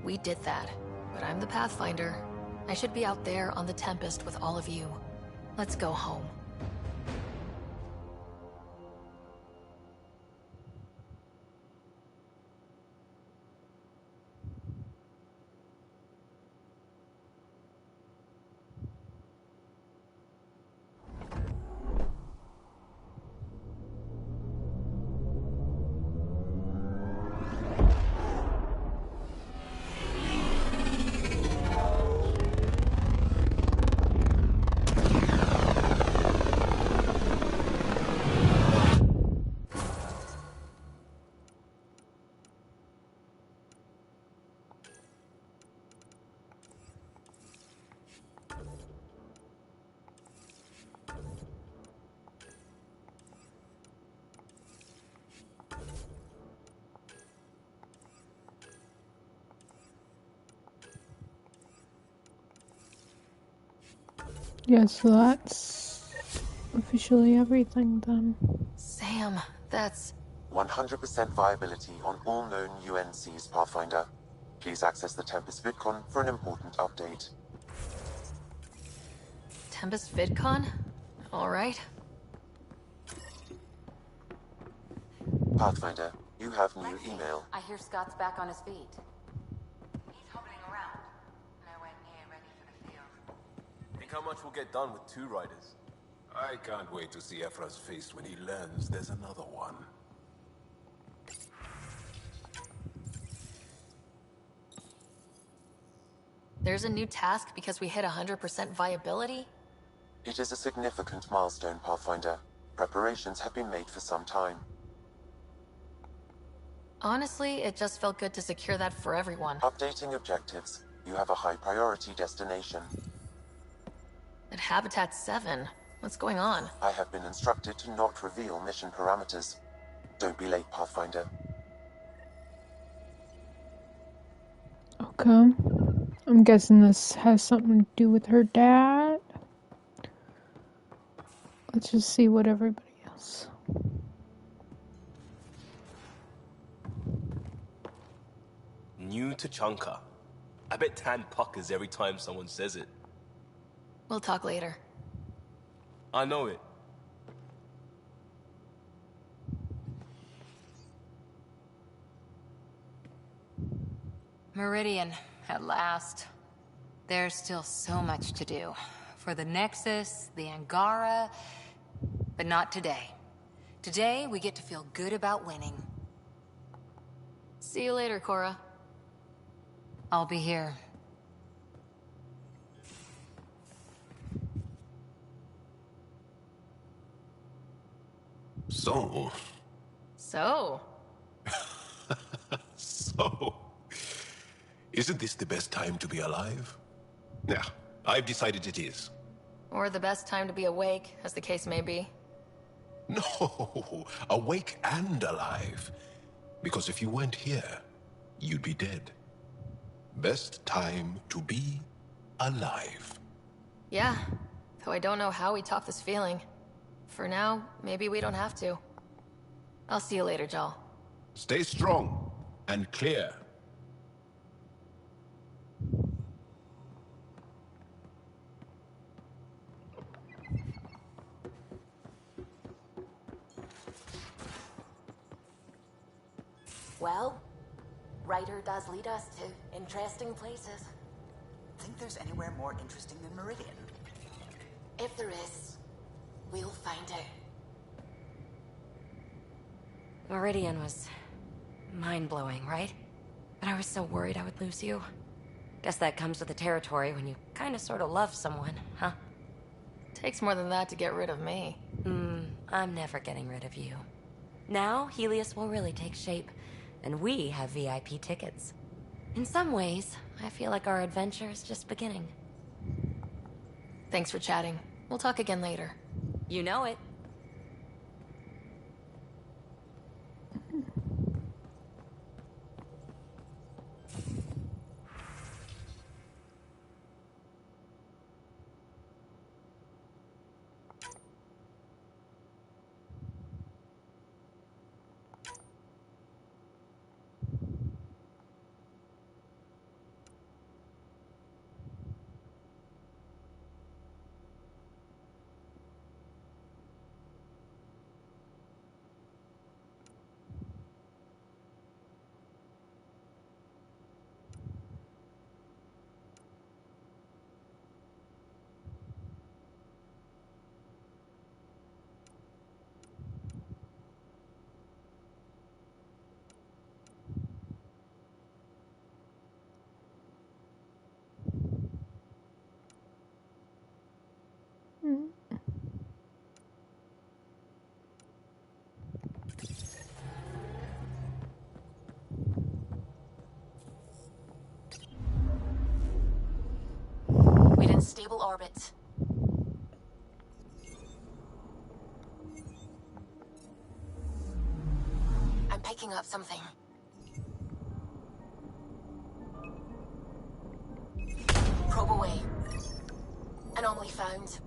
We did that, but I'm the Pathfinder. I should be out there on the Tempest with all of you. Let's go home. Yeah, so that's officially everything then. Sam, that's... 100% viability on all known UNCs, Pathfinder. Please access the Tempest VidCon for an important update. Tempest VidCon? Alright. Pathfinder, you have new email. I hear Scott's back on his feet. Think how much we'll get done with 2 riders? I can't wait to see Ephra's face when he learns there's another one. There's a new task because we hit 100% viability? It is a significant milestone, Pathfinder. Preparations have been made for some time. Honestly, it just felt good to secure that for everyone. Updating objectives. You have a high priority destination. At Habitat 7? What's going on? I have been instructed to not reveal mission parameters. Don't be late, Pathfinder. Okay. I'm guessing this has something to do with her dad. Let's just see what everybody else. New to Chunka. I bet Tan puckers every time someone says it. We'll talk later. I know it. Meridian, at last. There's still so much to do. For the Nexus, the Angara, but not today. Today, we get to feel good about winning. See you later, Cora. I'll be here. So... So? So... Isn't this the best time to be alive? Yeah, I've decided it is. Or the best time to be awake, as the case may be. No, awake and alive. Because if you weren't here, you'd be dead. Best time to be alive. Yeah, though I don't know how we top this feeling. For now, maybe we don't have to. I'll see you later, Joel. Stay strong and clear. Well, Ryder does lead us to interesting places. Think there's anywhere more interesting than Meridian? If there is, we'll find out. Meridian was mind-blowing, right? But I was so worried I would lose you. Guess that comes with the territory when you kinda sorta love someone, huh? Takes more than that to get rid of me. I'm never getting rid of you. Now, Helios will really take shape, and we have VIP tickets. In some ways, I feel like our adventure is just beginning. Thanks for chatting. We'll talk again later. You know it. We're in stable orbit. I'm picking up something. Probe away. Anomaly found.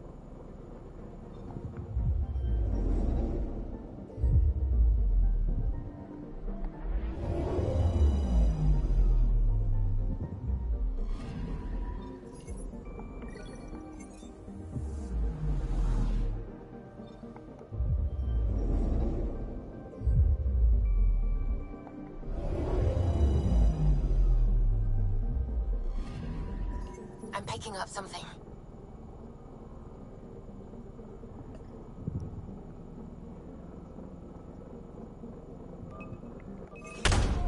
I'm picking up something.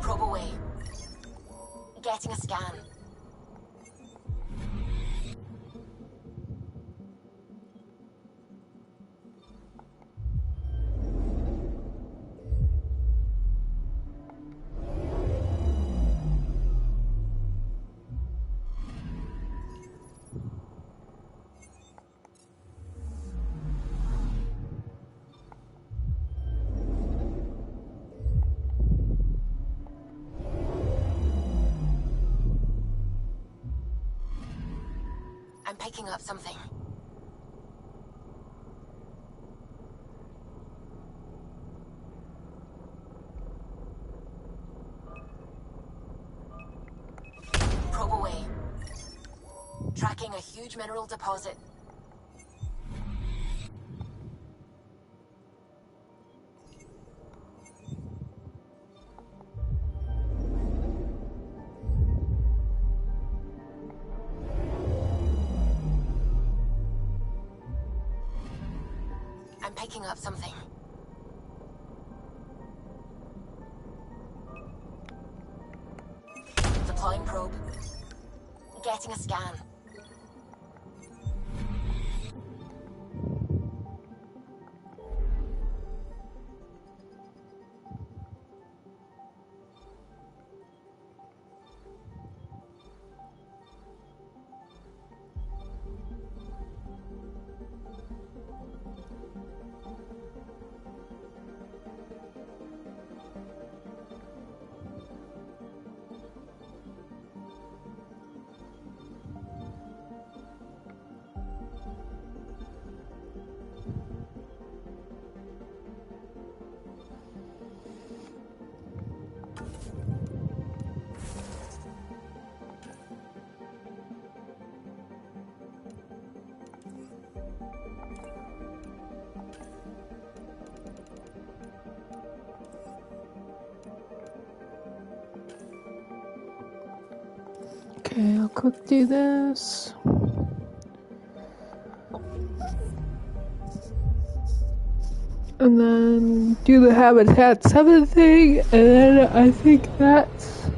Probe away. Getting a scan. I'm picking up something. Probe away. Tracking a huge mineral deposit. I'm picking up something. Deploying probe. Getting a scan. Okay, I'll quick do this. And then do the Habitat 7 thing, and then I think that's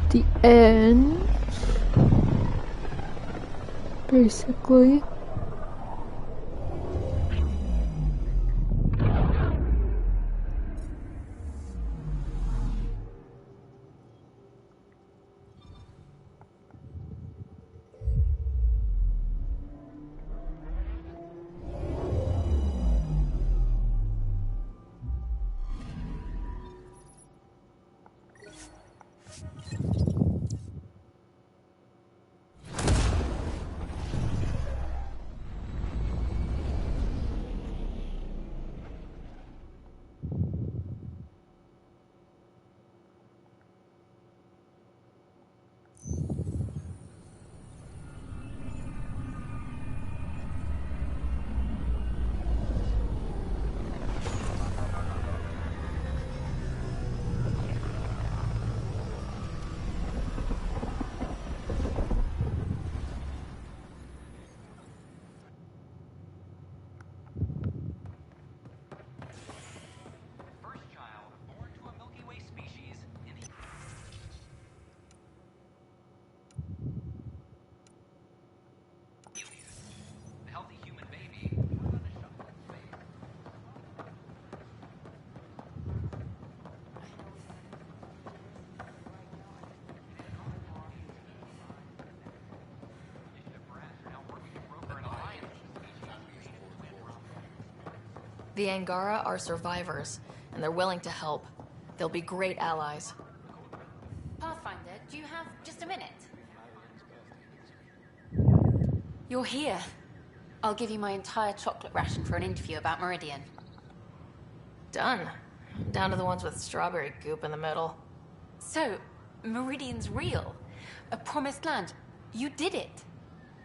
the end, basically. The Angara are survivors, and they're willing to help. They'll be great allies. Pathfinder, do you have just a minute? You're here. I'll give you my entire chocolate ration for an interview about Meridian. Done. Down to the ones with strawberry goop in the middle. So, Meridian's real. A promised land. You did it.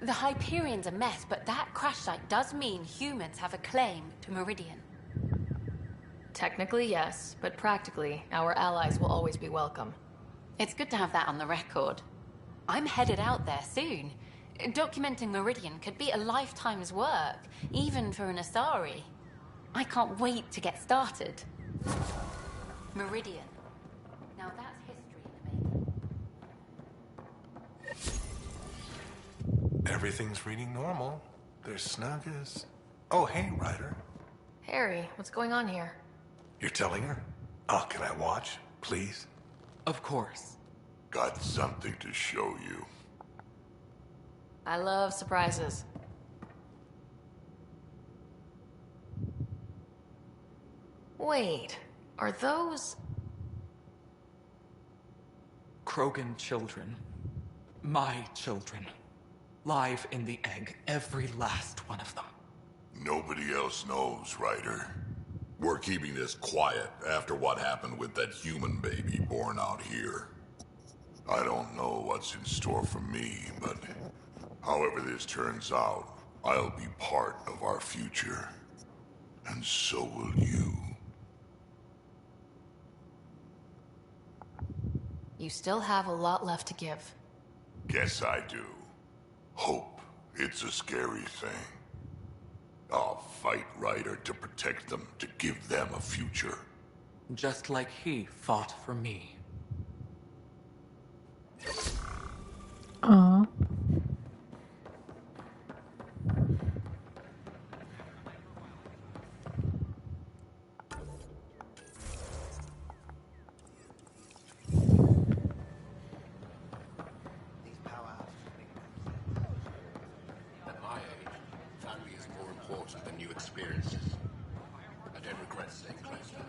The Hyperion's a mess, but that crash site does mean humans have a claim to Meridian. Technically, yes, but practically, our allies will always be welcome. It's good to have that on the record. I'm headed out there soon. Documenting Meridian could be a lifetime's work, even for an Asari. I can't wait to get started. Meridian. Now that's history in the making. Everything's reading normal. They're snug as... Oh, hey, Ryder. Harry, what's going on here? You're telling her? Oh, can I watch, please? Of course. Got something to show you. I love surprises. Wait, are those... Krogan children. My children. Live in the egg, every last one of them. Nobody else knows, Ryder. We're keeping this quiet after what happened with that human baby born out here. I don't know what's in store for me, but however this turns out, I'll be part of our future. And so will you. You still have a lot left to give. Guess I do. Hope. It's a scary thing. I'll fight Ryder to protect them, to give them a future. Just like he fought for me. Aww. At my age, family is more important than new experiences. I don't regret staying close to her.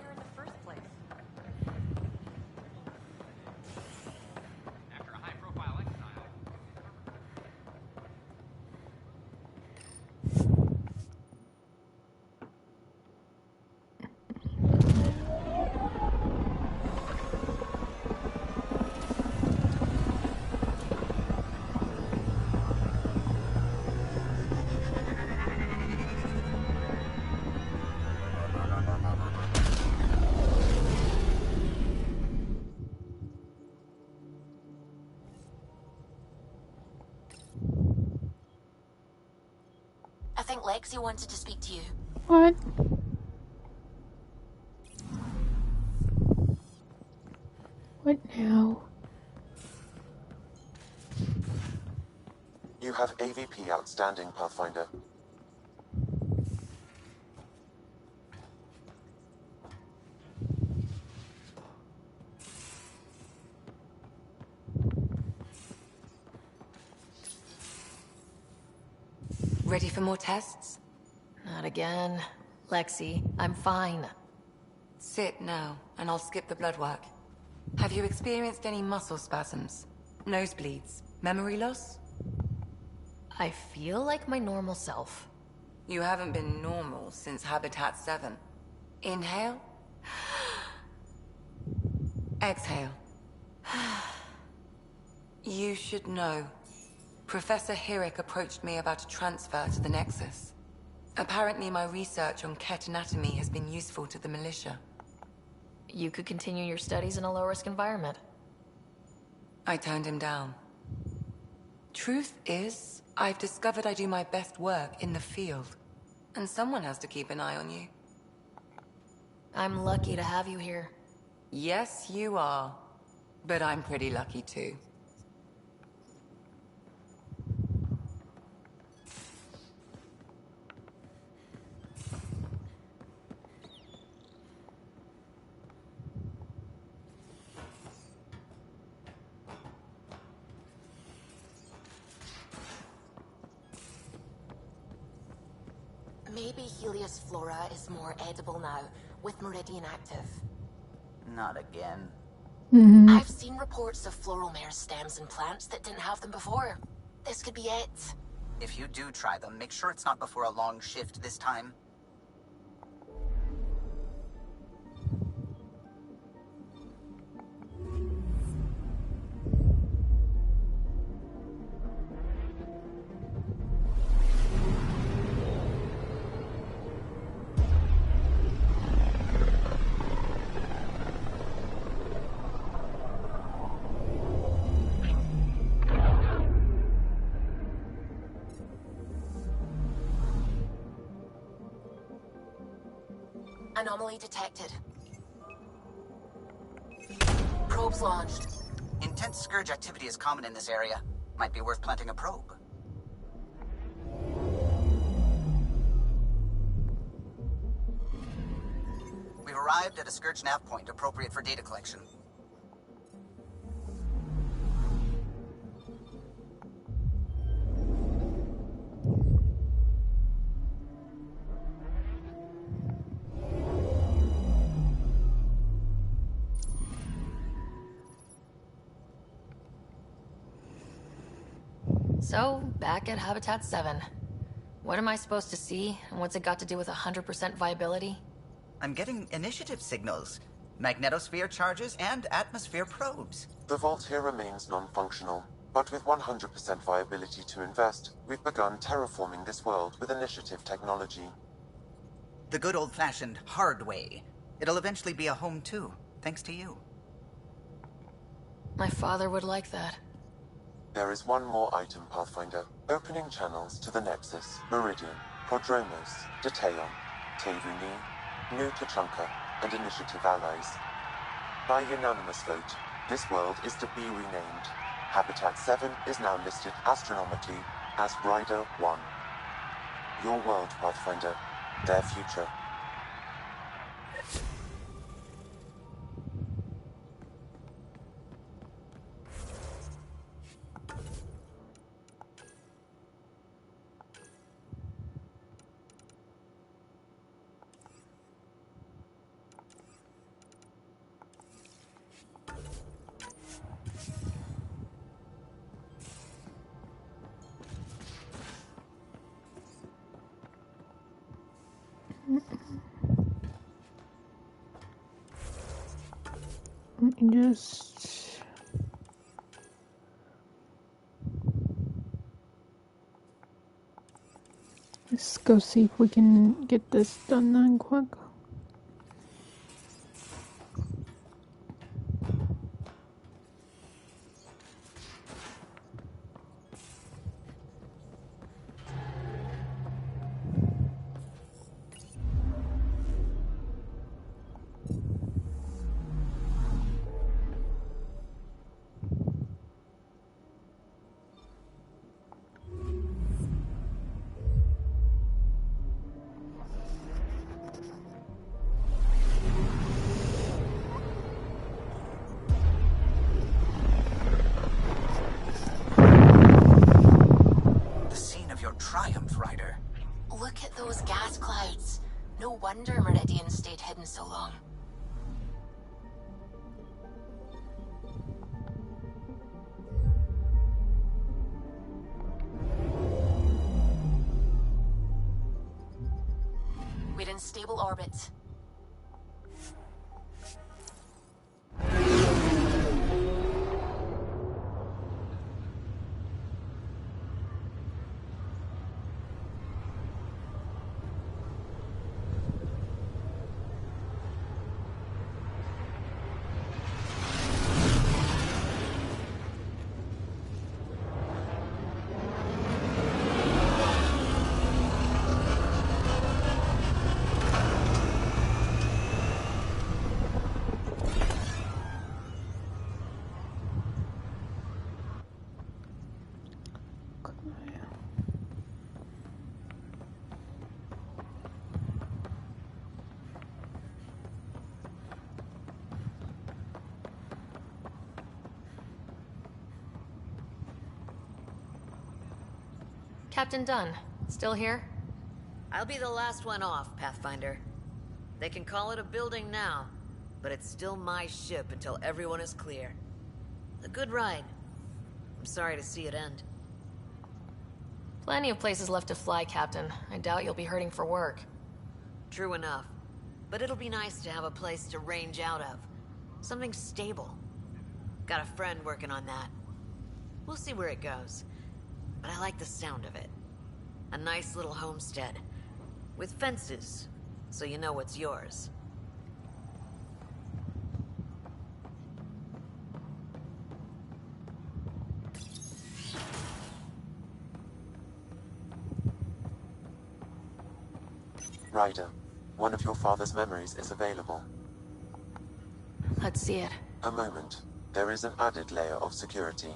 think Lexi wanted to speak to you. What? What now? You have AVP outstanding, Pathfinder. Ready for more tests? Not again. Lexi, I'm fine. Sit now, and I'll skip the blood work. Have you experienced any muscle spasms? Nosebleeds? Memory loss? I feel like my normal self. You haven't been normal since Habitat 7. Inhale. Exhale. You should know. Professor Hirek approached me about a transfer to the Nexus. Apparently my research on Ket anatomy has been useful to the militia. You could continue your studies in a low-risk environment. I turned him down. Truth is, I've discovered I do my best work in the field. And someone has to keep an eye on you. I'm lucky to have you here. Yes, you are. But I'm pretty lucky too. Maybe Helios flora is more edible now, with Meridian active. Not again. I've seen reports of floral mare stems and plants that didn't have them before. This could be it. If you do try them, make sure it's not before a long shift this time. Anomaly detected. Probes launched. Intense scourge activity is common in this area. Might be worth planting a probe. We've arrived at a scourge nav point appropriate for data collection. So, back at Habitat 7. What am I supposed to see, and what's it got to do with 100% viability? I'm getting initiative signals, magnetosphere charges, and atmosphere probes. The vault here remains non-functional, but with 100% viability to invest, we've begun terraforming this world with initiative technology. The good old-fashioned hard way. It'll eventually be a home too, thanks to you. My father would like that. There is one more item, Pathfinder. Opening channels to the Nexus, Meridian, Prodromos, Detaeon, Tevuni, New Tachanka, and Initiative allies. By unanimous vote, this world is to be renamed. Habitat 7 is now listed astronomically as Rider 1. Your world, Pathfinder. Their future. Let me just... Let's go see if we can get this done then quick. wonder Meridian stayed hidden so long. We're in stable orbit. Captain Dunn, still here? I'll be the last one off, Pathfinder. They can call it a building now, but it's still my ship until everyone is clear. A good ride. I'm sorry to see it end. Plenty of places left to fly, Captain. I doubt you'll be hurting for work. True enough. But it'll be nice to have a place to range out of. Something stable. Got a friend working on that. We'll see where it goes. But I like the sound of it. A nice little homestead. With fences, so you know what's yours. Ryder, one of your father's memories is available. Let's see it. A moment. There is an added layer of security.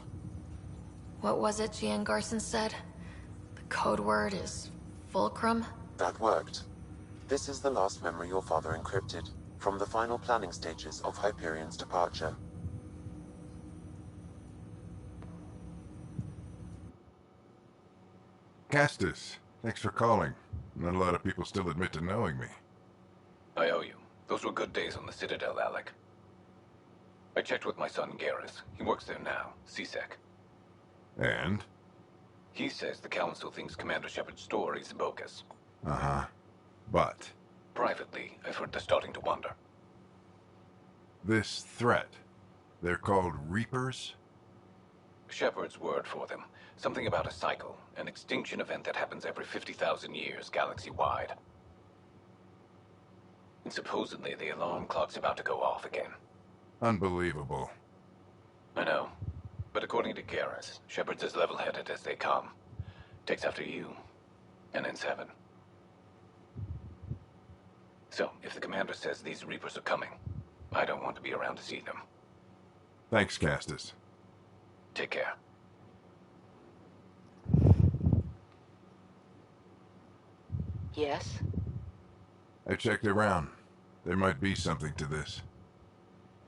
What was it Gian Garson said? The code word is Fulcrum? That worked. This is the last memory your father encrypted, from the final planning stages of Hyperion's departure. Castus, thanks for calling. Not a lot of people still admit to knowing me. I owe you. Those were good days on the Citadel, Alec. I checked with my son, Garrus. He works there now, CSEC. And? He says the Council thinks Commander Shepard's story is bogus. Uh-huh. But? Privately, I've heard they're starting to wonder. This threat, they're called Reapers? Shepard's word for them. Something about a cycle, an extinction event that happens every 50,000 years, galaxy-wide. And supposedly the alarm clock's about to go off again. Unbelievable. I know. But according to Garrus, Shepard's as level-headed as they come. Takes after you, and ends heaven. So, if the commander says these Reapers are coming, I don't want to be around to see them. Thanks, Castus. Take care. Yes? I checked around. There might be something to this.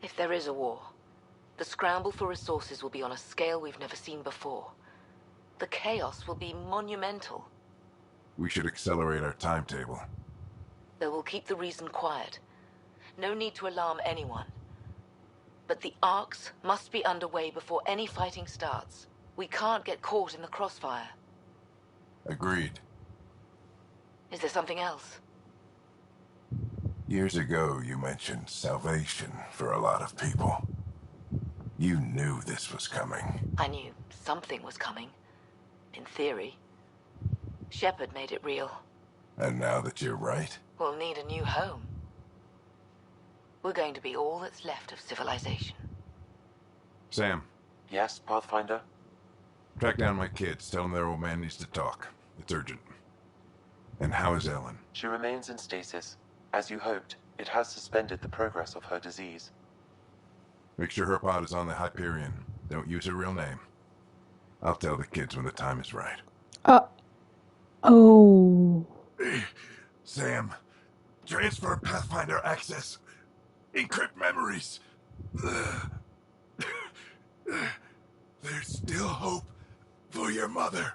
If there is a war, the scramble for resources will be on a scale we've never seen before. The chaos will be monumental. We should accelerate our timetable. They will keep the reason quiet. No need to alarm anyone. But the arcs must be underway before any fighting starts. We can't get caught in the crossfire. Agreed. Is there something else? Years ago, you mentioned salvation for a lot of people. You knew this was coming. I knew something was coming. In theory. Shepard made it real. And now that you're right? We'll need a new home. We're going to be all that's left of civilization. Sam. Yes, Pathfinder? Track down my kids. Tell them their old man needs to talk. It's urgent. And how is Ellen? She remains in stasis. As you hoped, it has suspended the progress of her disease. Make sure her pod is on the Hyperion. Don't use her real name. I'll tell the kids when the time is right. Oh. Sam, transfer Pathfinder access. Encrypt memories. There's still hope for your mother.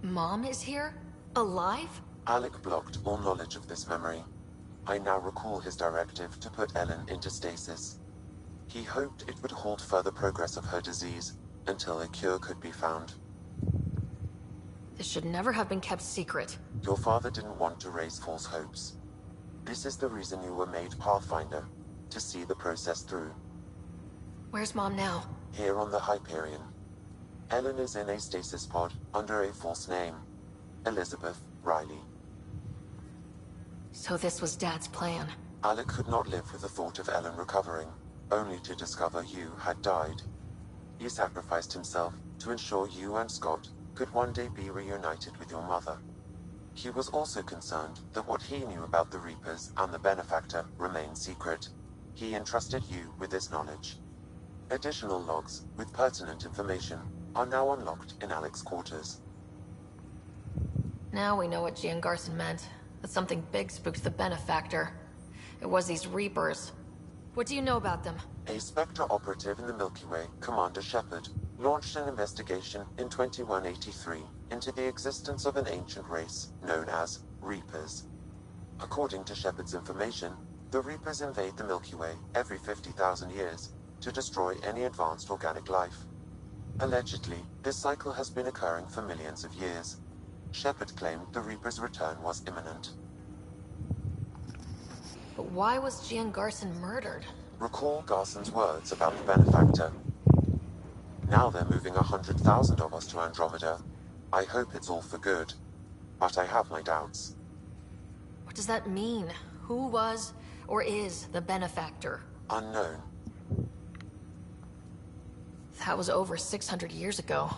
Mom is here? Alive? Alec blocked all knowledge of this memory. I now recall his directive to put Ellen into stasis. He hoped it would halt further progress of her disease until a cure could be found. This should never have been kept secret. Your father didn't want to raise false hopes. This is the reason you were made Pathfinder, to see the process through. Where's Mom now? Here on the Hyperion. Ellen is in a stasis pod under a false name. Elizabeth Riley. So this was Dad's plan. Alec could not live with the thought of Ellen recovering, only to discover you had died. He sacrificed himself to ensure you and Scott could one day be reunited with your mother. He was also concerned that what he knew about the Reapers and the Benefactor remained secret. He entrusted you with this knowledge. Additional logs with pertinent information are now unlocked in Alec's quarters. Now we know what Gian Garson meant. That something big spooked the Benefactor. It was these Reapers. What do you know about them? A Spectre operative in the Milky Way, Commander Shepard, launched an investigation in 2183 into the existence of an ancient race known as Reapers. According to Shepard's information, the Reapers invade the Milky Way every 50,000 years to destroy any advanced organic life. Allegedly, this cycle has been occurring for millions of years. Shepard claimed the Reaper's return was imminent. But why was Gian Garson murdered? Recall Garson's words about the Benefactor. Now they're moving 100,000 of us to Andromeda. I hope it's all for good, but I have my doubts. What does that mean? Who was, or is, the Benefactor? Unknown. That was over 600 years ago.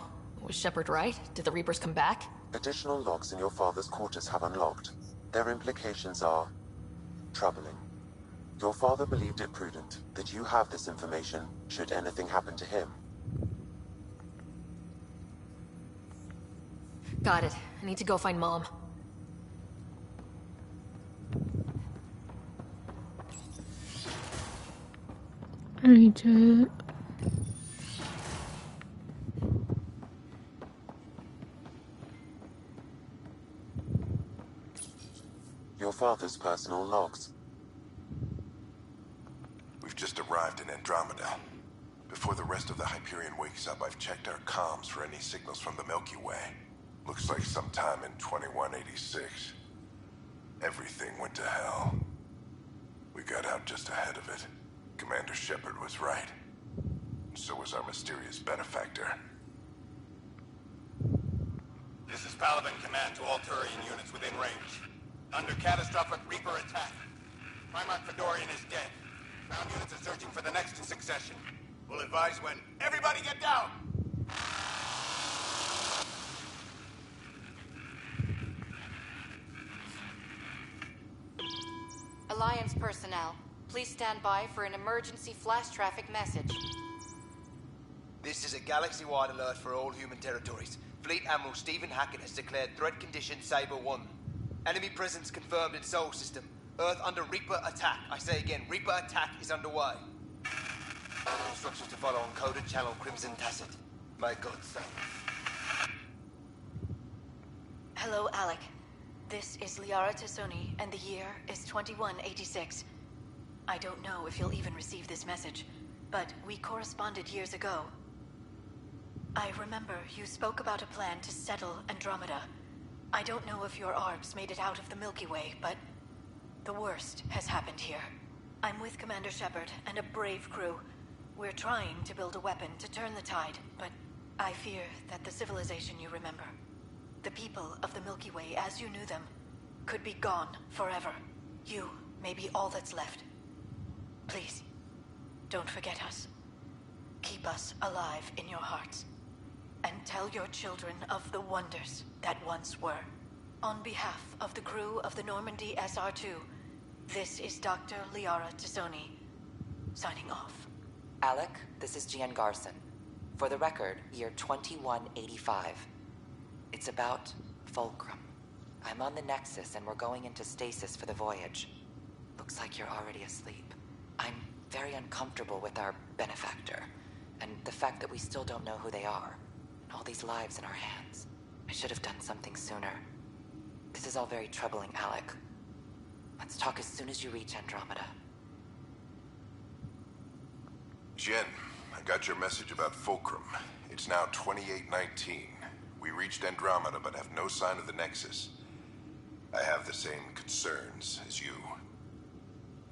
Was Shepard right? Did the Reapers come back? Additional logs in your father's quarters have unlocked. Their implications are troubling. Your father believed it prudent that you have this information should anything happen to him. Got it. I need to go find Mom. Alright, Jet. Your father's personal logs. We've just arrived in Andromeda. Before the rest of the Hyperion wakes up, I've checked our comms for any signals from the Milky Way. Looks like sometime in 2186. Everything went to hell. We got out just ahead of it. Commander Shepard was right. So was our mysterious Benefactor. This is Paladin Command to all Turian units within range. Under catastrophic Reaper attack. Primarch Fedorian is dead. Ground units are searching for the next in succession. We'll advise when. Everybody get down! Alliance personnel, please stand by for an emergency flash traffic message. This is a galaxy-wide alert for all human territories. Fleet Admiral Stephen Hackett has declared threat condition Saber 1. Enemy presence confirmed in Sol System. Earth under Reaper attack. I say again, Reaper attack is underway. Instructions to follow on coded channel Crimson Tacit. May God save. Hello, Alec. This is Liara Tassoni, and the year is 2186. I don't know if you'll even receive this message, but we corresponded years ago. I remember you spoke about a plan to settle Andromeda. I don't know if your arcs made it out of the Milky Way, but the worst has happened here. I'm with Commander Shepard and a brave crew. We're trying to build a weapon to turn the tide, but I fear that the civilization you remember, the people of the Milky Way as you knew them, could be gone forever. You may be all that's left. Please, don't forget us. Keep us alive in your hearts. And tell your children of the wonders that once were. On behalf of the crew of the Normandy SR-2, this is Dr. Liara Tassoni, signing off. Alec, this is Gian Garson. For the record, year 2185. It's about Fulcrum. I'm on the Nexus and we're going into stasis for the voyage. Looks like you're already asleep. I'm very uncomfortable with our Benefactor, and the fact that we still don't know who they are. All these lives in our hands. I should have done something sooner. This is all very troubling, Alec. Let's talk as soon as you reach Andromeda. Jen, I got your message about Fulcrum. It's now 2819. We reached Andromeda but have no sign of the Nexus. I have the same concerns as you.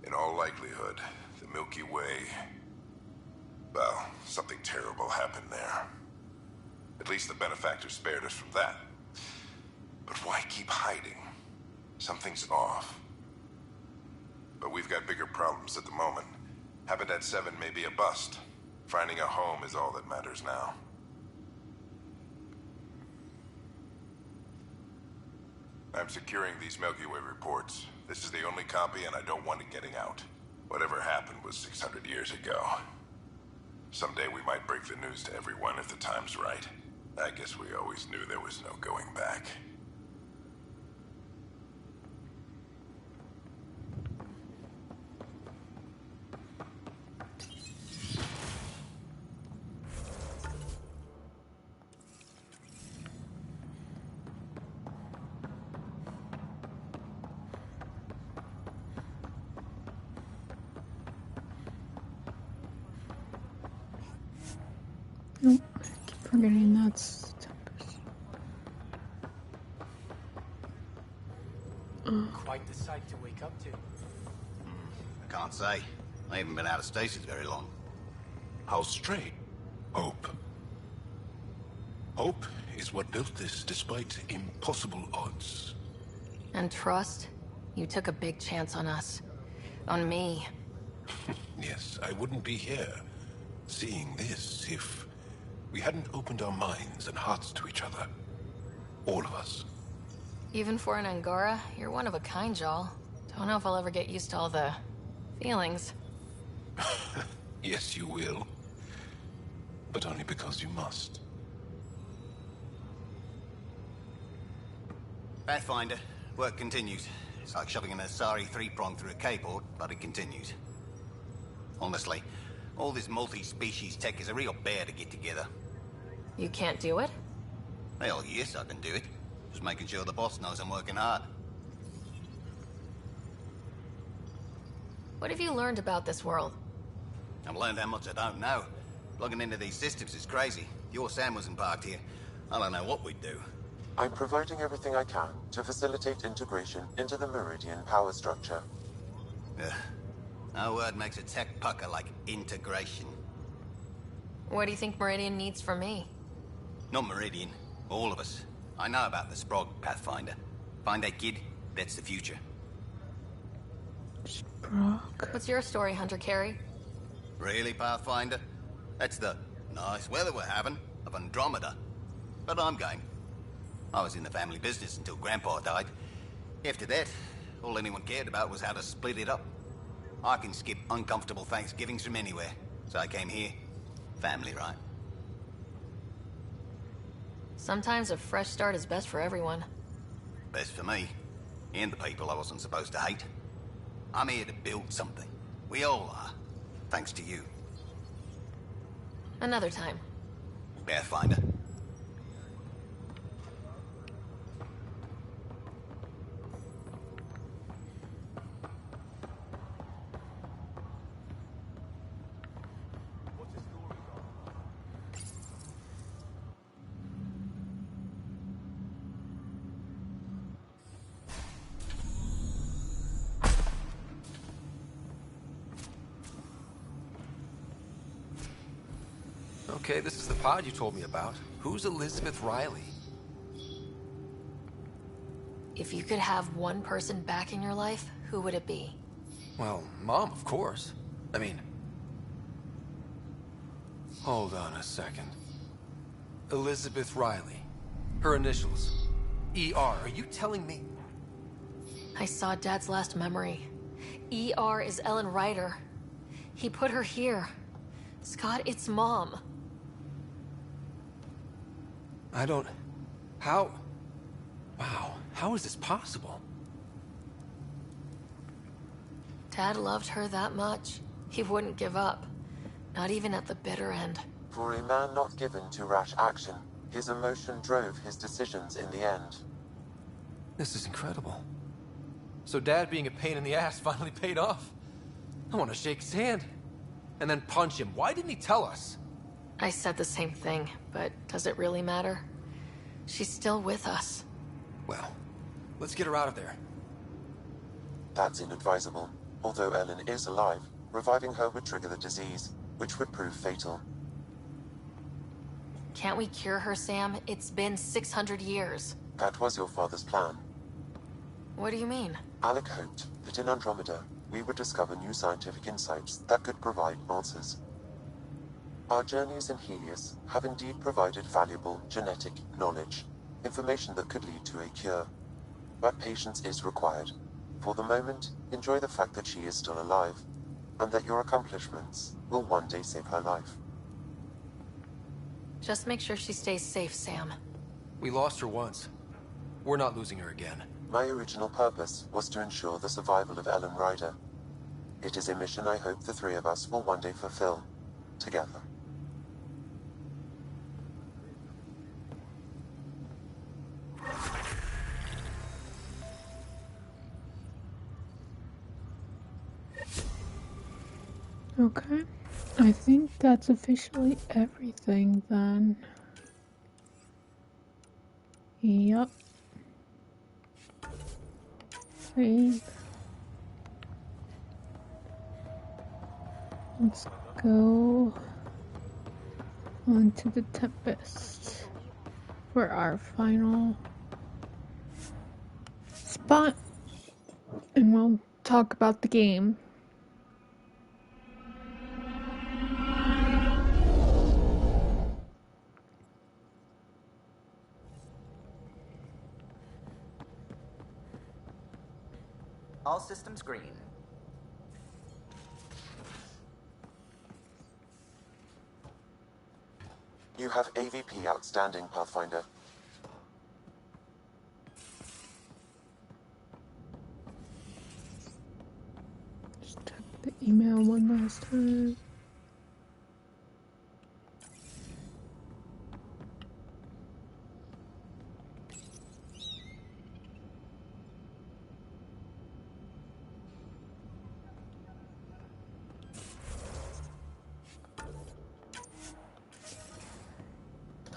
In all likelihood, the Milky Way... well, something terrible happened there. At least the benefactor spared us from that. But why keep hiding? Something's off. But we've got bigger problems at the moment. Habitat 7 may be a bust. Finding a home is all that matters now. I'm securing these Milky Way reports. This is the only copy, and I don't want it getting out. Whatever happened was 600 years ago. Someday we might break the news to everyone if the time's right. I guess we always knew there was no going back. Nope, I keep forgetting that's Quite the sight to wake up to. I can't say. I haven't been out of stasis very long. How straight. Hope. Hope is what built this despite impossible odds. And trust? You took a big chance on us. On me. Yes, I wouldn't be here seeing this if we hadn't opened our minds and hearts to each other. All of us. Even for an Angara, you're one of a kind, Jal. Don't know if I'll ever get used to all the feelings. Yes, you will. But only because you must. Pathfinder, work continues. It's like shoving an Asari three-prong through a K-port, but it continues. Honestly, all this multi-species tech is a real bear to get together. You can't do it? Well, yes, I can do it. Just making sure the boss knows I'm working hard. What have you learned about this world? I've learned how much I don't know. Plugging into these systems is crazy. If your Sam wasn't parked here, I don't know what we'd do. I'm providing everything I can to facilitate integration into the Meridian power structure. Ugh. No word makes a tech pucker like integration. What do you think Meridian needs from me? Not Meridian. All of us. I know about the Sprog, Pathfinder. Find that kid, that's the future. Sprog? What's your story, Hunter Carey? Really, Pathfinder? That's the nice weather we're having of Andromeda. But I'm game. I was in the family business until Grandpa died. After that, all anyone cared about was how to split it up. I can skip uncomfortable Thanksgivings from anywhere. So I came here. Family, right? Sometimes a fresh start is best for everyone. Best for me. And the people I wasn't supposed to hate. I'm here to build something. We all are. Thanks to you. Another time. Pathfinder. Okay, this is the pod you told me about. Who's Elizabeth Riley? If you could have one person back in your life, who would it be? Well, Mom, of course. I mean... Hold on a second. Elizabeth Riley. Her initials. ER. Are you telling me? I saw Dad's last memory. ER is Ellen Ryder. He put her here. Scott, it's Mom. I don't... How... Wow, how is this possible? Dad loved her that much. He wouldn't give up. Not even at the bitter end. For a man not given to rash action, His emotion drove his decisions in the end. This is incredible. So Dad being a pain in the ass finally paid off? I want to shake his hand. And then punch him. Why didn't he tell us? I said the same thing, but does it really matter? She's still with us. Well, let's get her out of there. That's inadvisable. Although Ellen is alive, reviving her would trigger the disease, which would prove fatal. Can't we cure her, Sam? It's been 600 years. That was your father's plan. What do you mean? Alec hoped that in Andromeda, we would discover new scientific insights that could provide answers. Our journeys in Helios have indeed provided valuable genetic knowledge, information that could lead to a cure. But patience is required. For the moment, enjoy the fact that she is still alive, and that your accomplishments will one day save her life. Just make sure she stays safe, Sam. We lost her once. We're not losing her again. My original purpose was to ensure the survival of Ellen Ryder. It is a mission I hope the three of us will one day fulfill, together. Okay, I think that's officially everything then. Yup. Save. Let's go on to the Tempest for our final spot, and we'll talk about the game. All systems green. You have AVP outstanding, Pathfinder. Just check the email one last time.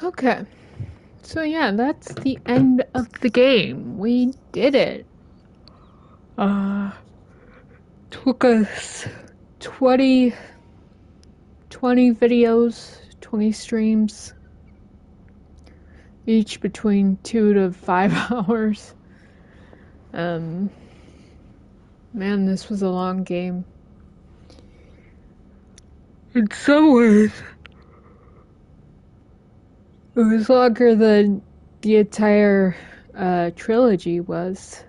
Okay, so yeah, that's the end of the game. We did it. Took us 20 videos, 20 streams, each between 2 to 5 hours. Man, this was a long game. In some ways, it was longer than the entire trilogy was.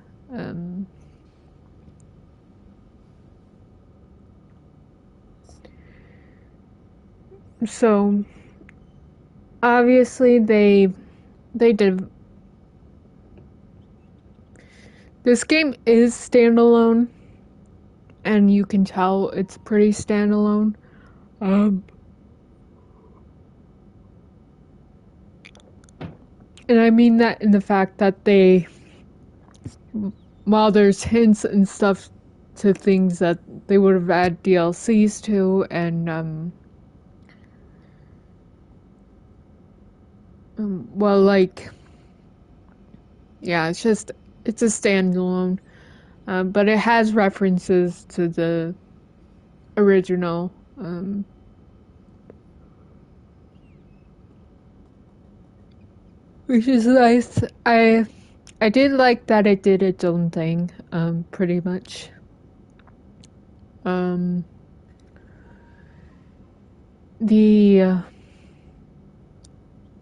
So obviously they did. This game is standalone, and you can tell it's pretty standalone. And I mean that in the fact that they, while there's hints and stuff to things that they would have added DLCs to, and well, like, yeah, it's a standalone, but it has references to the original. Which is nice. I did like that it did its own thing, pretty much. I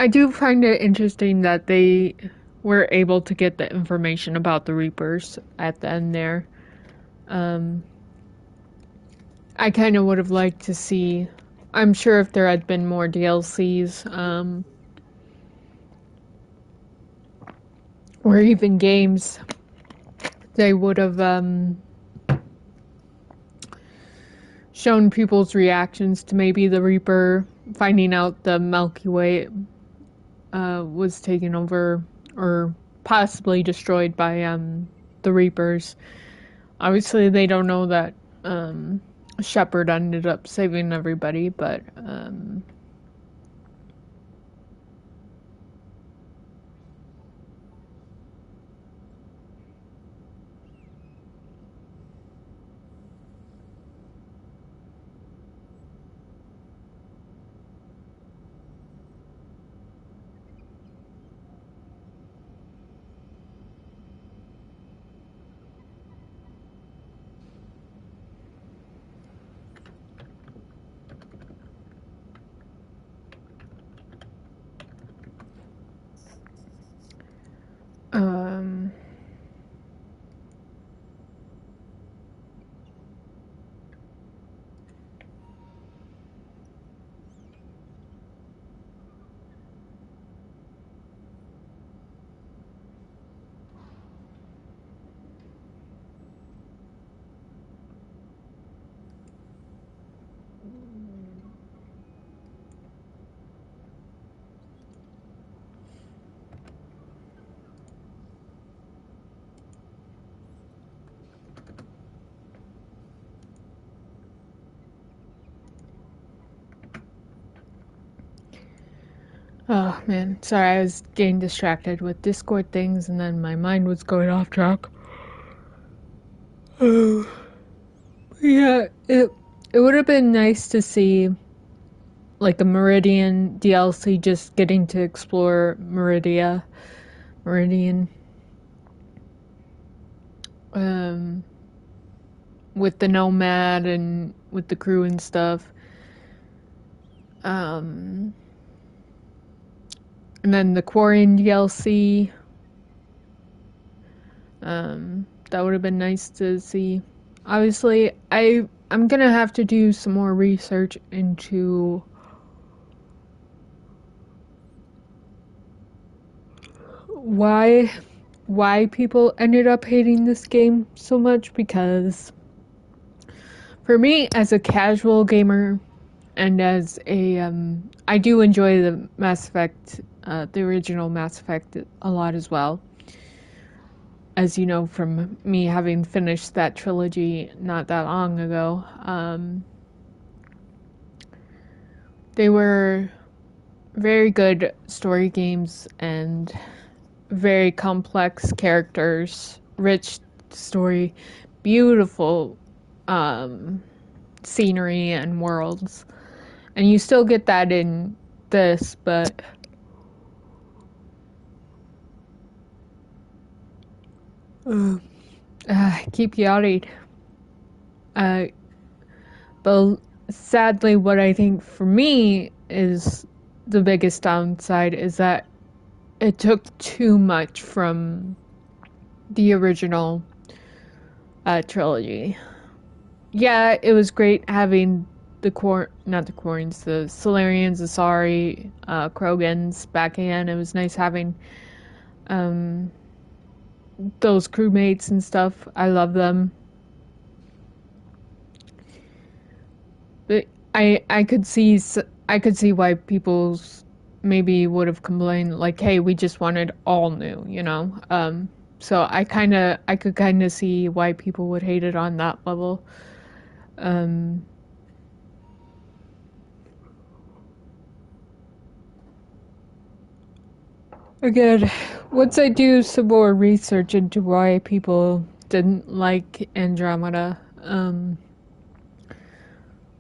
do find it interesting that they were able to get the information about the Reapers at the end there. I kind of would have liked to see, I'm sure if there had been more DLCs, or even games, they would have shown people's reactions to maybe the Reaper finding out the Milky Way was taken over or possibly destroyed by the Reapers. Obviously, they don't know that Shepard ended up saving everybody, but um, oh man, sorry, I was getting distracted with Discord things, and then my mind was going off track. Oh, yeah, it would have been nice to see like the Meridian DLC, just getting to explore Meridian, with the Nomad and with the crew and stuff. And then the Quarian DLC. That would have been nice to see. Obviously, I'm gonna have to do some more research into why people ended up hating this game so much, because for me, as a casual gamer and as a I do enjoy the Mass Effect, the original Mass Effect a lot as well, as you know from me having finished that trilogy not that long ago. They were very good story games and very complex characters, rich story, beautiful scenery and worlds. And you still get that in this, but keep yawning. But sadly, what I think for me is the biggest downside is that it took too much from the original trilogy. Yeah, it was great having the not the Quarians, the Solarians, the Asari, Krogans back again. It was nice having those crewmates and stuff. I love them. But I could see why people maybe would have complained, like, hey, we just wanted all new, you know. So I could kind of see why people would hate it on that level. Again, once I do some more research into why people didn't like Andromeda,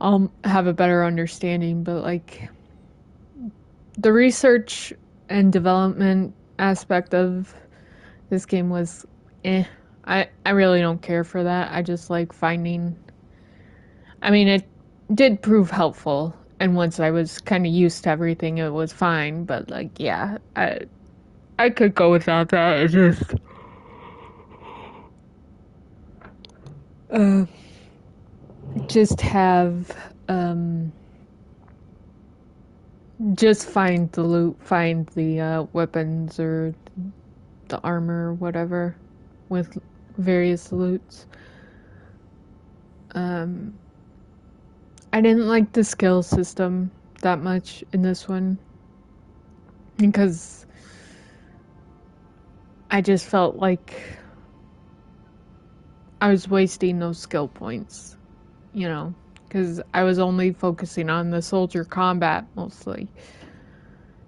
I'll have a better understanding. But like the research and development aspect of this game was I really don't care for that. I just like finding, I mean, it did prove helpful, and once I was kind of used to everything, it was fine. But like, yeah, I could go without that. It just have just find the loot, find the weapons or the armor or whatever with various loots. I didn't like the skill system that much in this one. because I just felt like I was wasting those skill points, you know, because I was only focusing on the soldier combat mostly.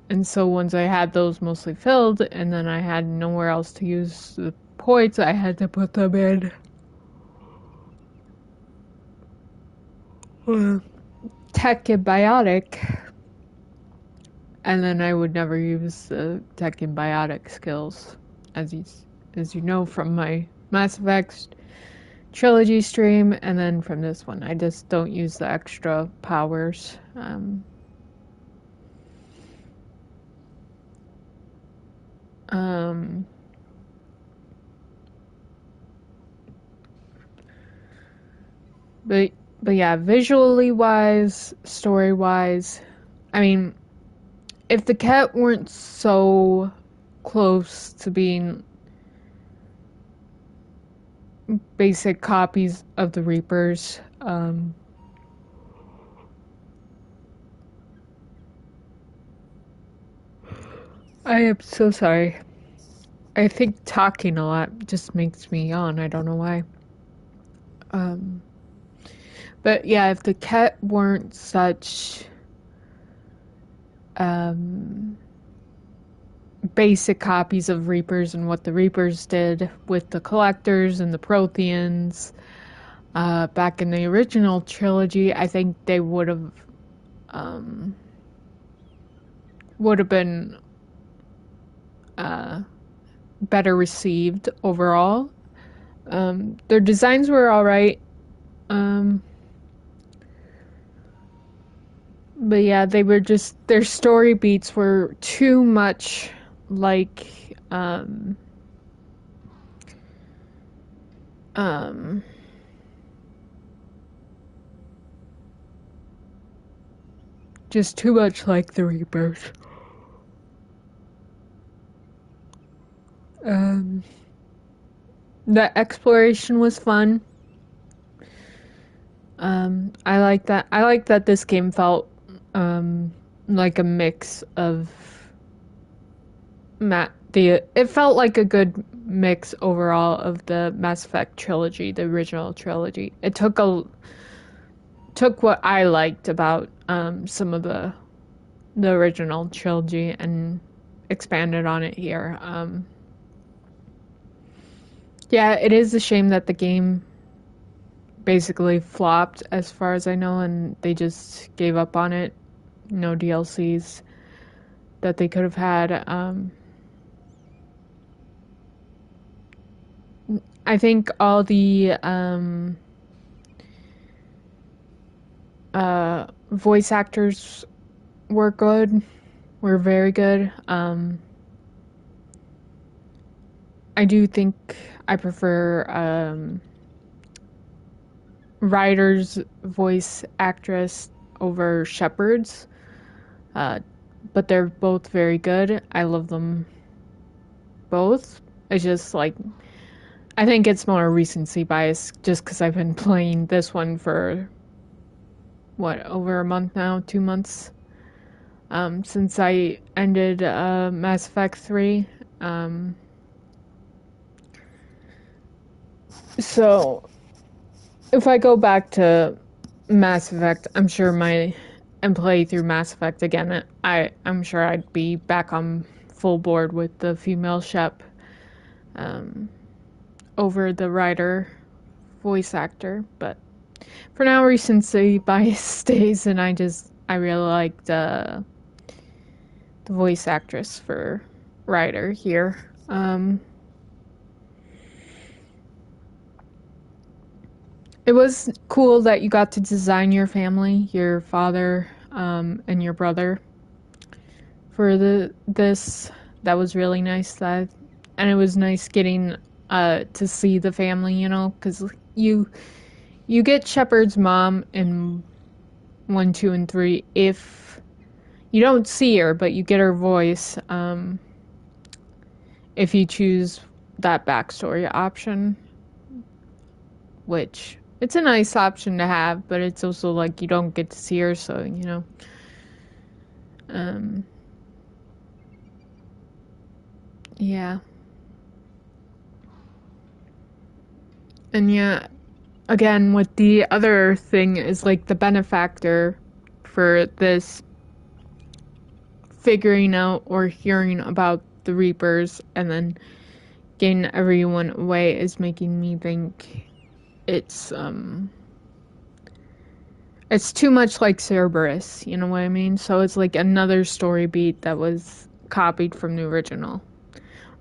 And so once I had those mostly filled, and then I had nowhere else to use the points, I had to put them in tech and biotic, and then I would never use the tech and biotic skills, as you know from my Mass Effect trilogy stream, and then from this one. I just don't use the extra powers. But yeah, visually wise, story wise, I mean, if the cat weren't so close to being basic copies of the Reapers, I am so sorry. I think talking a lot just makes me yawn. I don't know why. But yeah, if the cat weren't such basic copies of Reapers and what the Reapers did with the Collectors and the Protheans back in the original trilogy, I think they would have been better received overall. Their designs were alright. But yeah, they were just, their story beats were too much like just too much like the Reapers. The exploration was fun. I like that. I like that this game felt like a mix of it felt like a good mix overall of the Mass Effect trilogy, the original trilogy. It took what I liked about some of the original trilogy and expanded on it here. Yeah, it is a shame that the game basically flopped as far as I know, and they just gave up on it. No DLCs that they could have had. I think all the voice actors were good, were very good. I do think I prefer Ryder's voice actress over Shepard's, but they're both very good. I love them both. It's just like, I think it's more recency bias just because I've been playing this one for over a month now, 2 months, since I ended Mass Effect 3. So if I go back to Mass Effect, I'm sure and play through Mass Effect again, I'm sure I'd be back on full board with the female Shep over the Ryder voice actor. But for now, recency bias stays, and I really like the voice actress for Ryder here. It was cool that you got to design your family, your father, and your brother for this. That was really nice. And it was nice getting to see the family, you know, because you get Shepard's mom in 1, 2, and 3. If you don't see her, but you get her voice, if you choose that backstory option, which it's a nice option to have, but it's also like you don't get to see her, so you know. Yeah. And yeah, again, with the other thing is like the benefactor for this figuring out or hearing about the Reapers and then getting everyone away is making me think it's too much like Cerberus, you know what I mean? So it's like another story beat that was copied from the original.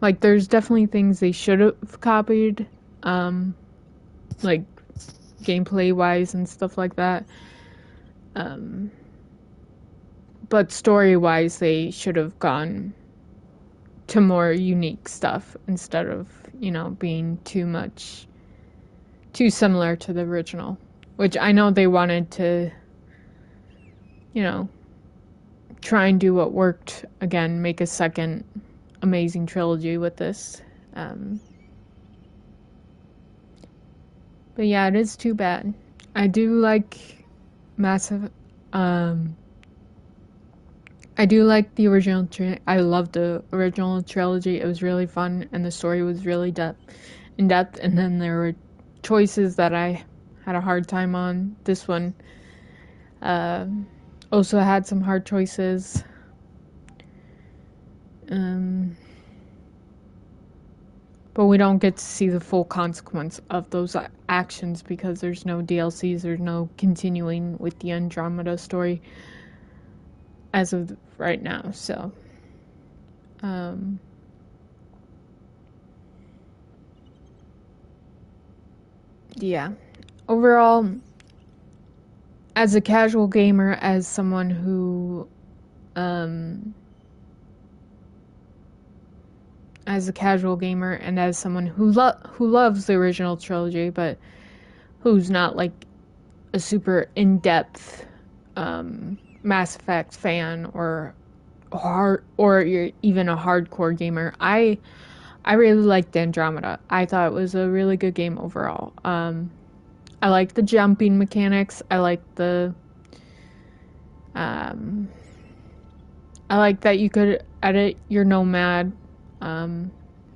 Like there's definitely things they should have copied, like gameplay wise and stuff like that. But story wise they should have gone to more unique stuff instead of, you know, being too similar to the original. Which I know they wanted to, you know, try and do what worked again, make a second amazing trilogy with this. But yeah, it is too bad. I do like Massive. I do like the original. I love the original trilogy. It was really fun, and the story was really in depth. And then there were choices that I had a hard time on. This one also had some hard choices. But we don't get to see the full consequence of those actions because there's no DLCs, there's no continuing with the Andromeda story as of right now, so yeah. Overall, as a casual gamer, as someone who and as someone who loves the original trilogy, but who's not like a super in-depth Mass Effect fan or you're even a hardcore gamer, I really liked Andromeda. I thought it was a really good game overall. I like the jumping mechanics. I like the I like that you could edit your Nomad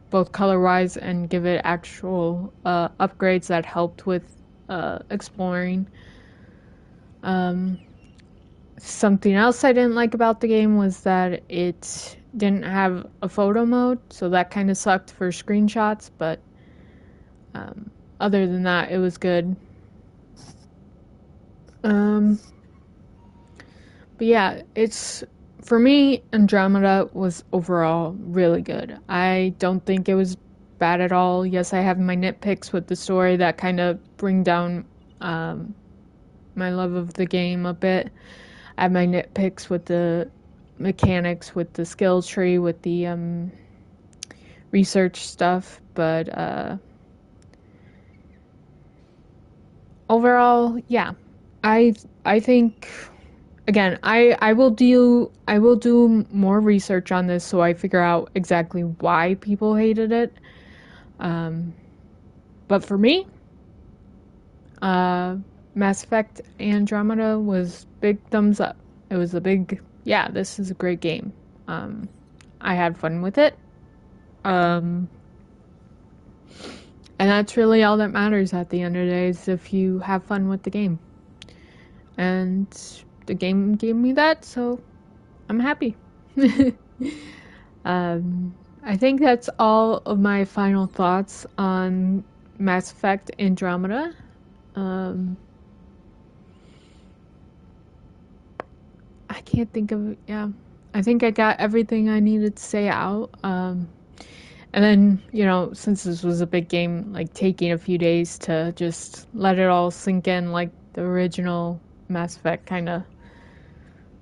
both color-wise and give it actual upgrades that helped with exploring. Something else I didn't like about the game was that it didn't have a photo mode, so that kind of sucked for screenshots, but other than that, it was good. But yeah, for me, Andromeda was overall really good. I don't think it was bad at all. Yes, I have my nitpicks with the story that kind of bring down my love of the game a bit. I have my nitpicks with the mechanics, with the skill tree, with the research stuff, but overall, yeah. I think again, I will do more research on this so I figure out exactly why people hated it. But for me, Mass Effect Andromeda was big thumbs up. It was a big, yeah, this is a great game. I had fun with it. And that's really all that matters at the end of the day, is if you have fun with the game. And the game gave me that, so I'm happy. I think that's all of my final thoughts on Mass Effect Andromeda. I can't think of, yeah. I think I got everything I needed to say out. And then, you know, since this was a big game, like taking a few days to just let it all sink in, like the original Mass Effect kind of,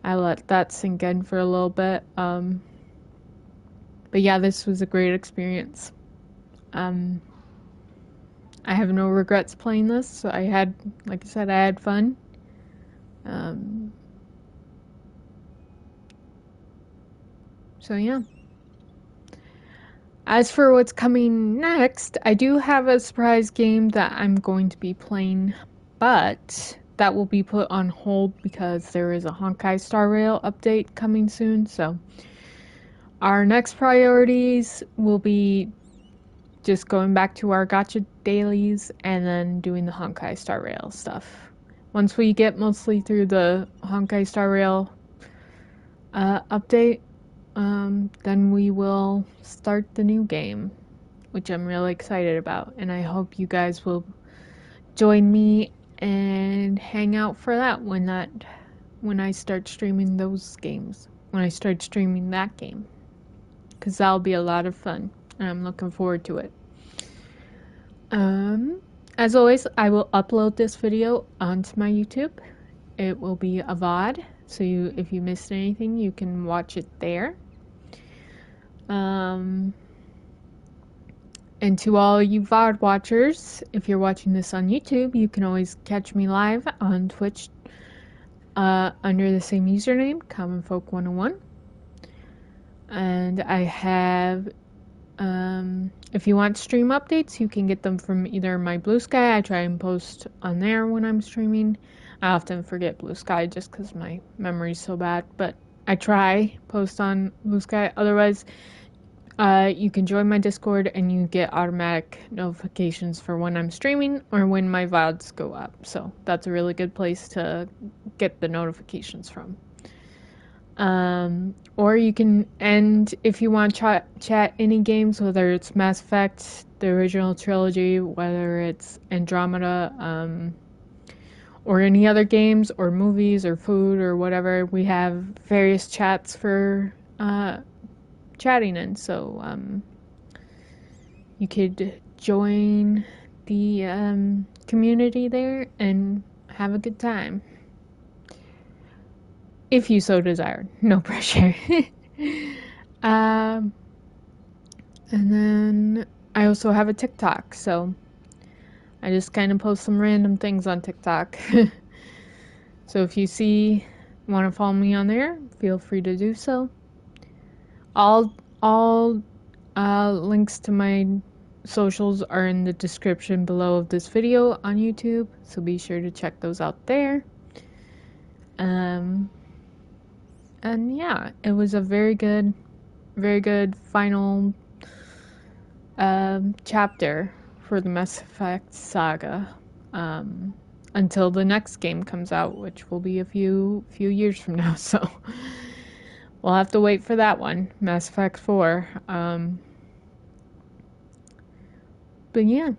I let that sink in for a little bit. But yeah, this was a great experience. I have no regrets playing this. So I had, like I said, I had fun. So yeah. As for what's coming next, I do have a surprise game that I'm going to be playing, but that will be put on hold because there is a Honkai Star Rail update coming soon, so Our next priorities will be just going back to our gacha dailies and then doing the Honkai Star Rail stuff. Once we get mostly through the Honkai Star Rail update, then we will start the new game, which I'm really excited about, and I hope you guys will join me and hang out for that when I start streaming those games, when I start streaming that game, because that'll be a lot of fun, and I'm looking forward to it. As always, I will upload this video onto my YouTube. It will be a VOD, so if you missed anything, you can watch it there. And to all you VOD watchers, if you're watching this on YouTube, you can always catch me live on Twitch under the same username, CommonFolk101. And I have, if you want stream updates, you can get them from either my Blue Sky. I try and post on there when I'm streaming. I often forget Blue Sky just because my memory's so bad, but I try post on Blue Sky. Otherwise, you can join my Discord and you get automatic notifications for when I'm streaming or when my VODs go up. So that's a really good place to get the notifications from. Or you can, and if you want to chat any games, whether it's Mass Effect, the original trilogy, whether it's Andromeda, or any other games or movies or food or whatever, we have various chats for chatting in, so you could join the community there and have a good time if you so desire. No pressure. And then I also have a TikTok, so I just kind of post some random things on TikTok. So if you want to follow me on there, feel free to do so. All links to my socials are in the description below of this video on YouTube, so be sure to check those out there. And yeah, it was a very good final chapter for the Mass Effect saga, until the next game comes out, which will be a few years from now, so we'll have to wait for that one, Mass Effect 4. But yeah,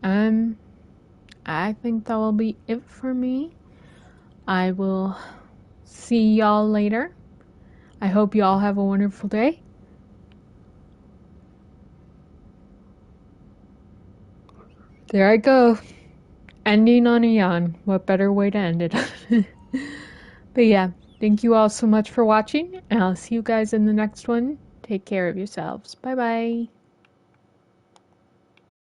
I think that will be it for me. I will see y'all later. I hope y'all have a wonderful day. There I go. Ending on a yawn. What better way to end it? But yeah, thank you all so much for watching, and I'll see you guys in the next one. Take care of yourselves. Bye bye.